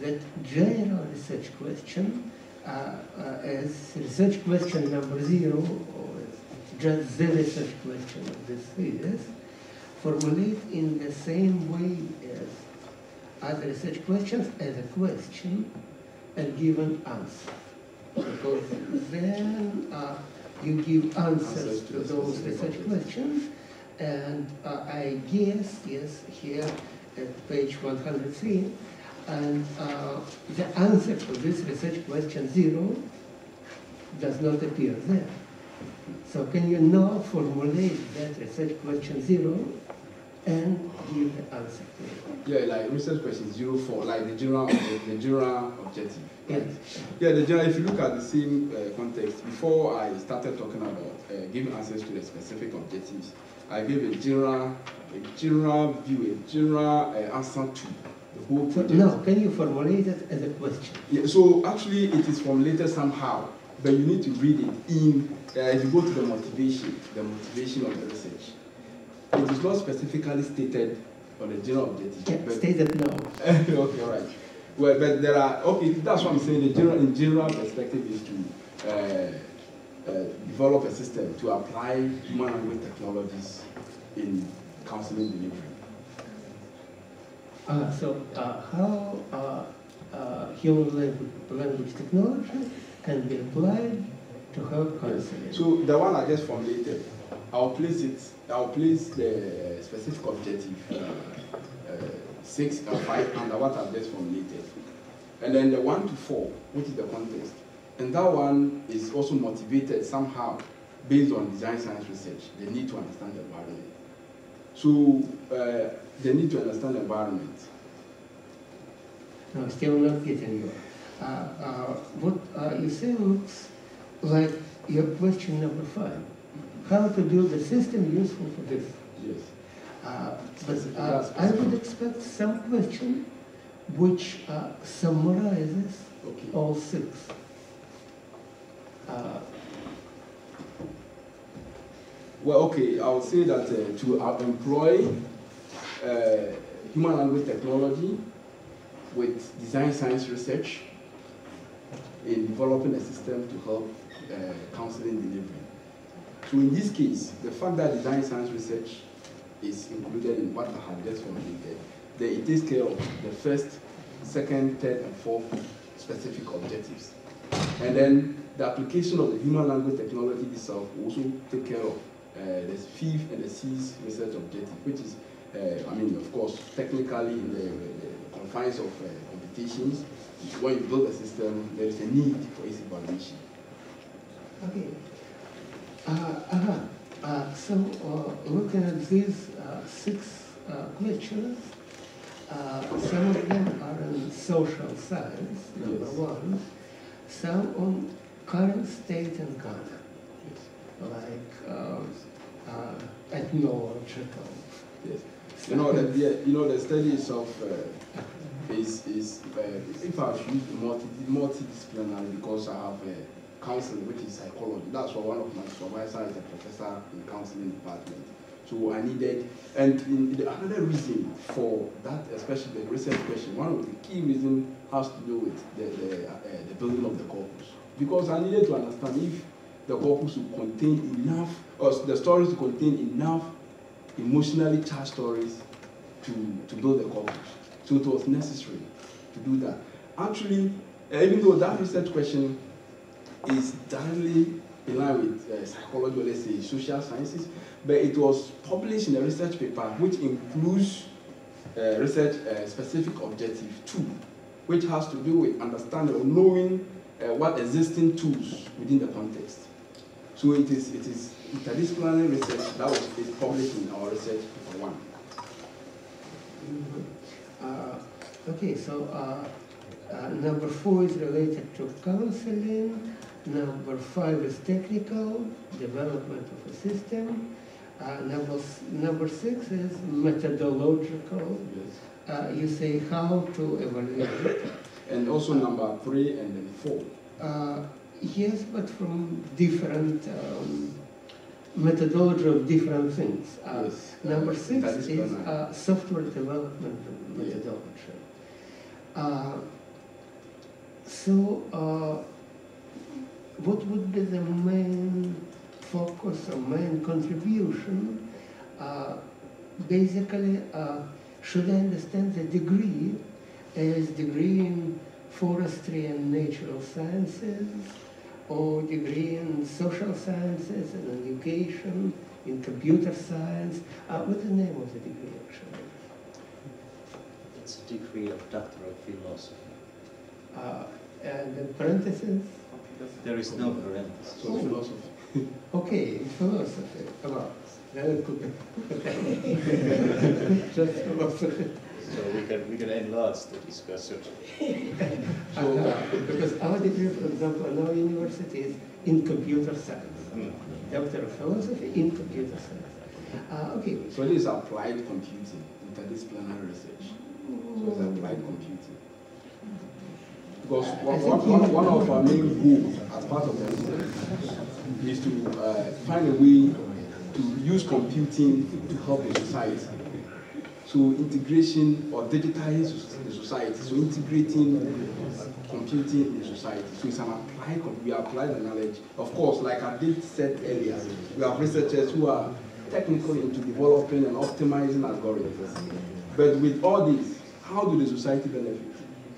that general research question as research question number 0, or just the research question of this thesis, formulate in the same way as other research questions as a question and give an answer? Because then you give answers to those research questions, and I guess, yes, here at page 103, and the answer to this research question 0 does not appear there. So can you now formulate that research question 0 and give the answer to it? Yeah, like research question 04, like the general objective. Yes. Yeah, the general. If you look at the same context, before I started talking about giving answers to the specific objectives, I gave a general view, a general answer to the whole project. No, can you formulate it as a question? Yeah, so actually it is formulated somehow, but you need to read it in, if you go to the motivation of the research. It is not specifically stated on the general objective. Yeah, but stated no. Okay, all right. Well, but there are, okay, that's what I'm saying. The general perspective is to develop a system to apply human language technologies in counseling delivery. How human language technology can be applied to help counseling? So the one I just formulated I'll place the specific objective 6 and 5 under what I've just formulated. And then the 1 to 4, which is the context. And that one is also motivated somehow based on design science research, the need to understand the environment. So, the need to understand the environment. No, still not getting you. What you say looks like your question number 5. How to do the system useful for this? Yes. But I would expect some question which summarizes all 6. Well, okay, I would say that to employ human language technology with design science research in developing a system to help counseling delivery. So in this case, the fact that design science research is included in what I have just formulated, it takes care of the first, second, third, and fourth specific objectives. And then the application of the human language technology itself will also take care of the fifth and the sixth research objective, which is, I mean, of course, technically in the confines of computations. When you build a system, there is a need for its evaluation. Okay. So looking at these 6 questions, some of them are in social science, number 1, some on current state in Ghana, like ethnological. Yes. You know the study itself is if I choose multidisciplinary, because I have counseling, which is psychology. That's why one of my supervisors is a professor in counseling department. So I needed, and another reason for that, especially the research question, one of the key reasons has to do with the building of the corpus. Because I needed to understand if the corpus would contain enough, or the stories to contain enough emotionally charged stories to build the corpus. So it was necessary to do that. Actually, even though that research question is directly in line with psychology, or let's say social sciences, but it was published in a research paper which includes research specific objective 2, which has to do with understanding or knowing what existing tools within the context. So it is interdisciplinary research that was published in our research paper 1. Okay, so number 4 is related to counseling. Number 5 is technical development of a system. Number 6 is methodological. Yes. You say how to evaluate it. And also number 3 and then 4. Yes, but from different methodology of different things. Yes. Number 6 is software development methodology. So what would be the main focus or main contribution? Basically, should I understand the degree as degree in forestry and natural sciences, or degree in social sciences and education, in computer science? What's the name of the degree, actually? It's a degree of doctoral philosophy. And in parentheses? There is no parenthesis. So philosophy. Okay, philosophy. Come on. Then it could be just philosophy. So we can enlarge the discussion. Because our degree, for example, in our university is in computer science. Doctor of philosophy in computer science. Okay. So this is applied computing, interdisciplinary research. So it's applied computing. Because one of our main goals as part of the research is to find a way to use computing to help the society. So integration or digitizing the society. So integrating computing in the society. So it's an applied, we apply the knowledge. Of course, like I did said earlier, we have researchers who are technically into developing and optimizing algorithms. But with all this, how do the society benefit?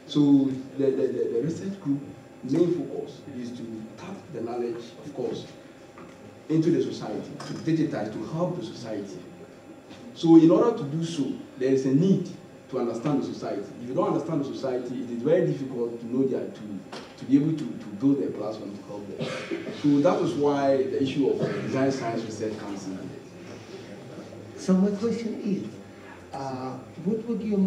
So the research group main focus is to tap the knowledge, of course, into the society, to digitize, to help the society. So in order to do so, there is a need to understand the society. If you don't understand the society, it is very difficult to know that to be able to build a platform to help them. So that is why the issue of design science research comes in. So my question is, what would you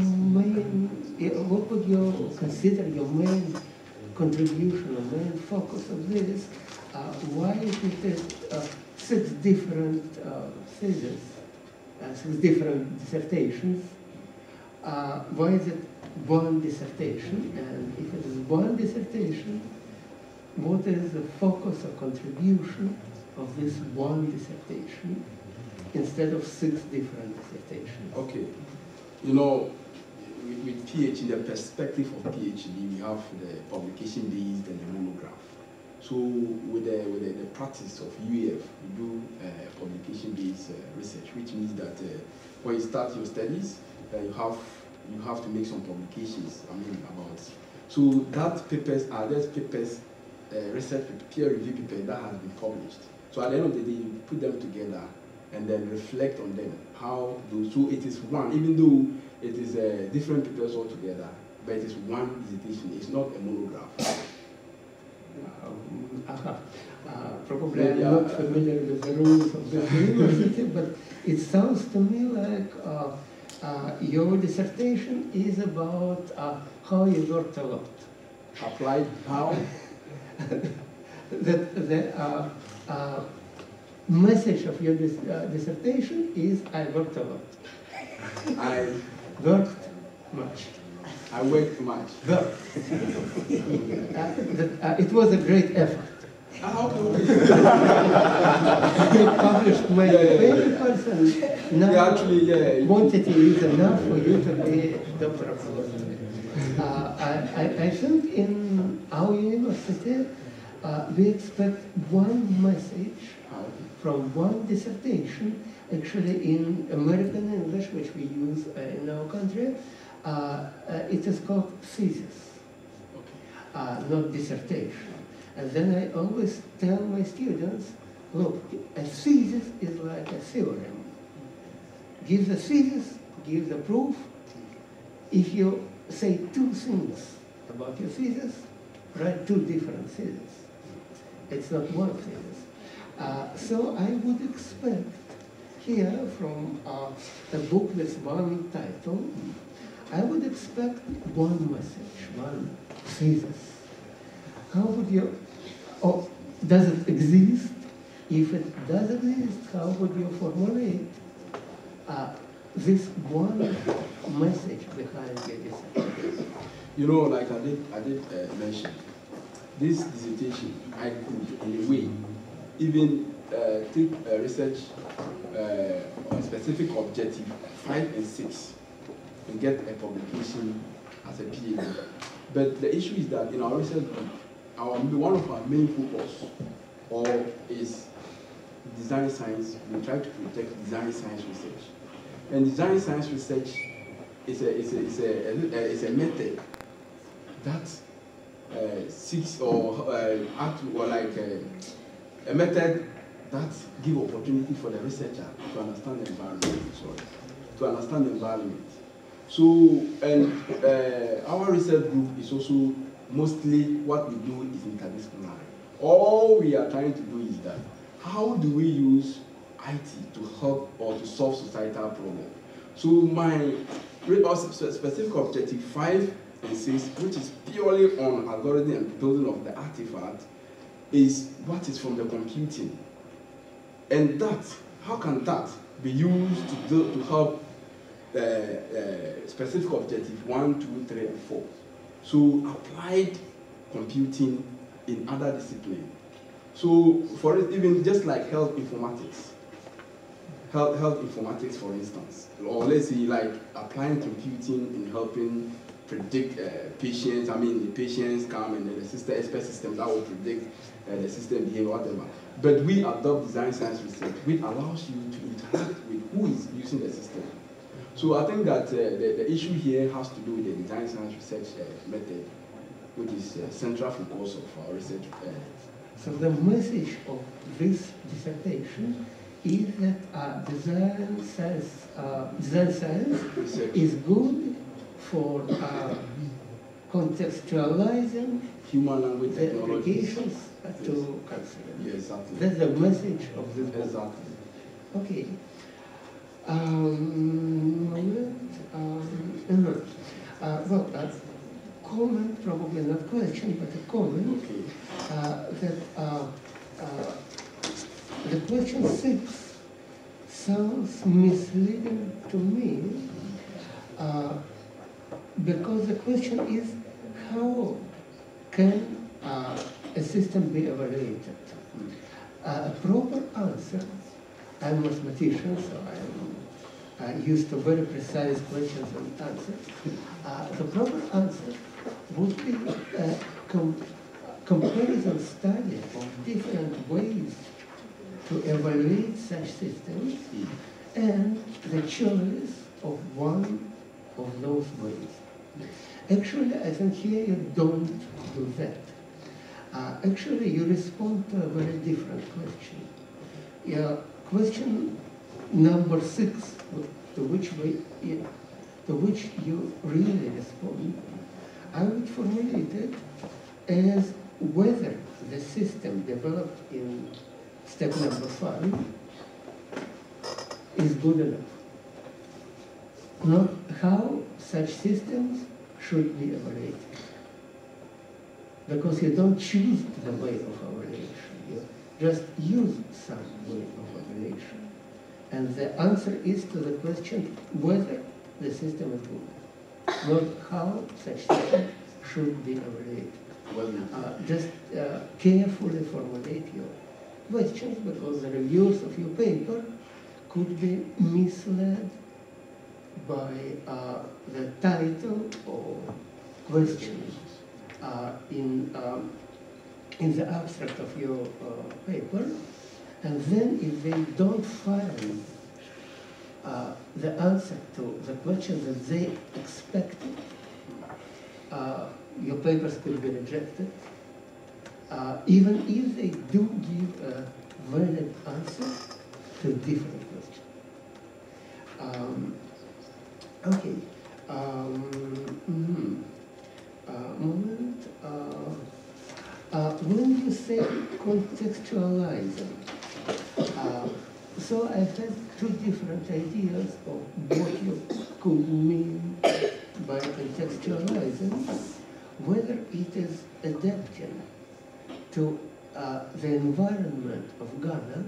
consider your main contribution or main focus of this? Why is it 6 different theses, 6 different dissertations? Why is it 1 dissertation? And if it is 1 dissertation, what is the focus or contribution of this 1 dissertation instead of 6 different dissertations? Okay. You know, with PhD, the perspective of PhD, we have the publication-based and the monograph. So with the practice of UEF, we do publication-based research, which means that when you start your studies, you have to make some publications. About. So that papers are just papers, research peer review papers that has been published. So at the end of the day, you put them together and then reflect on them. How do so it is one, even though it is different papers altogether, but it is one dissertation. It's not a monograph. Probably I'm not familiar with the rules of the university, but it sounds to me like your dissertation is about how you worked a lot. Applied how? The message of your dissertation is I worked a lot. I worked much. I worked much. It was a great effort. How can we? You published many papers, and now quantity is enough for you to be doctoral professor. I think in our university we expect 1 message from 1 dissertation. Actually, in American English, which we use in our country, it is called thesis, not dissertation. And then I always tell my students, look, a thesis is like a theorem. Give the thesis, give the proof. If you say 2 things about your thesis, write 2 different theses. It's not 1 thesis. So I would expect here from a book with 1 title, I would expect 1 message, 1 thesis. How would you, or does it exist? If it does exist, how would you formulate this 1 message behind your dissertation? You know, like I did mention, this dissertation, I could, in a way, even take research on specific objective 5 and 6 and get a publication as a PhD. But the issue is that in our research group, one of our main focus is design science. We try to protect design science research, and design science research is a method that seeks a method that gives opportunity for the researcher to understand the environment. To understand the environment. So, and our research group is also mostly what we do is interdisciplinary. All we are trying to do is that how do we use IT to help or to solve societal problems? So my specific objective 5 and 6, which is purely on algorithm and building of the artifact, is what is from the computing. And that, how can that be used to help specific objective 1, 2, 3, and 4? So applied computing in other disciplines. So for it, even just like health informatics, for instance, or let's say like applying computing in helping predict patients. The patients come and then the system, expert system that will predict the system behavior, whatever. But we adopt design science research, which allows you to interact with who is using the system. So I think that the issue here has to do with the design science research method, which is central focus of our research So the message of this dissertation is that design science is good for contextualizing Human language the technologies. applications to counseling. Yeah, exactly. That's the message of this book. Exactly. Okay. Well, comment, probably not question, but a comment, Okay. that the question 6 sounds misleading to me, because the question is, how can a system be evaluated? A proper answer, I'm a mathematician, so I'm used to very precise questions and answers. The proper answer would be a comparison study of different ways to evaluate such systems and the choice of one of those ways. Actually, I think here you don't do that. Actually, you respond to a very different question. Yeah, question number 6, to which you really respond, I would formulate it as whether the system developed in step number 5 is good enough. Not how such systems should be evaluated. Because you don't choose the way of evaluation, you just use some way of evaluation. And the answer is to the question whether the system is good, not how such system should be evaluated. Just carefully formulate your questions, because the reviewers of your paper could be misled by the title or questions in the abstract of your paper, and then if they don't find the answer to the question that they expected, your papers could be rejected, even if they do give a valid answer to different questions. Okay. Moment. When you say contextualizing, so I had two different ideas of what you could mean by contextualizing, whether it is adapting to the environment of Ghana,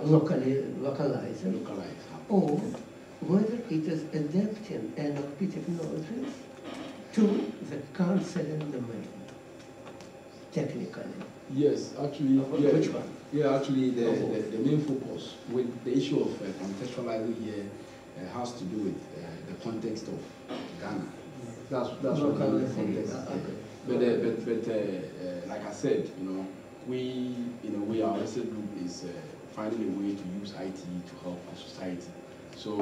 localizing, or whether it is adapting NLP technologies to the counseling domain, technically. Yes, actually, Which one? Yeah, actually, the main focus with the issue of contextualizing here has to do with the context of Ghana. That's what the context. But like I said, we our research group is finding a way to use IT to help our society. So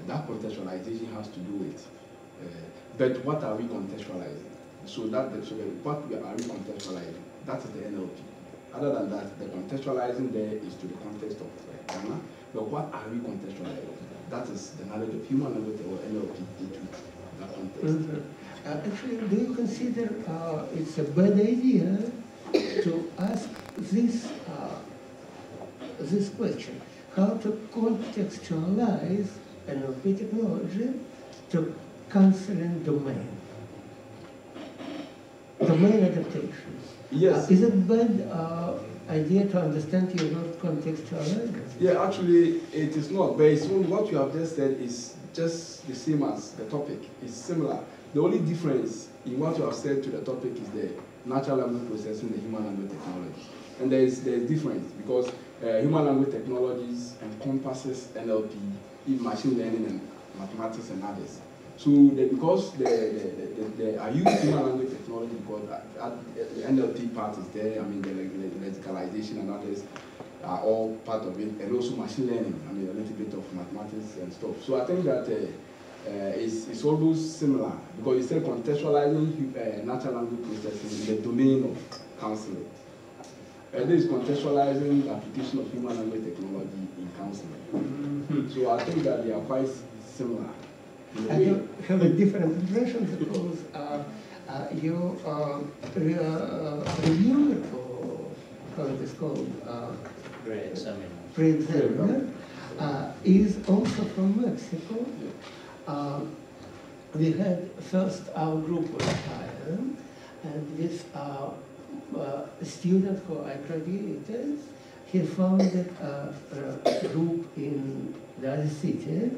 that contextualization has to do with. But what are we contextualizing? So what are we contextualizing? That is the NLP. Other than that, the contextualizing there is to the context of Ghana. But what are we contextualizing? That is the knowledge of human language or NLP into that context. Actually, do you consider it's a bad idea to ask this question? How to contextualize NLP technology to counseling domain adaptation? Yes. Is it a bad idea to understand your word contextualize? Yeah, actually, it is not. But what you have just said is just the same as the topic. It's similar. The only difference in what you have said to the topic is the natural language processing, the human language technology. And there's difference because human language technologies encompasses NLP, machine learning, and mathematics and others. So because I use human language technology because the NLP part is there. I mean, the lexicalization and others are all part of it, and also machine learning. I mean, a little bit of mathematics and stuff. So I think that it's almost similar because you said contextualizing natural language processing in the domain of counseling. this is contextualizing the application of human language technology in counseling. So I think that they are quite similar. I have a different impression because your reviewer, or how it is called, pre-examiner, is also from Mexico. We had first our group was hired, and this student who I graduated, he founded a group in the other city,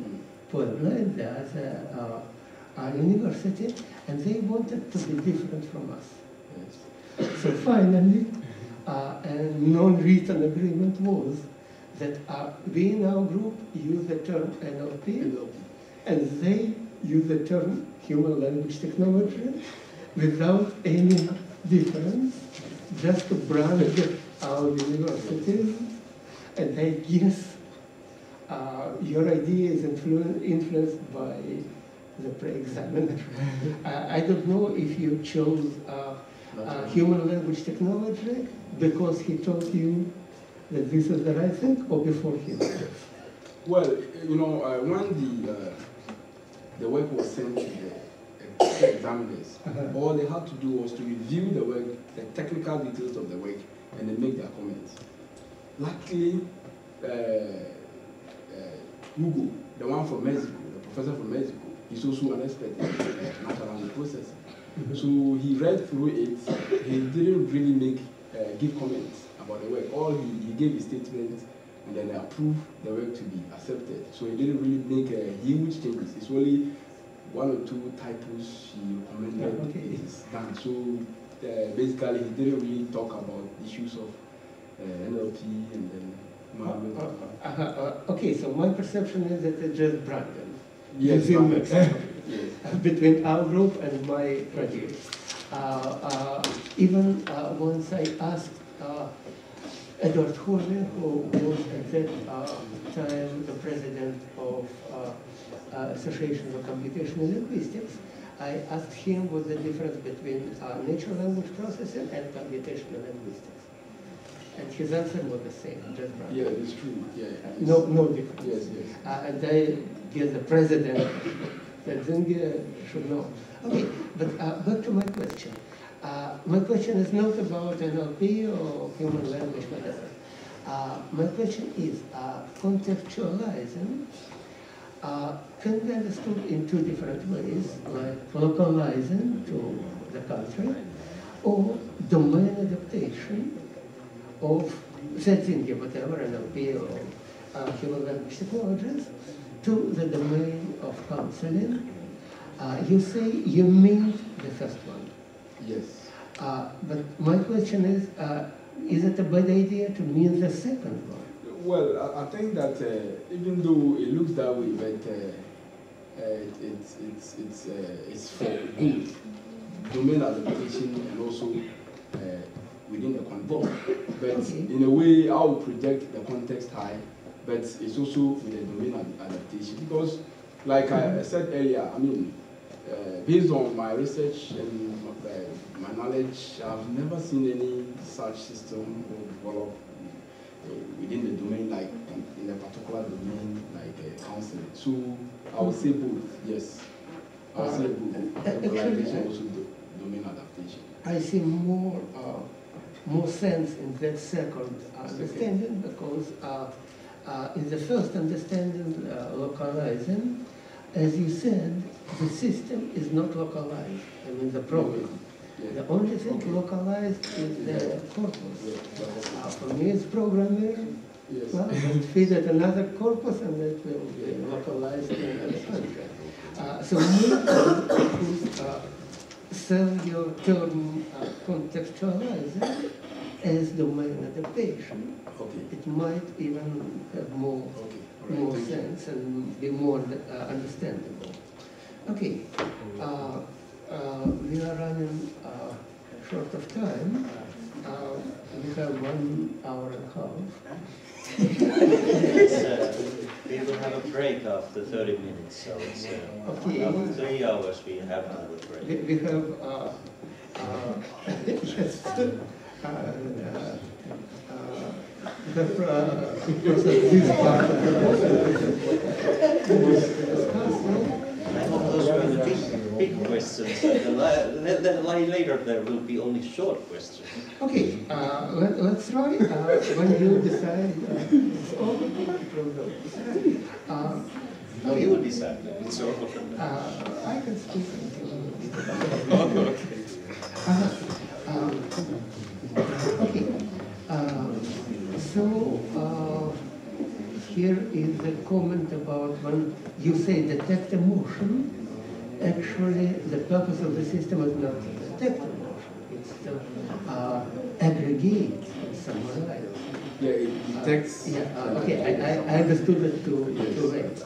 Puebla, the other university, and they wanted to be different from us. So finally, a non-written agreement was that we in our group use the term NLP, and they use the term human language technology without any difference, just to brand our universities. And I guess your idea is influenced by the pre-examiner. I don't know if you chose human language technology because he told you that this is the right thing, or before him? Well, you know, when the work was sent to the examiners, all they had to do was to review the work, the technical details of the work, and then make their comments. Luckily, Hugo, the one from Mexico, the professor from Mexico, is also an expert in natural language processing. So he read through it. He didn't really give comments about the work. All he gave his statement, and then approved the work to be accepted. So he didn't really make huge changes. It's only 1 or 2 typos he recommended is done. So basically, he didn't really talk about issues of NLP and then okay, so my perception is that it's just Brandon. Yes, between our group and my graduates. Even once I asked Edward Horner, who was at that time the president of Association for Computational Linguistics, I asked him what the difference between natural language processing and computational linguistics. And his answer was the same, just right. Yeah, it's true. Yeah, no difference. Yes. And I guess the president should know. Okay, but back to my question. My question is not about NLP or human language, whatever. My question is, contextualizing can be understood in 2 different ways, like localizing to the country, or domain adaptation of setting whatever NLP or human language technologies to the domain of counseling. You say you mean the first one. Yes. But my question is it a bad idea to mean the second one? Well, I think that even though it looks that way, but it's for good domain adaptation and also within the context. But in a way, I will project the context high, but it's also with the domain adaptation. Because, like I said earlier, I mean, based on my research and my knowledge, I've never seen any such system develop within the domain, like in a particular domain, like counseling. So I would say both, yes. I would say both. Localization, also domain adaptation. I see more sense in that second understanding, because in the first understanding, localizing, as you said, the system is not localized. I mean, the program. The only thing localized is the corpus. For me, it's programming. Well, just feed it another corpus, and it will be localized in another country. So you sell your term contextualizing as domain adaptation. It might even have more sense and be more understandable. Okay, we are running short of time. We have 1 hour and a half. We will have a break after 30 minutes, so it's after 3 hours we have to have a break. We have yes, this part of the was discussed. I hope those were the big questions. Then later there will be only short questions. Okay, let's try. When you decide, it's all No, you will decide. It's all. I can speak until. Okay. So here is a comment about when you say detect emotion. Actually, the purpose of the system is not to detect emotion; it's to aggregate, summarize. Yeah, it detects. Okay, I understood it too late.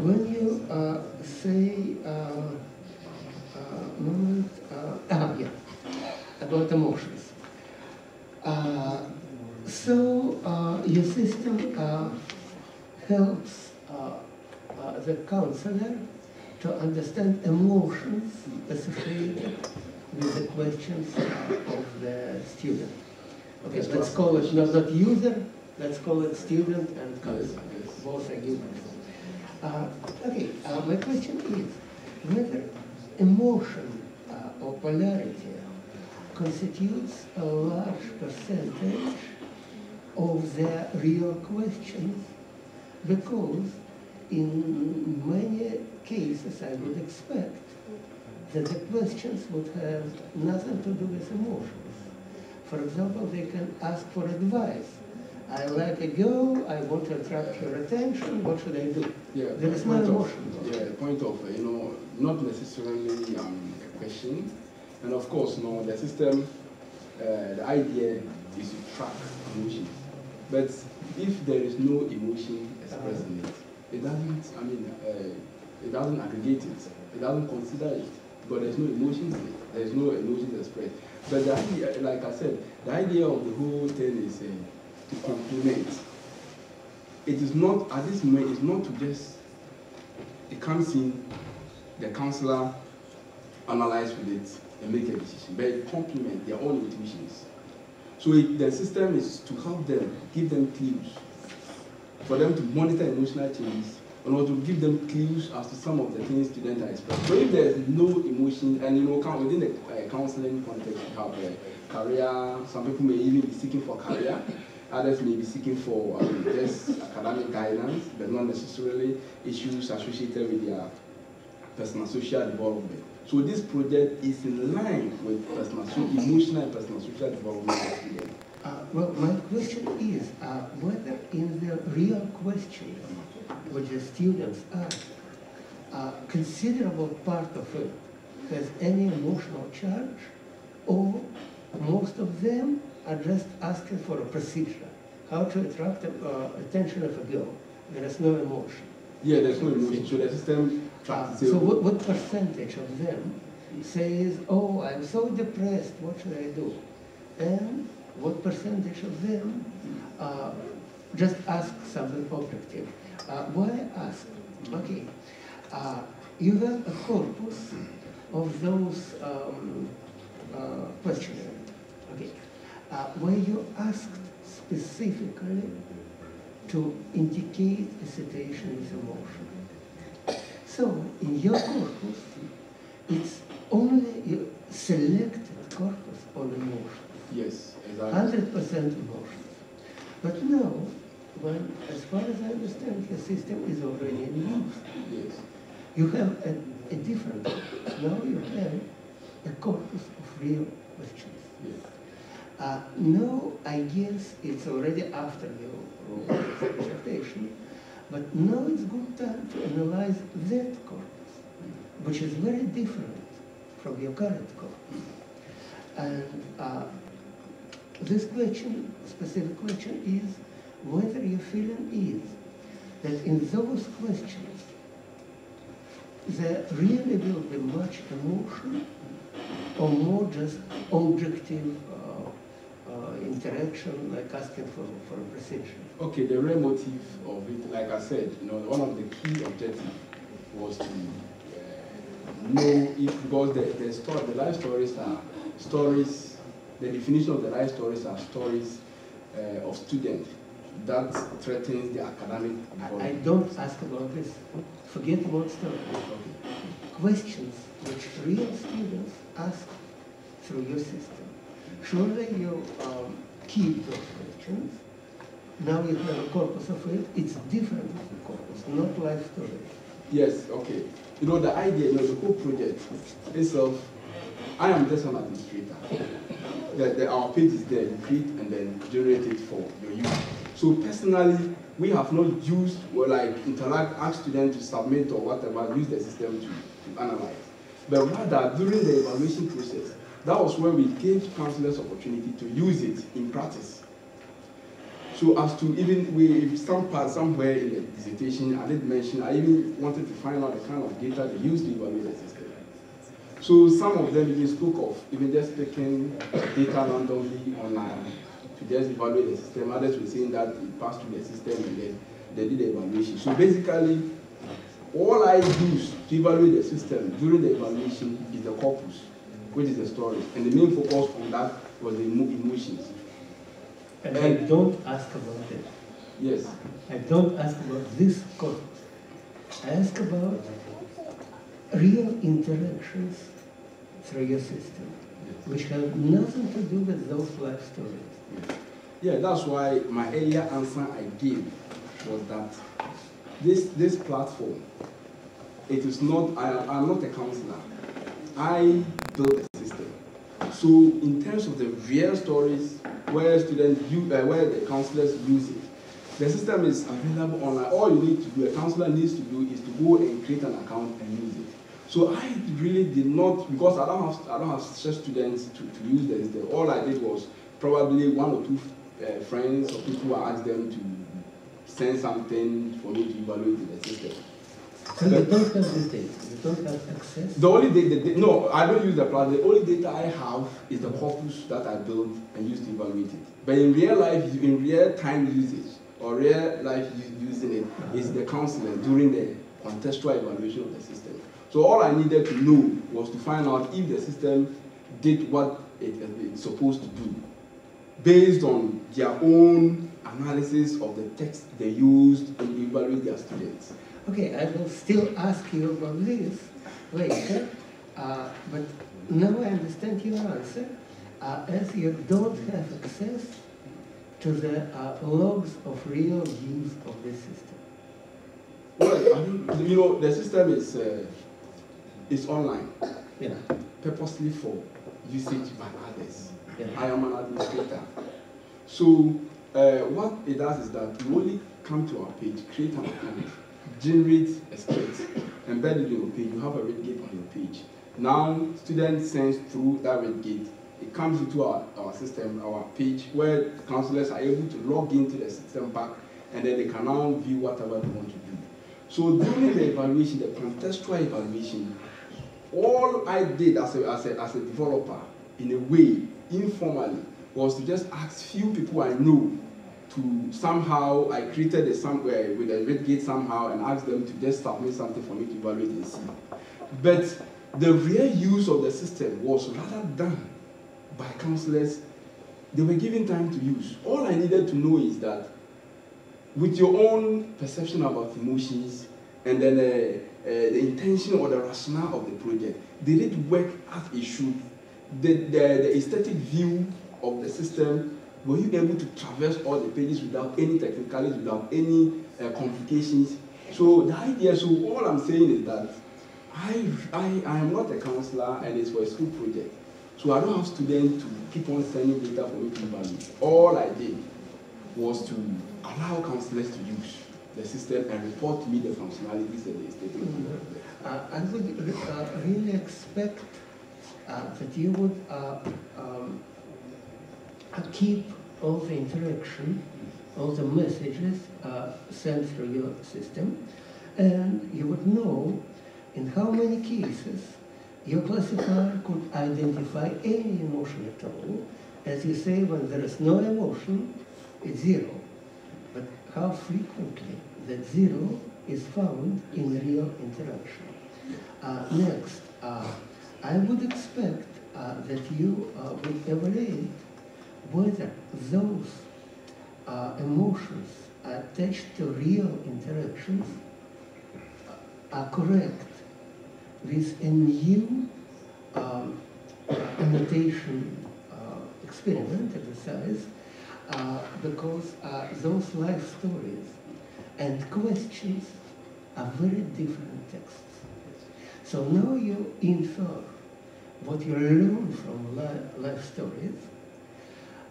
When you say about emotions. So your system helps the counselor to understand emotions associated with the questions of the student. Okay, let's call it not user, let's call it student and counselor. Both are users. Okay, my question is whether emotion or polarity constitutes a large percentage of the real questions, because in many cases I would expect that the questions would have nothing to do with emotions. For example, they can ask for advice. I like a girl, I want to attract her attention, what should I do? Yeah, there is no emotion. Yeah, point of, not necessarily a question. And of course, the system, the idea is to track emotion. But if there is no emotion expressed in it, it doesn't, it doesn't aggregate it. It doesn't consider it. But there's no emotions in it. There's no emotions expressed. But the idea, like I said, the idea of the whole thing is to complement. It is not, at this moment, it's not to just, it comes in, the counselor analyze with it and make a decision, but it complement their own intuitions. So the system is to help them, give them clues, for them to monitor emotional changes, and also to give them clues as to some of the things students are expressing. So if there is no emotion, and within the counseling context, you have a career, some people may even be seeking for career, others may be seeking for just academic guidance, but not necessarily issues associated with their personal social development. So this project is in line with emotional and personal social development of students. Well, my question is whether in the real questions which the students ask, a considerable part of it has any emotional charge, or most of them are just asking for a procedure, how to attract the attention of a girl. There is no emotion. Yeah, there's no emotion. So the system so what percentage of them says, oh, I'm so depressed, what should I do? And what percentage of them just ask something objective? Why ask? Okay, you have a corpus of those questionnaires, okay, where you asked specifically to indicate a situation with emotion. So in your corpus, it's only your selected corpus on emotion. Yes, exactly. 100% emotions. But now, as far as I understand, your system is already in use. Yes. You have a different corpus. Now you have a corpus of real questions. Yes. Now, I guess it's already after your dissertation, but now it's good time to analyze that corpus, which is very different from your current corpus. And this question, specific question, is whether your feeling is that in those questions there really will be much emotion, or more just objective interaction, like asking for a precision. Okay, the real motive of it, like I said, one of the key objectives was to know if, because the life stories are stories, the definition of the life stories are stories of students that threatens the academic development. I don't ask about this. Forget about stories. Questions which real students ask through your system. Surely you keep those questions. Now you have a corpus of it. It's different with the corpus, not life stories. Yes, okay. You know, the idea, you know, the whole project itself, I am just an administrator. Our page is there, you create and then generate it for your use. So personally, we have not used or like interact, ask students to submit or whatever, use the system to analyze. But rather, during the evaluation process, that was where we gave counselors opportunity to use it in practice. So as to even, some part somewhere in the dissertation, I did mention, I even wanted to find out the kind of data they used to evaluate the system. So some of them even spoke of even just picking data randomly online to just evaluate the system. Others were saying that it passed through the system and then they did the evaluation. So basically, all I use to evaluate the system during the evaluation is the corpus, which is the story. And the main focus on that was the emotions. And I don't ask about it. Yes. I don't ask about this corpus. I ask about real interactions through your system, which have nothing to do with those life stories. Yeah, that's why my earlier answer I gave was that this platform, it is not, I'm not a counselor. I built a system. So in terms of the real stories where students where the counselors use it, the system is available online. All you need to do, a counselor needs to do, is to go and create an account and use it. So I really did not, because I don't have such students to use the system. All I did was probably one or two friends or people who asked them to send something for me to evaluate the system. So you don't have this data, you don't have access? The only data, no, I don't use the platform. The only data I have is the corpus that I built and used to evaluate it. But in real life, in real time usage, or real life using it, is the counseling during the contextual evaluation of the system. So all I needed to know was to find out if the system did what it's supposed to do, based on their own analysis of the text they used and evaluate their students. Okay, I will still ask you about this later, but now I understand your answer, as you don't have access to the logs of real use of this system. Well, I mean, you know, the system is online, Yeah. purposely for usage by others. Yeah. I am an administrator. So what it does is that you only come to our page, create an account, generate a script, embed it in your page. You have a red gate on your page. Now, students send through that red gate. It comes into our system, our page, where counselors are able to log into the system back, and then they can now view whatever they want to do. So during the evaluation, the contextual evaluation, all I did as a developer, in a way, informally, was to just ask few people I know to somehow, I created somewhere with a red gate somehow and asked them to just submit something for me to evaluate and see. But the real use of the system was rather done by counselors. They were given time to use. All I needed to know is that with your own perception about emotions and then the intention or the rationale of the project, did it work as it should? The aesthetic view of the system, were you able to traverse all the pages without any technicalities, without any complications? So the idea, so all I'm saying is that I am not a counselor and it's for a school project. So I don't have students to keep on sending data for me to evaluate. All I did was to allow counselors to use the system and report to me the functionalities and the aesthetic. I would really expect that you would keep all the interaction, all the messages sent through your system, and you would know in how many cases your classifier could identify any emotion at all. As you say, when there is no emotion, it's zero. But how frequently that zero is found in real interaction. Next, I would expect that you would evaluate whether those emotions attached to real interactions are correct with a new annotation experiment, exercise, because those life stories and questions are very different texts. So now you infer what you learn from life stories,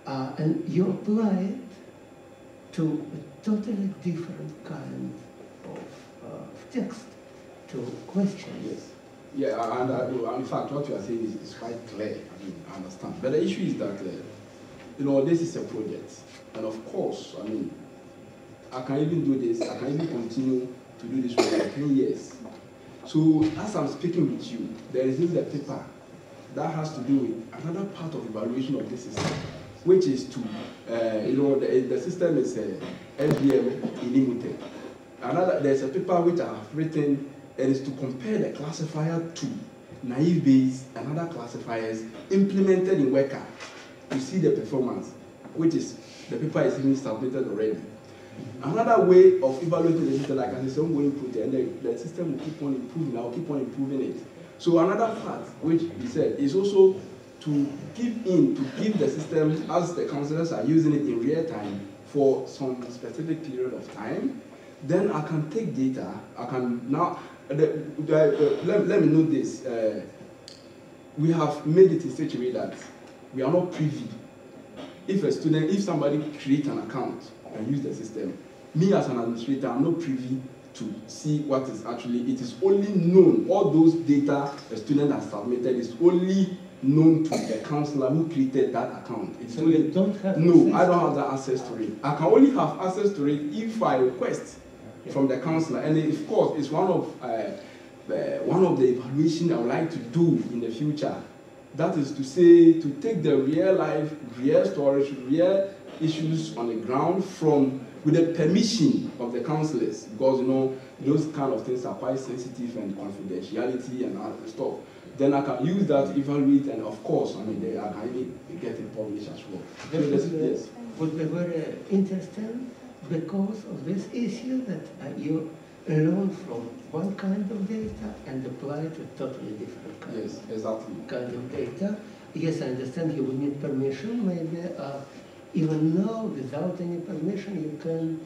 and you apply it to a totally different kind of text, to questions. Yes. Yeah, and in fact, what you are saying is quite clear. I mean, I understand. But the issue is that, you know, this is a project. And of course, I mean, I can even do this, I can even continue to do this for like 10 years. So, as I'm speaking with you, there is a paper that has to do with another part of evaluation of this system, which is to, you know, the system is SBM illimited. There's a paper which I have written, and is to compare the classifier to naive Bayes and other classifiers implemented in Worker to see the performance, which is, the paper is even submitted already. Another way of evaluating the system, like I said, ongoing project, and the system will keep on improving, I'll keep on improving it. So another part, which he said, is also to give the system, as the counselors are using it in real time for some specific period of time. Then I can take data, I can now, let me note this. We have made it in such a way that we are not privy. If somebody creates an account and use the system, me as an administrator, I'm not privy to see what is actually, it is only known, all those data a student has submitted is only known to the counselor who created that account. It's So only, you don't have no, I don't have that access to it. I can only have access to it if I request from the counselor. And of course, it's one of the evaluation I would like to do in the future. That is to say, to take the real life, real stories, real issues on the ground with the permission of the counselors, because you know those kind of things are quite sensitive and confidentiality and other stuff. Then I can use that to evaluate, and of course, I mean, I can even get it published as well. That would be very interesting because of this issue that you learn from one kind of data and apply it to totally different kind. Yes, exactly. Kind of data. Yes, I understand you would need permission. Maybe even now, without any permission, you can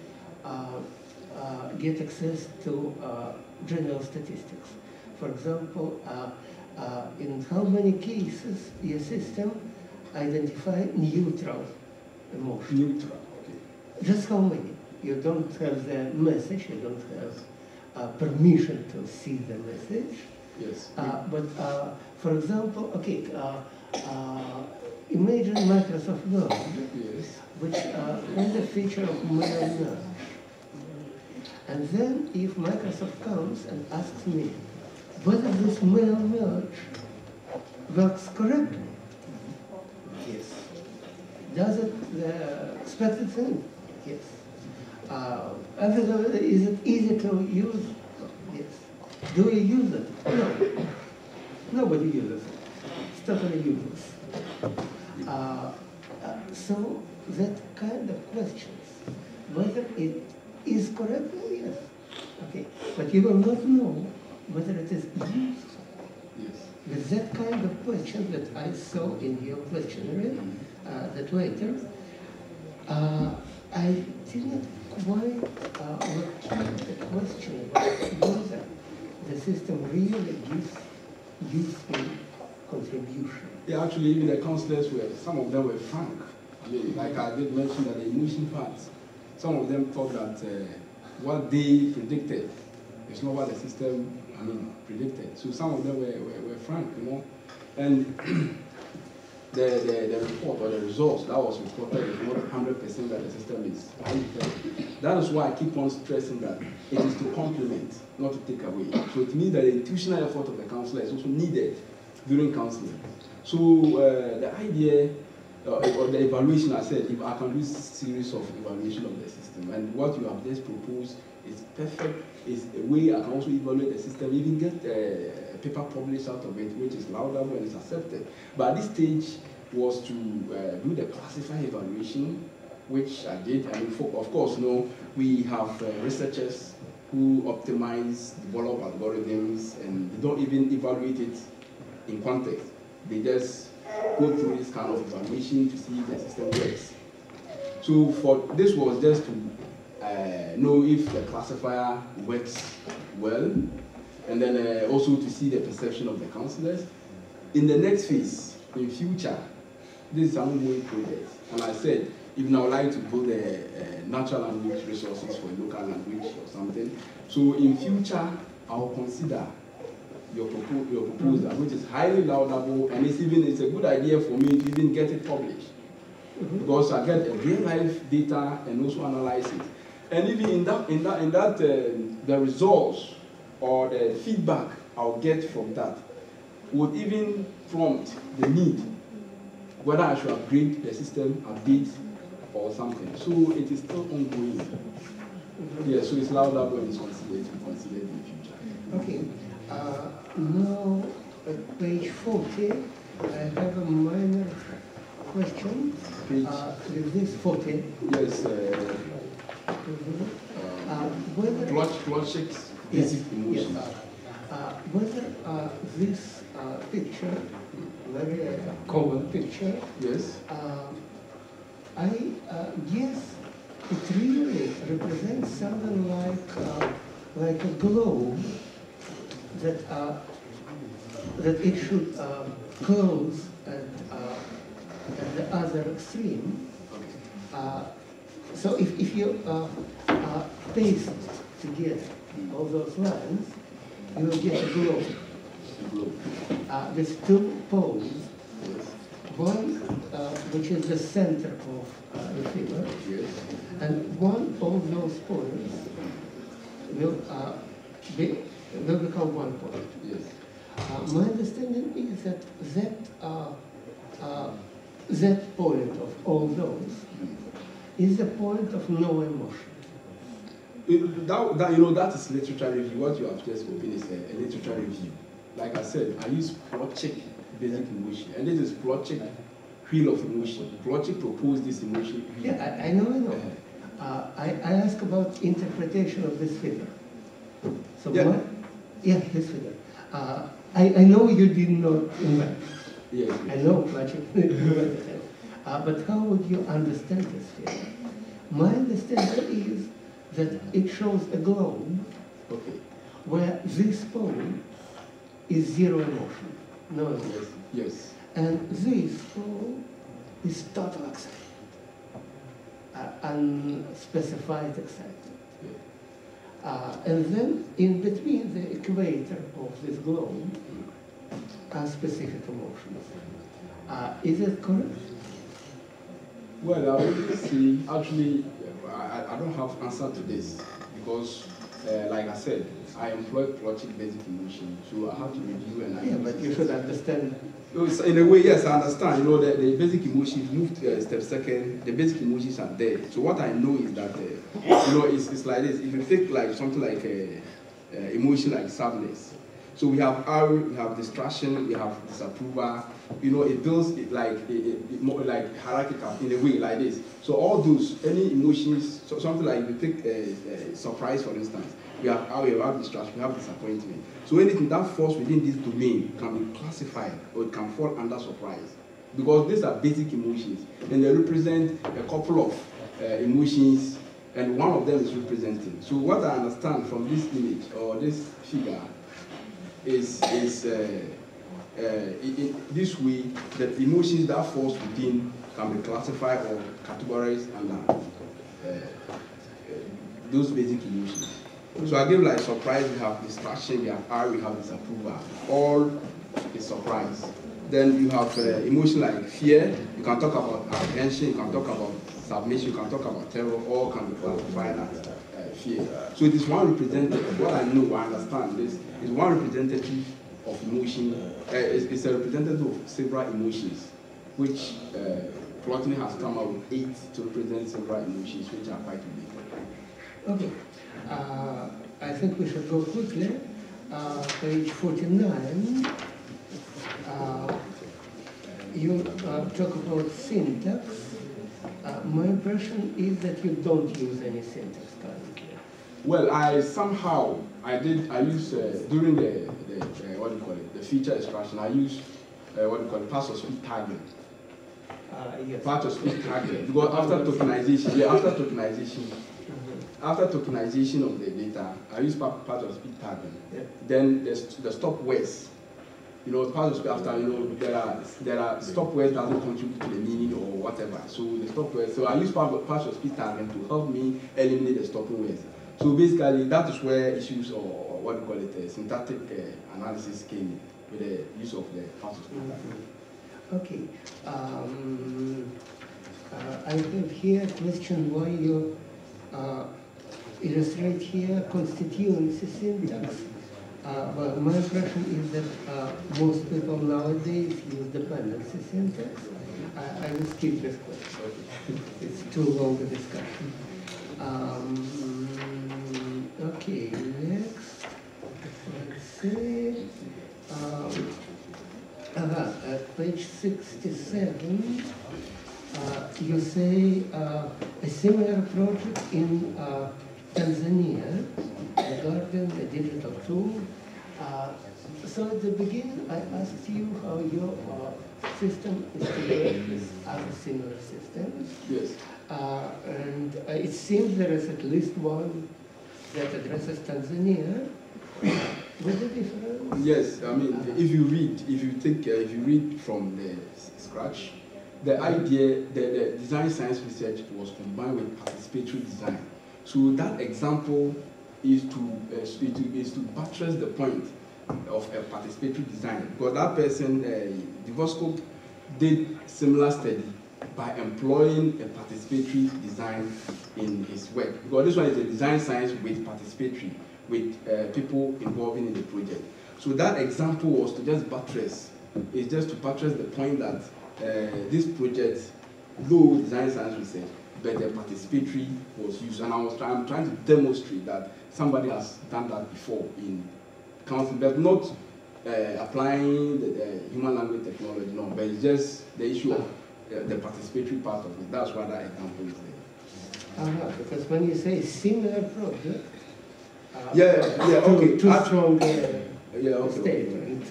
get access to general statistics. For example, in how many cases your system identify neutral emotion? Neutral, okay. Just how many? You don't have the message, you don't have permission to see the message. Yes. But for example, okay, imagine Microsoft Word, Yes. which has a feature of mail merge. And then if Microsoft comes and asks me whether this mail merge works correctly, yes. Does it the expected thing? Yes. Is it easy to use? Yes. Do you use it? No. Nobody uses it. It's totally useless. So that kind of questions, whether it is correct, yes. Okay. But you will not know whether it is useful. Yes. With that kind of question that I saw in your questionnaire, that later, I didn't quite locate the question about whether the system really gives useful contribution. Yeah, actually, even the counselors some of them were frank. I mean, like I did mention that the emotion parts, some of them thought that what they predicted is not what the system, predicted. So some of them were frank, you know. And the report or the results that was reported is not 100% that the system is predicted. That is why I keep on stressing that it is to complement, not to take away. So it means that the intuitional effort of the counselor is also needed during counseling. So the idea or the evaluation, I said, if I can do a series of evaluation of the system, and what you have just proposed is perfect. Is a way I can also evaluate the system, even get a paper published out of it, which is laudable and is accepted. But at this stage was to do the classifier evaluation which I did. And of course, we have researchers who optimize, develop algorithms, and they don't even evaluate it in context. They just go through this kind of evaluation to see if the system works. So this was just to know if the classifier works well, and then also to see the perception of the counselors. In the next phase, in future, this is an ongoing project. And I said, if I would like to build a natural language resources for a local language or something, so in future, I will consider your proposal, which is highly laudable, and it's a good idea for me to even get it published. Because I get a real life data and also analyze it. And even the results or the feedback I'll get from that would even prompt the need whether I should upgrade the system, update, or something. So it is still ongoing. Yeah, so it's laudable and it's considered in the future. Okay. Now, at page 40, I have a minor question. Is this 40? Yes. Plotchik basic emotions. Yes. Whether this picture, very common picture, yes, I guess it really represents something like a globe that it should close at the other extreme. So if you paste together all those lines, you will get a globe with two poles. One which is the center of the figure, and one of those poles will become one point. yes. My understanding is that that point of all those is the point of no emotion. That is literature review. What you have just opened is a literature review. Like I said, I use Plotchik basic emotion, and this is Plotchik wheel of emotion. Plotchik proposed this emotion wheel. Yeah, I know. I ask about interpretation of this figure. So this figure. I know you did not invent. Yes. I know Plotchik invented it. But how would you understand this figure? My understanding is that it shows a globe where this pole is zero emotion, no emotion. Yes. And this pole is total excitement, unspecified excitement. And then in between the equator of this globe are specific emotions. Is it correct? Well, I would say, actually, I don't have answer to this because, like I said, I employ Plotchik basic emotion, so I have to review and yeah, but you should understand. In a way, yes, I understand. The basic emotions moved step second. The basic emotions are there. So what I know is that, it's like this. If you take like something like emotion like sadness, so we have awe, we have distraction, we have disapproval. It builds it more like hierarchical in a way like this. So all those, any emotions, so something like we take surprise, for instance. We have awe, we have distraction, we have disappointment. So anything that falls within this domain can be classified or it can fall under surprise. Because these are basic emotions and they represent a couple of emotions and one of them is representing. So what I understand from this image or this figure is in this way, the emotions that falls within can be classified or categorized under those basic emotions. So I give like surprise, we have distraction, we have awe, we have disapproval. All is surprise. Then you have emotion like fear, you can talk about apprehension, you can talk about submission, you can talk about terror, all can be classified as fear. So it is one representative, what I know, I understand this, is one representative of emotion, it's a representative of several emotions, which Plotnik has come out with 8 to represent several emotions, which are quite unique. Okay. I think we should go quickly. Page 49. You talk about syntax, My impression is that you don't use any syntax currently. Well, I use during the what do you call it, the feature extraction, I use what do you call it, parts of speed tagging. Yes. Part of speed tagging. Because after tokenization, after tokenization of the data, I use part of speed tagging. Yeah. Then there's the stop words. You know, part of speed after, you know, there are stop words that doesn't contribute to the meaning or whatever. So the stop words. So I use part of speed tagging to help me eliminate the stopping words. So basically, that is where issues or what do you call it, syntactic analysis came in with the use of the part of speed tagging. Okay. I have here a question why you illustrate here constituency syntax. Well, my impression is that most people nowadays use dependency syntax. I will skip this question. It's too long a discussion. Okay, next. Let's see. At page 67, you say a similar project in Tanzania regarding a digital tool. So at the beginning, I asked you how your system is to work with other similar systems. Yes. And it seems there is at least one that addresses Tanzania. With the difference? Yes, I mean, if you read from the scratch, the idea, the design science research was combined with participatory design. So that example is to buttress the point of a participatory design, because that person, Devoscope, did similar study by employing a participatory design in his work. Because this one is a design science with participatory, with people involving in the project. So that example was to just buttress, it's just to buttress the point that this project, though design science research, but the participatory was used. And I'm trying to demonstrate that somebody has done that before in counseling, but not applying the human language technology, no, but it's just the issue of the participatory part of it. That's why that example is there. Because when you say similar project, okay. Too strong okay. statement.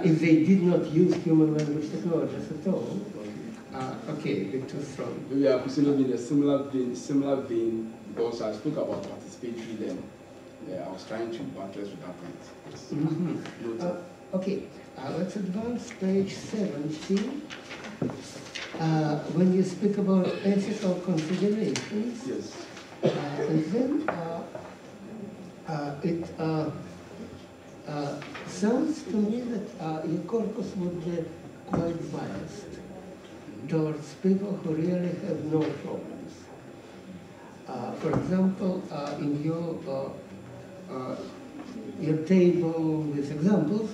If they did not use human language technologies at all, okay, a bit too strong. Yeah, presumably in a similar vein, because I spoke about participatory then. Yeah, I was trying to buttress with that point. Okay, let's advance page 17. When you speak about ethical considerations, yes. And then it sounds to me that your corpus would be quite biased towards people who really have no problems. For example, in your table with examples,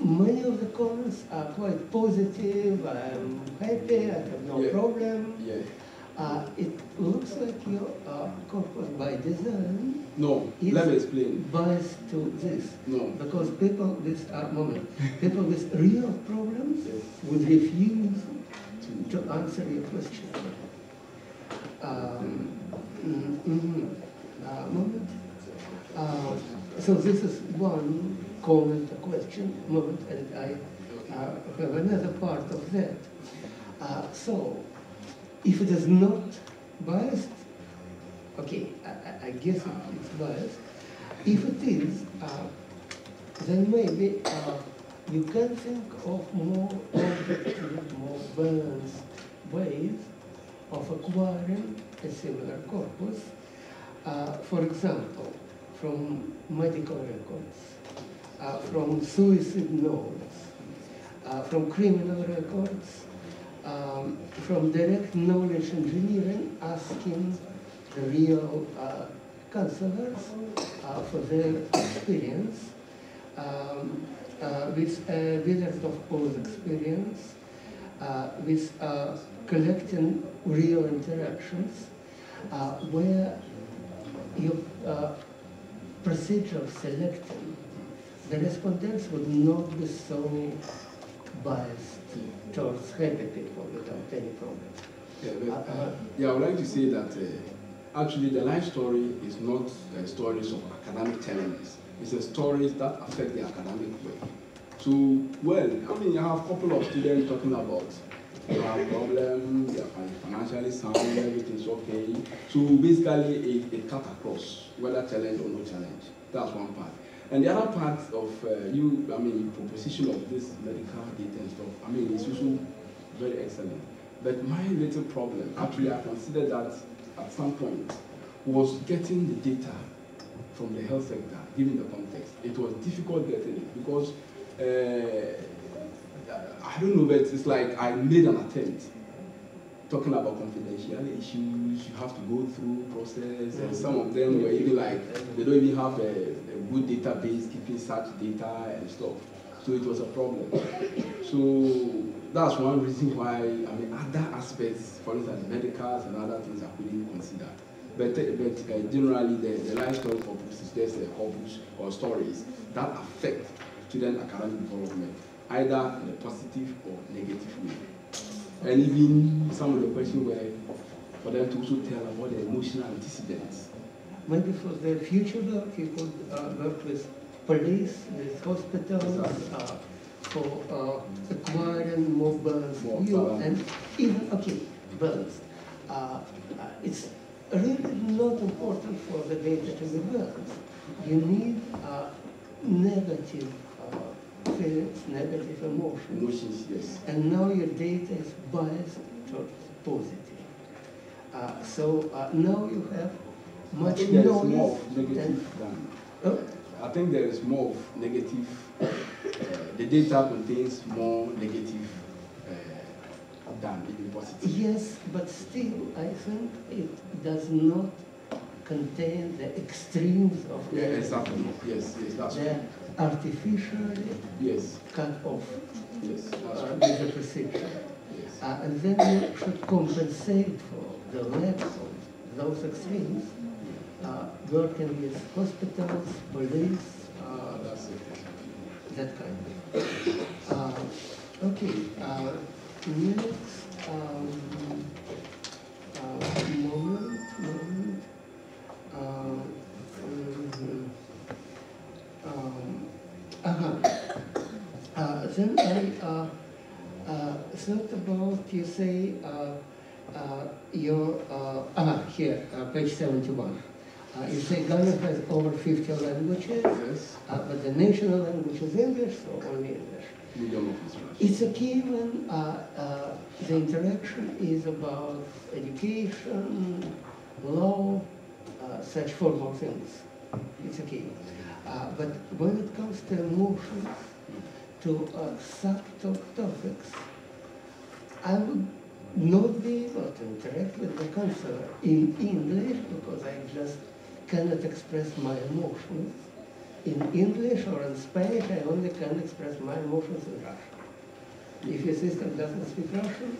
many of the comments are quite positive. I'm happy, I have no problem. Yeah. It looks like your corpus by design is let me explain. biased to this. No. Because people with people with real problems would refuse to answer your question. Moment. So this is one comment, a question, moment, and I have another part of that. So, if it is not biased, okay, I guess it's biased. If it is, then maybe you can think of more objective, more balanced ways of acquiring a similar corpus. For example, from medical records, from suicide notes, from criminal records, from direct knowledge engineering, asking the real counselors for their experience, with evidence of own experience, with collecting real interactions, where your procedure of selecting the respondents would not be so biased towards happy people without any problem. Yeah, I would like to say that actually the life story is not stories of academic challenges. It's a stories that affect the academic work. So, well, I mean, you have a couple of students talking about they have problems, they are financially sound, everything's okay. So basically, it cut across whether challenge or no challenge. That's one part. And the other part of proposition of this medical data and stuff, I mean, it's also very excellent. But my little problem, actually, I consider that at some point, was getting the data from the health sector, given the context. It was difficult getting it because, I don't know, but it's like I made an attempt talking about confidentiality issues, you have to go through process, and some of them were even like, they don't even have a good database keeping such data and stuff. So it was a problem. So that's one reason why, I mean, other aspects, for instance, medicals and other things I couldn't consider. But generally, the life story corpus is just a corpus or stories that affect student academic development, either in a positive or negative way. And even some of the questions were for them to also tell about the emotional antecedents. Maybe for the future work, you could work with police, with hospitals, for acquiring more balanced view, and even, okay, balanced. It's really not important for the data to be balanced. You need negative feelings, negative emotions. Emotions, yes. And now your data is biased towards positive. So now you have much noise. I think there is more of negative. The data contains more negative than even positive. Yes, but still, I think it does not contain the extremes of yeah, exactly. Yes, that's right. Artificially cut off with the precision. Yes. And then you should compensate for the lack of those extremes, working with hospitals, police, that kind of. Okay, next moment. Then I thought about, you say, your, here, page 71. You say Ghana has over 50 languages, but the national language is English, so only English. It's okay when the interaction is about education, law, such formal things. It's okay. But when it comes to emotions, to sub-topics, I would not be able to interact with the counselor in English because I just cannot express my emotions. In English or in Spanish, I only can express my emotions in Russian. If your system doesn't speak Russian,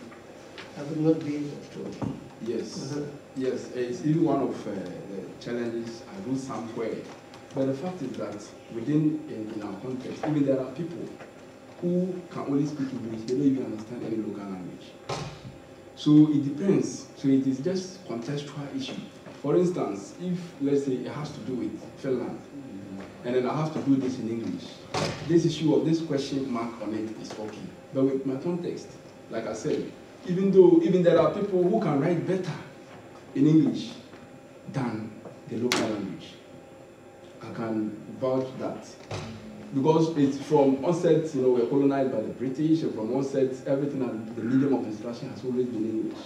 I would not be able to. Yes, yes, it's even one of the challenges I do somewhere. But the fact is that within in our context, even there are people who can only speak English, they don't even understand any local language. So it depends. So it is just contextual issue. For instance, if let's say it has to do with Finland, and then I have to do this in English, this issue of this question mark on it is okay. But with my context, like I said, even there are people who can write better in English than the local language, I can vouch that. Because it's from onset, we're colonized by the British, and from onset, everything and the medium of instruction has always been English.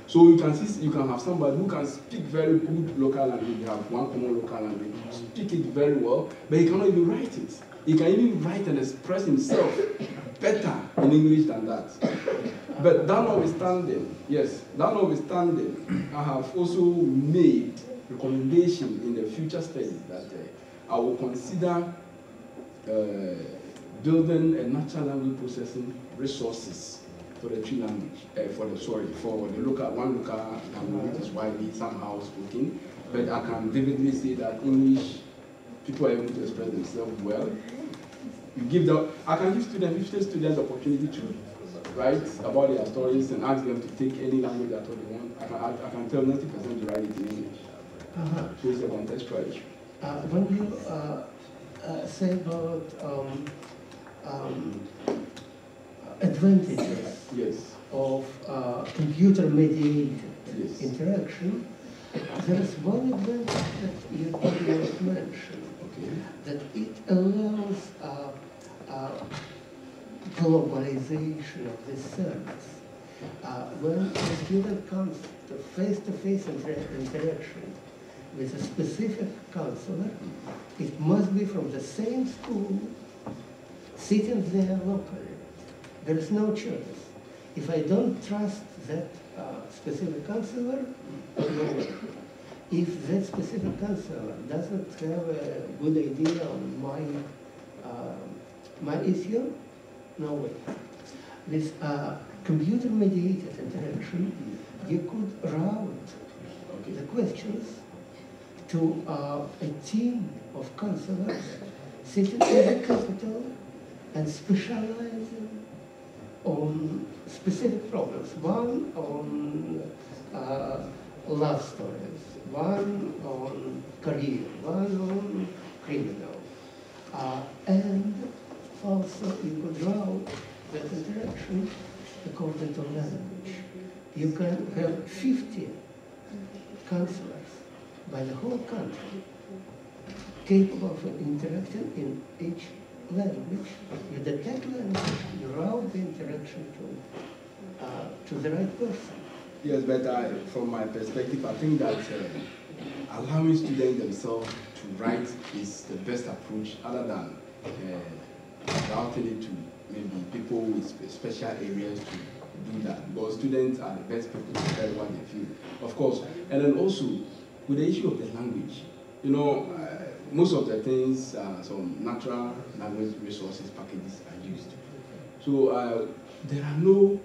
So you can see, you can have somebody who can speak very good local language, you have one common local language, speak it very well, but he cannot even write it. He can even write and express himself better in English than that. But that notwithstanding, I have also made recommendation in the future studies that I will consider building a natural language processing resources for the three language, for the local language which is widely somehow spoken, but I can vividly say that English, people are able to express themselves well. I can give students, 50 students, opportunity to write about their stories and ask them to take any language at all they want, I can tell 90% to write it in English. So it's a contextual issue. When you say about advantages Yes. of computer-mediated Yes. interaction, there is one advantage that you did mention, Okay. that it allows globalization of this service. When a student comes to face-to-face interaction with a specific counselor, it must be from the same school, sitting there locally. There is no choice. If I don't trust that specific counselor, no way. If that specific counselor doesn't have a good idea on my issue, no way. With computer-mediated interaction, you could route the questions to a team of counselors sitting in the capital and specializing on specific problems. One on love stories, one on career, one on criminal. And also you could route that interaction according to language. You can have 50 counselors by the whole country capable of interacting in each language. You detect language, you route the interaction to the right person. Yes, but from my perspective, I think that allowing students themselves to write is the best approach, other than routing it to maybe people with special areas to do that. Because students are the best people to tell what they feel, of course. And then also, with the issue of the language, you know, most of the things, some natural language resources packages are used. So there are no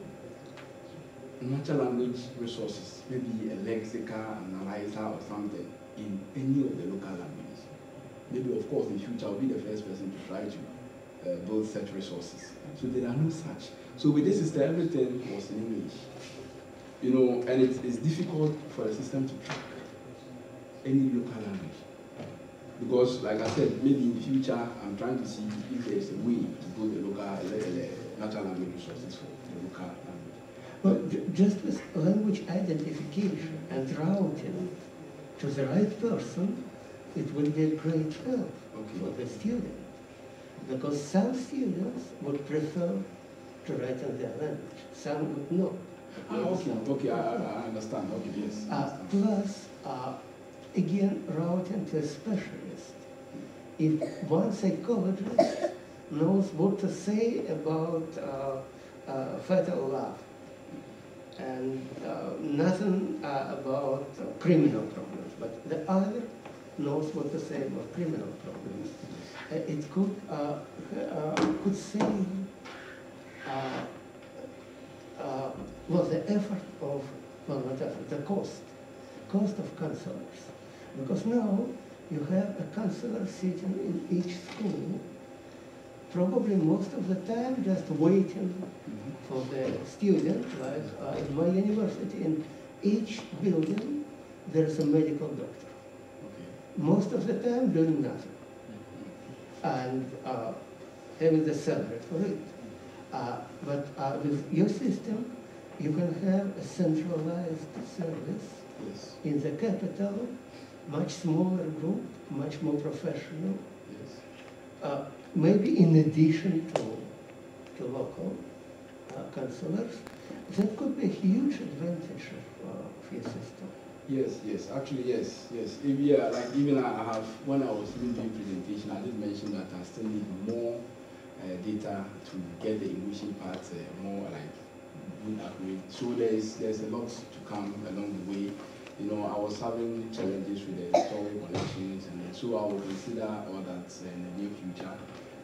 natural language resources, maybe a lexical analyzer or something in any of the local languages. Maybe, of course, in future, I'll be the first person to try to build such resources. So there are no such. So with this system, everything was in English. You know, and it's difficult for the system to track any local language. Because, like I said, maybe in future, I'm trying to see if there's a way to build the local natural language resources for the local language. Well, just with language identification and routing to the right person, it will be a great help for the student. Because some students would prefer to write in their language. Some would not. Okay, I understand. Okay, yes. Plus, again, routing to a specialist. If one psychologist knows what to say about fatal love, and nothing about criminal problems, but the other knows what to say about criminal problems, it could save well, the effort of, well, not effort, the cost of counselors. Because now you have a counselor sitting in each school, probably most of the time just waiting for the student. Like in my university, in each building, there's a medical doctor. Most of the time doing nothing. And having the salary for it. But with your system, you can have a centralized service in the capital, much smaller group, much more professional. Maybe in addition to local counselors, that could be a huge advantage of your system. Yes, actually, yes. Yeah, like even I have, when I was doing presentation, I did mention that I still need more data to get the Englishing part more like good accurate. So there's a lot to come along the way. You know, I was having challenges with the story connections, and so I will consider all that in the near future,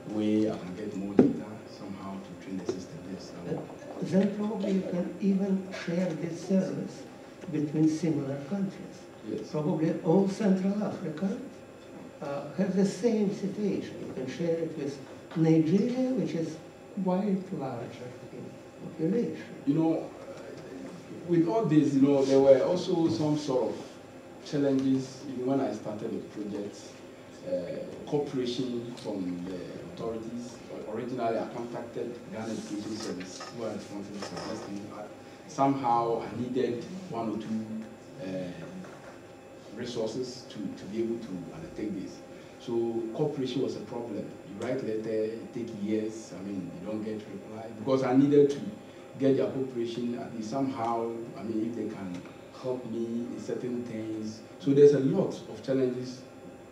where I can get more data somehow to train the system. Yes. Then probably you can even share this service between similar countries. Yes. Probably all Central Africa have the same situation. You can share it with Nigeria, which is quite larger. population. You know, with all this, you know, there were also some sort of challenges even when I started the project. Cooperation from the authorities. Originally, I contacted Ghana Education Service, who are responsible for testing. Somehow, I needed one or two resources to be able to undertake this. So cooperation was a problem. You write letter, it takes years. I mean, you don't get reply because I needed to get their cooperation. At least somehow, I mean, if they can help me in certain things. So there's a lot of challenges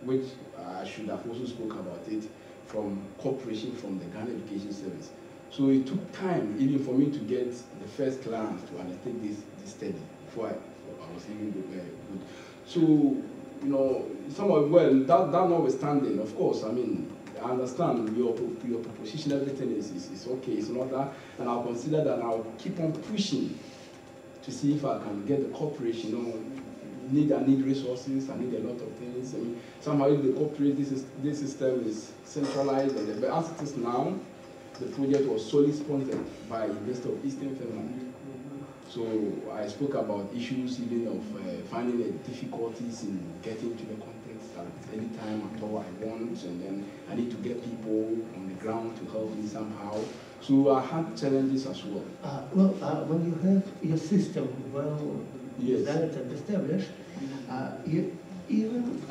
which I should have also spoke about it from cooperation from the Ghana Education Service. So it took time even for me to get the first client to undertake this study before I was even good. So, you know, that notwithstanding, of course, I mean, I understand your proposition, everything is okay, it's not that, and I'll consider that, and I'll keep on pushing to see if I can get the cooperation. You know, I need resources, I need a lot of things. I mean, somehow if the cooperate, this system is centralized, but as it is now, the project was solely sponsored by the University of Eastern Finland. So I spoke about issues even of finding the difficulties in getting to the context at any time at all I want, and then I need to get people on the ground to help me somehow. So I had challenges as well. When you have your system well designed and established, you even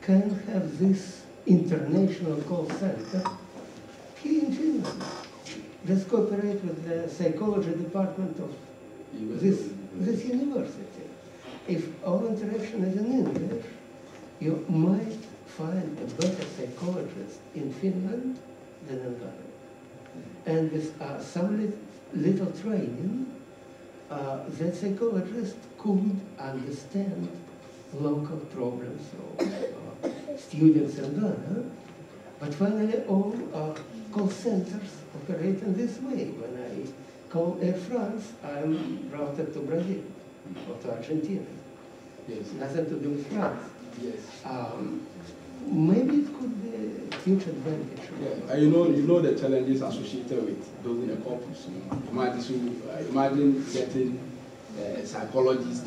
can have this international call center here in Finland. Let's cooperate with the psychology department of this university. If all interaction is in English, you might find a better psychologist in Finland than in Ghana. And with some little training, that psychologist could understand local problems of students in Ghana. But finally, all call centers operate in this way. When I call Air France, I'm routed to Brazil or to Argentina. Yes. Nothing to do with France. Yes. Maybe it could be a huge advantage. Yeah. And you know the challenges associated with building a corpus. Imagine getting a psychologist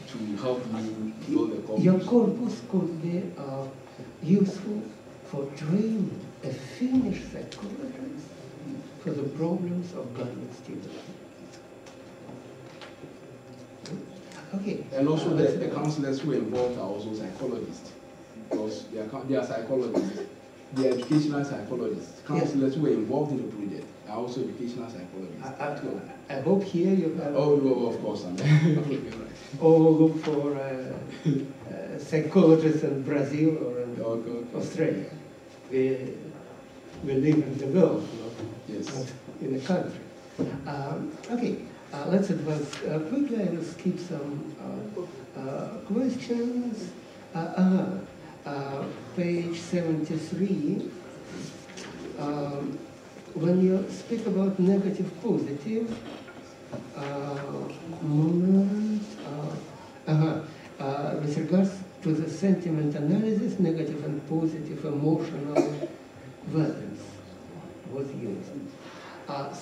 to help me build a corpus. Your corpus could be useful for training a Finnish psychologist for the problems of Ghanaian students. Okay. And also the counselors who are involved are also psychologists, because they are psychologists. They are educational psychologists. Counselors who are involved in the project are also educational psychologists. I hope here you have... Oh, no, of course. Okay. Or look for psychologists in Brazil or in Australia. We live in the world, not in a country. Okay, let's advance quickly. I will skip some questions. Page 73. When you speak about negative, positive, with regards to the sentiment analysis, negative and positive emotional values was used.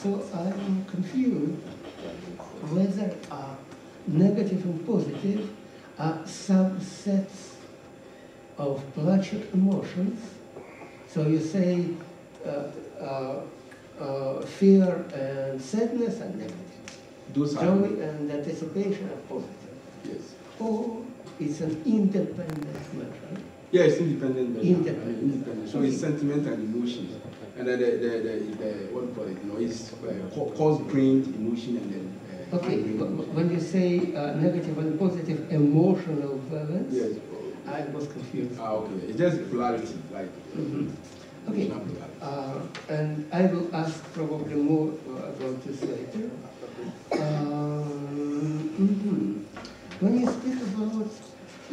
So I'm confused whether negative and positive are subsets of pleasure emotions. So you say fear and sadness are negative. Joy and anticipation are positive. Yes. Or it's an independent measure. Yeah, it's independent measure. Independent. So it's sentiment and emotions. And then what do you call it? You know, it's cause-brained emotion and then. Okay, when you say negative and positive emotional balance, yes. I was confused. Okay. It's just polarity, like. Okay. And I will ask probably more about this later. When you speak about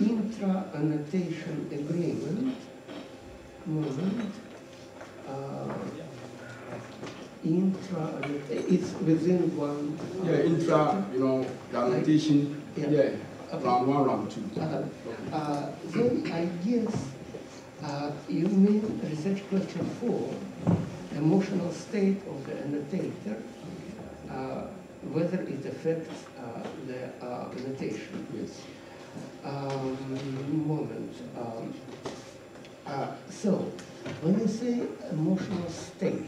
intra-annotation agreement, it's within one. Yeah, intra, you know, the annotation. Yeah. Okay. Round 1, round 2. Then I guess you mean research question 4, emotional state of the annotator. whether it affects the notation. Yes. Moment. So, when you say emotional state,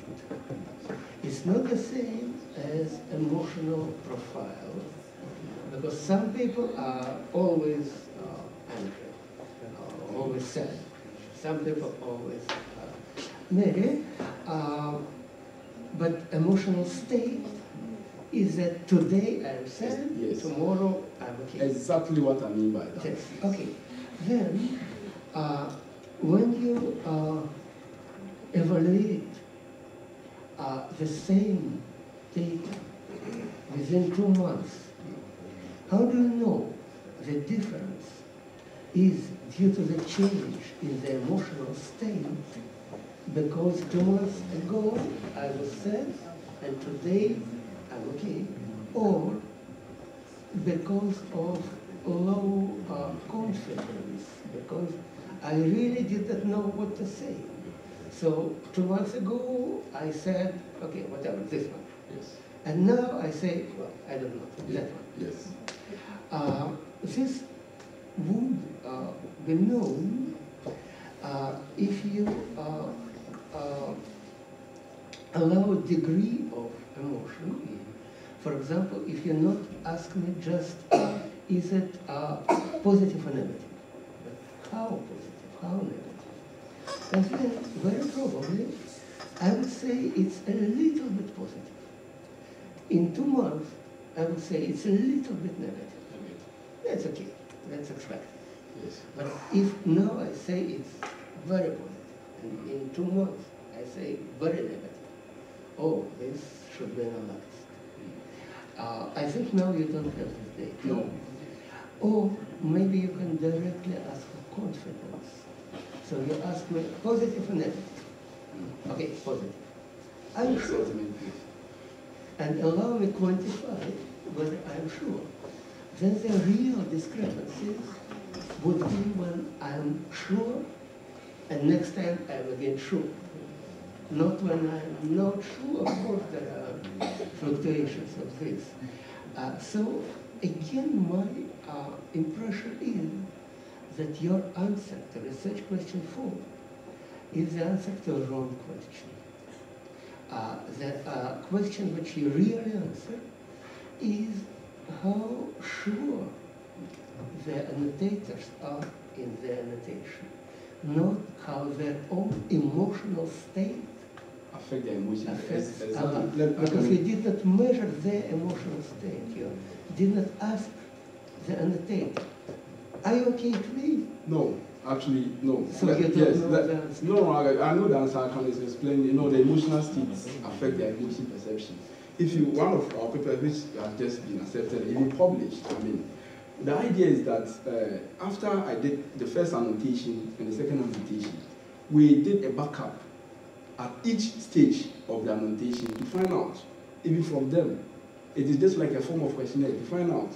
it's not the same as emotional profile, because some people are always angry, always sad. Some people always merry, but emotional state is that today I'm sad, yes. tomorrow I'm okay. Exactly what I mean by that. Yes. Okay. Then, when you evaluate the same data within 2 months, how do you know the difference is due to the change in the emotional state? Because 2 months ago I was sad and today I'm okay, or because of low confidence, because I really did not know what to say. So 2 months ago I said, okay, whatever, this one. Yes. And now I say, well, I don't know, that one. Yes. This would be known if you allow a degree of emotion. For example, if you not ask me just, is it positive or negative? But how positive, how negative? And then, very probably, I would say it's a little bit positive. In 2 months, I would say it's a little bit negative. That's okay, that's expected. Yes. But if now I say it's very positive, and in 2 months I say very negative, oh, this should be analyzed. I think now you don't have this data. No. Or maybe you can directly ask for confidence. So you ask me positive or negative? Okay, positive. I'm sure. And allow me quantify whether I'm sure. Then the real discrepancies would be when I'm sure, and next time I'm again sure. Not when I'm not sure. Of course, there are fluctuations of this. So again, my impression is that your answer to research question 4 is the answer to a wrong question. The question which you really answer is how sure the annotators are in their annotation, not how their own emotional state Affect their emotions. affects Exactly. others. Because you did not measure their emotional state. You did not ask the annotator, are you okay to leave? No, actually, no. So you don't know the answer? No, I know the answer. I can explain. You know, the emotional states affect their emotion perception. If you, one of our papers which has just been accepted, even published, I mean, the idea is that after I did the first annotation and the second annotation, we did a backup at each stage of the annotation to find out, even from them. It is just like a form of questionnaire to find out.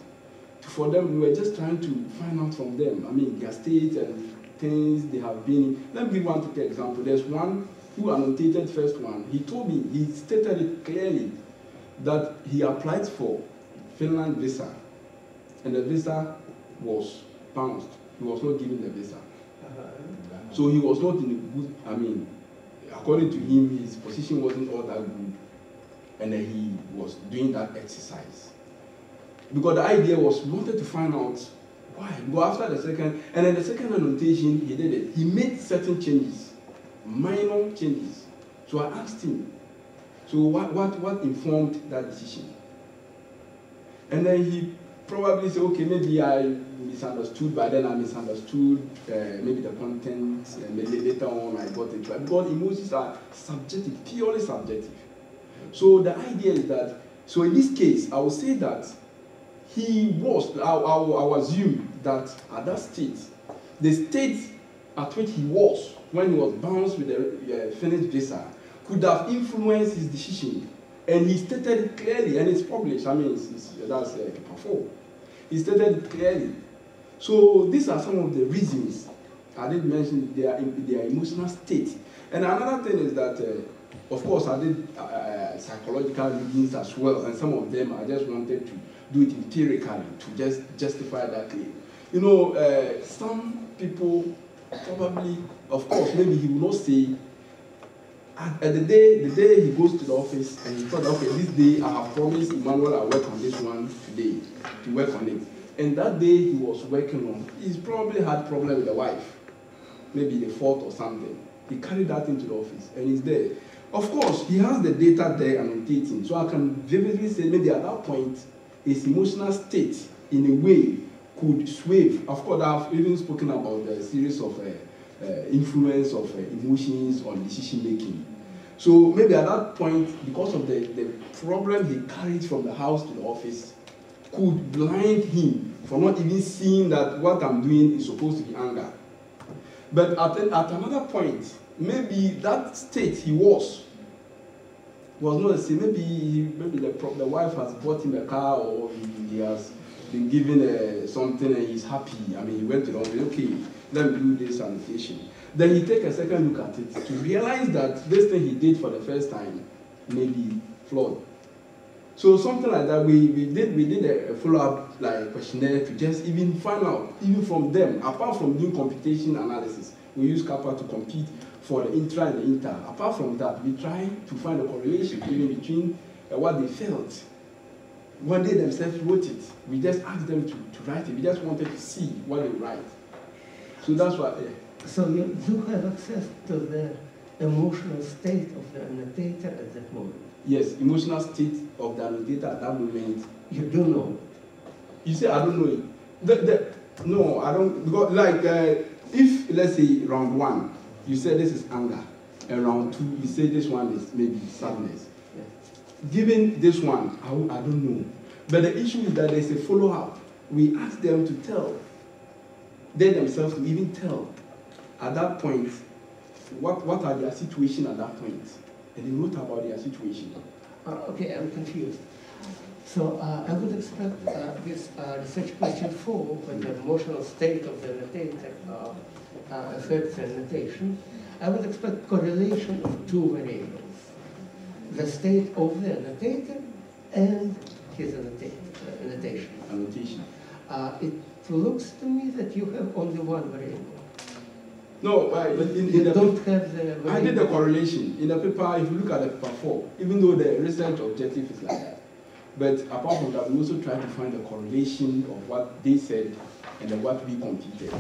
For them, we were just trying to find out from them, I mean, their state and things they have been in. Let me give one quick example. There's one who annotated first one. He told me, he stated it clearly, that he applied for Finland visa, and the visa was bounced. He was not given the visa. So he was not in a good, I mean, according to him, his position wasn't all that good. And then he was doing that exercise. Because the idea was, we wanted to find out why. Go after the second, and then the second annotation, he did it. He made certain changes, minor changes. So I asked him, so what informed that decision? And then he probably said, okay, maybe I misunderstood, but then I misunderstood maybe the content, and maybe later on I got it right. Because emotions are subjective, purely subjective. So the idea is that, so in this case, I would say that he was, I will assume that at that state, the state at which he was when he was bounced with the Finnish visa could have influenced his decision. And he stated it clearly, and it's published. I mean, that's before. He stated it clearly. So these are some of the reasons I did mention their emotional state. And another thing is that Of course, I did psychological readings as well, and some of them I just wanted to do it empirically to just justify that claim. You know, some people probably, of course, maybe he will not say, at the day he goes to the office and he thought, okay, this day I have promised Emmanuel I'll work on this one today, to work on it. And that day he was working on, he's probably had problem with the wife, maybe the fault or something. He carried that into the office and he's there. Of course, he has the data there annotating, so I can vividly say maybe at that point, his emotional state, in a way, could sway. Of course, I've even spoken about the series of influence of emotions on decision making. So maybe at that point, because of the problem he carried from the house to the office, could blind him from not even seeing that what I'm doing is supposed to be anger. But at another point, maybe that state he was not the same. Maybe the wife has bought him a car, or he has been given something and he's happy. I mean, he went to the office, okay, let me do this annotation. Then he take a second look at it to realize that this thing he did for the first time may be flawed. So something like that, we did a follow-up like questionnaire to just even find out, even from them, apart from doing computation analysis, we use Kappa to compete for the intra and the inter. Apart from that, we try to find a correlation even between what they felt when they themselves wrote it. We just asked them to write it. We just wanted to see what they write. So that's why. So you do have access to the emotional state of the annotator at that moment? Yes, emotional state of the annotator at that moment. You do know? You say, I don't know it. No, I don't. Because like, if, let's say, round 1, you say this is anger, and round 2, you say this one is maybe sadness. Yes. Given this one, I don't know. But the issue is that there's a follow-up. We ask them to tell. They themselves to even tell at that point what are their situation at that point. And they wrote about their situation. Okay, I'm confused. So I would expect this research question 4, when the emotional state of the annotator affects the annotation, I would expect correlation of 2 variables. The state of the annotator and his annotation. It looks to me that you have only 1 variable. No, but you don't have the I did the correlation. In the paper, if you look at the paper 4, even though the research objective is like that, but apart from that, we also try to find a correlation of what they said and then what we computed.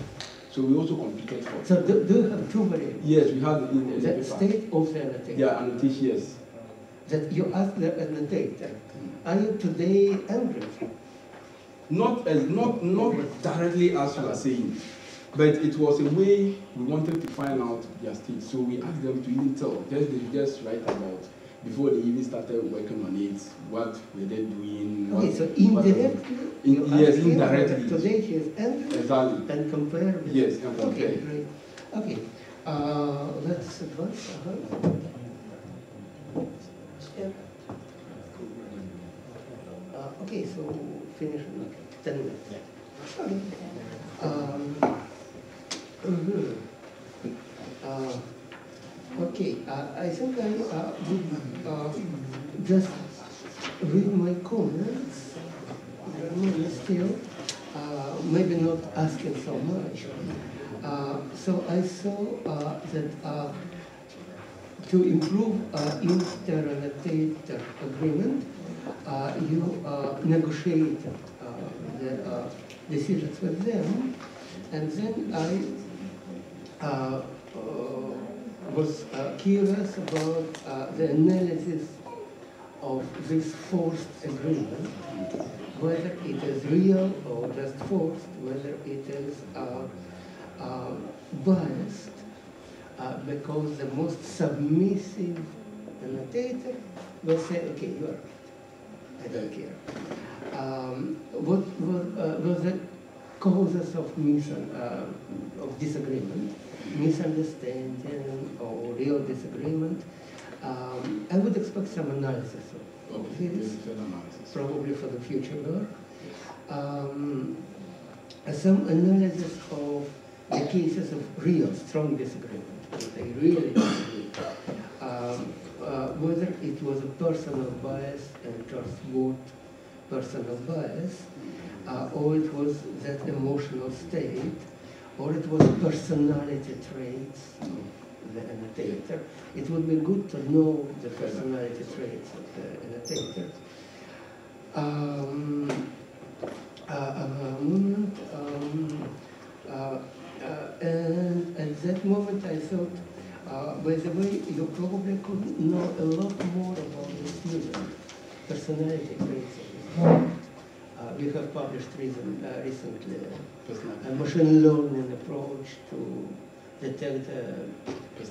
So we also computed for. So do you have 2 variables? Yes, we have in the paper. The state of the annotator. Yeah, annotation, yes. That you ask the annotator, are you today angry? Not directly as you are saying, but it was a way we wanted to find out their state. So we asked them to even tell, they just write about, before they even started working on it, what were they doing. Okay, so indirectly? Yes, indirectly. Today he is angry? Exactly. And compare with... Yes, and compare. Okay, great. Okay, let's advance. Okay, so finish in 10 minutes. Okay. Okay, I think I would just read my comments. Still, maybe not asking so much. So I saw that to improve inter-annotator agreement, you negotiate the decisions with them, and then I was curious about the analysis of this forced agreement, whether it is real or just forced, whether it is biased, because the most submissive annotator will say, okay, you are right, I don't care. What were the causes of disagreement, misunderstanding, or real disagreement? I would expect some analysis of this, probably for the future work. Some analysis of the cases of real strong disagreement. They really disagree. was a personal bias and just what personal bias, or it was that emotional state, or it was personality traits of the annotator. It would be good to know the personality traits of the annotator. And at that moment I thought, by the way, you probably could know a lot more about the student personality traits of the student. We have published recently a machine learning approach to detect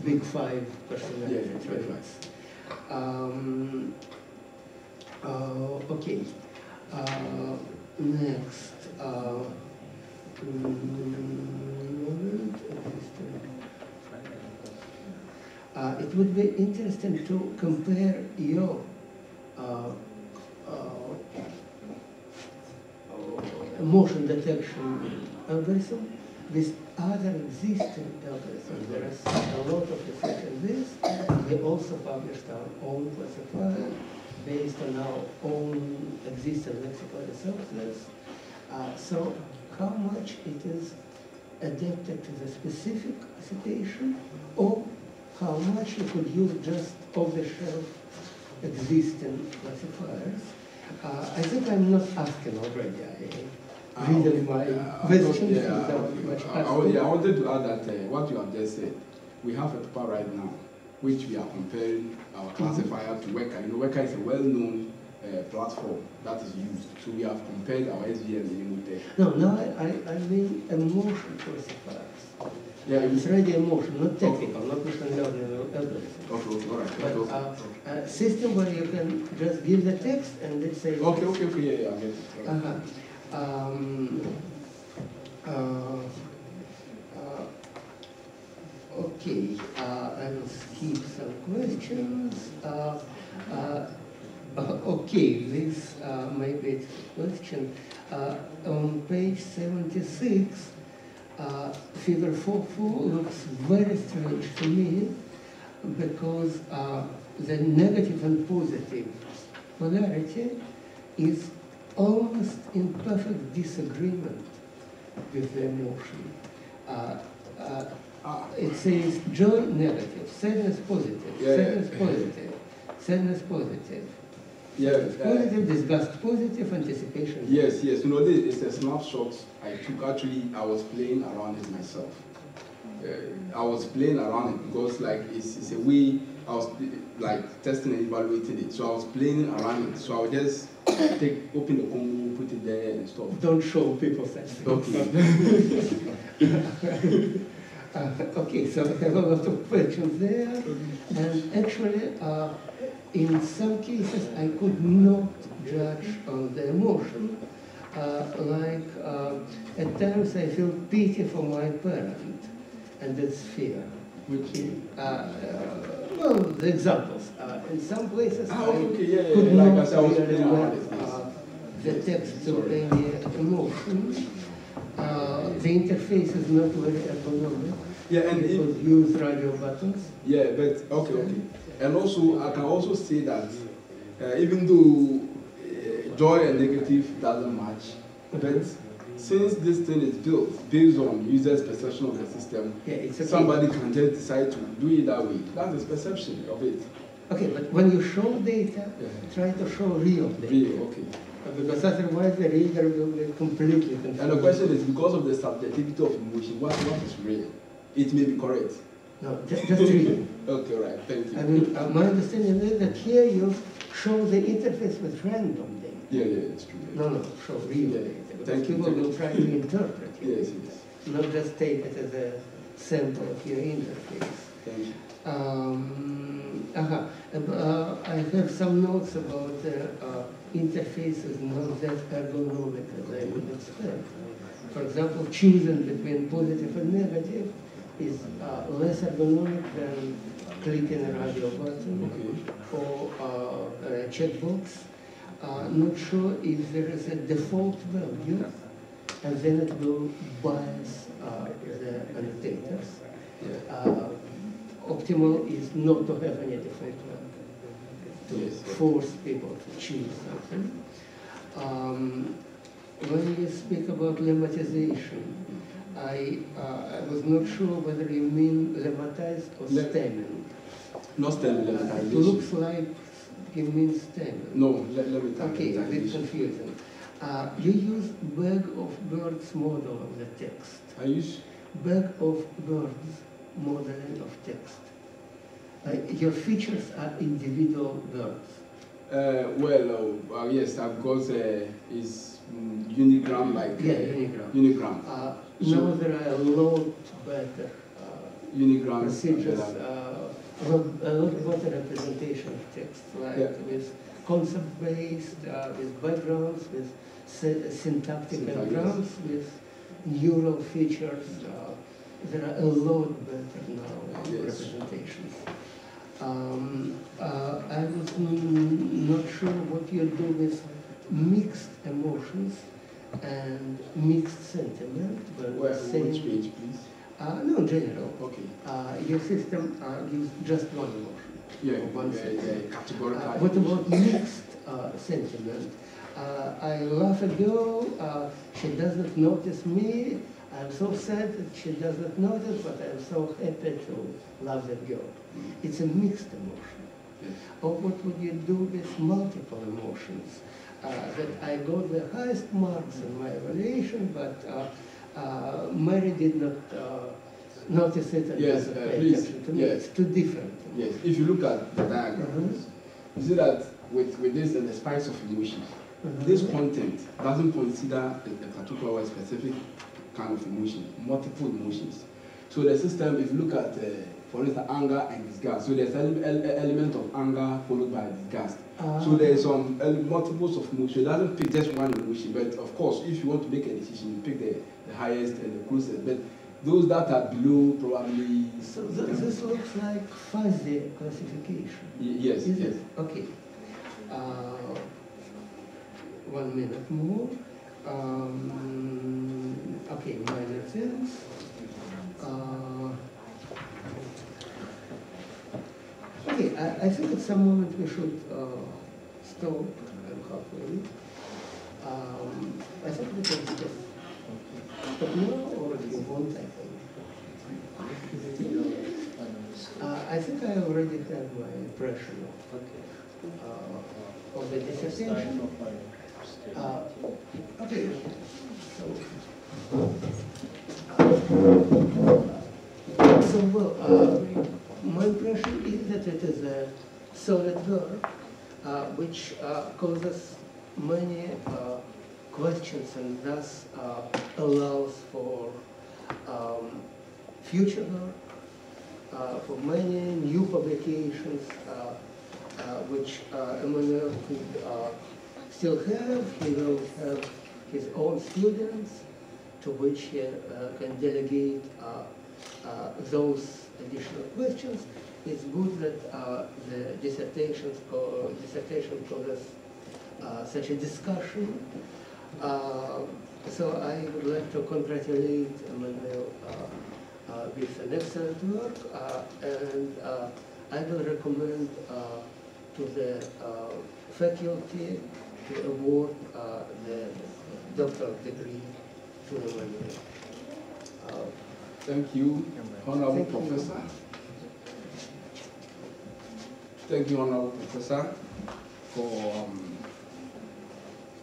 big five personality traits. Okay. Next. It would be interesting to compare your motion detection algorithm with other existing algorithms. There is a lot of research in this. We also published our own classifier based on our own existing lexical resources. So how much it is adapted to the specific situation, or how much you could use just off-the-shelf existing classifiers. I think I'm not asking already. I really my question without much asking. I wanted to add that what you have just said, we have a paper right now which we are comparing our classifier to Weka. You know, Weka is a well-known platform that is used. So we have compared our SVM with it. No, now I mean emotion classifiers. Yeah, it's really emotion, not technical, not machine learning or algorithm. Okay, all right. But a system where you can just give the text and it says. Okay, yeah, I get it. Okay, I will skip some questions. Okay, this maybe it's a question. On page 76, figure 4.4 looks very strange to me because the negative and positive polarity is almost in perfect disagreement with the emotion. It says joy negative, sadness positive, sadness positive, sadness positive. Yes. Positive, disgust positive, anticipation. Yes. You know, this is a snapshot I took. Actually, I was playing around it myself. I was playing around it because, like, it's a way I was like testing and evaluating it. So I was playing around it. So I would just open the Congo, put it there, and stuff. Don't show people that. Okay. Okay, so I have a lot of questions there, and actually, in some cases, I could not judge on the emotion. At times, I feel pity for my parent, and that's fear. Which is? Well, the examples. In some places, I Like could not I said, I was really playing around map the text to any emotion. The interface is not very ergonomic. Yeah, and you could use radio buttons. Yeah, but okay. And also, I can also say that even though joy and negative doesn't match, but since this thing is built based on users' perception of the system, somebody can just decide to do it that way. That's his perception of it. Okay, but when you show data, try to show real data. Real, okay. Because otherwise the reader will be completely confused. And the question is, because of the subjectivity of emotion, what is real? It may be correct. No, just real. Okay, right. Thank you. I mean, my understanding is that here you show the interface with random data. Yeah, it's true. No, show real data. Because people will try to interpret it. Yes. Not just take it as a sample of your interface. Thank you. I have some notes about interfaces not that ergonomic as I would expect. For example, choosing between positive and negative is less ergonomic than clicking a radio button or a checkbox. Not sure if there is a default value, and then it will bias the annotators. Optimal is not to have any default value, to Yes. force people to choose something. When you speak about lemmatization, I was not sure whether you mean lemmatized or stemming. Not STEM It lemmatization. looks like you mean stemming. No, lemmatization. Okay, a bit confusing. You use bag of birds model of the text. I use Bag of birds modeling of text. Your features are individual birds. yes, because it's unigram like Yeah, unigram. Unigram. Now there are a lot better Unigram procedures, a lot better representation of text, like with concept-based, with backgrounds, with syntactic backgrounds, with neural features. There are a lot better now representations. I was not sure what you do with mixed emotions and mixed sentiment. But which page, please? No, in general. Okay. Your system gives just one emotion. Yeah, One sentiment. categorical. What about mixed sentiment? I love a girl, she doesn't notice me. I'm so sad that she doesn't notice, but I'm so happy to love that girl. It's a mixed emotion. Yes. Or what would you do with multiple emotions? That I got the highest marks in my evaluation, but Mary did not notice it and Yes, doesn't pay please. attention to me. Yes. It's too different. Yes, if you look at the diagrams, you see that with this and the spice of emotions, this content doesn't consider a particular or specific kind of emotion, multiple emotions. So the system, if you look at, for instance, anger and disgust, so there's an element of anger followed by disgust. So there's some multiples of emotion. It doesn't pick just one emotion, but of course, if you want to make a decision, you pick the highest and the closest. But those that are below probably... So this looks like fuzzy classification. Yes, Is yes. it? Okay. 1 minute more. Okay, minor things. Okay, I think at some moment we should stop. I'm halfway. I think we can stop now, or if you want, I think I already have my impression of the dissertation. Okay. My impression is that it is a solid work which causes many questions and thus allows for future work, for many new publications which Emmanuel could still have. He will have his own students to which he can delegate those additional questions. It's good that the dissertation causes such a discussion. So I would like to congratulate Emmanuel with an excellent work, and I will recommend to the faculty to award the doctoral degree to Emmanuel. Thank you, Honorable Professor. Thank you, Honorable Professor, for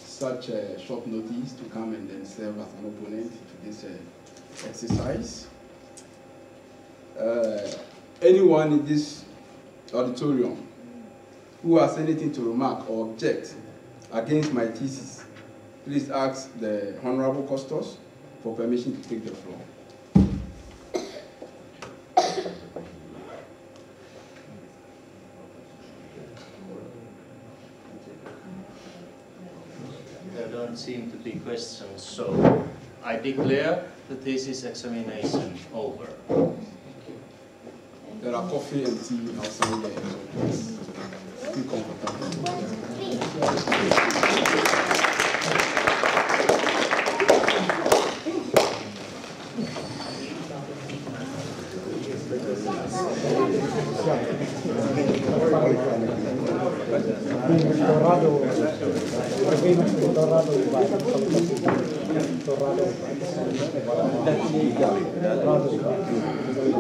such a short notice to come and then serve as an opponent to this exercise. Anyone in this auditorium who has anything to remark or object against my thesis, please ask the Honorable Custos for permission to take the floor. There don't seem to be questions, so I declare the thesis examination over. There are coffee and tea outside there, so please feel comfortable. Viimeksi tuo radu. Viimeksi tuo radu vai? Tuo radu. Radu.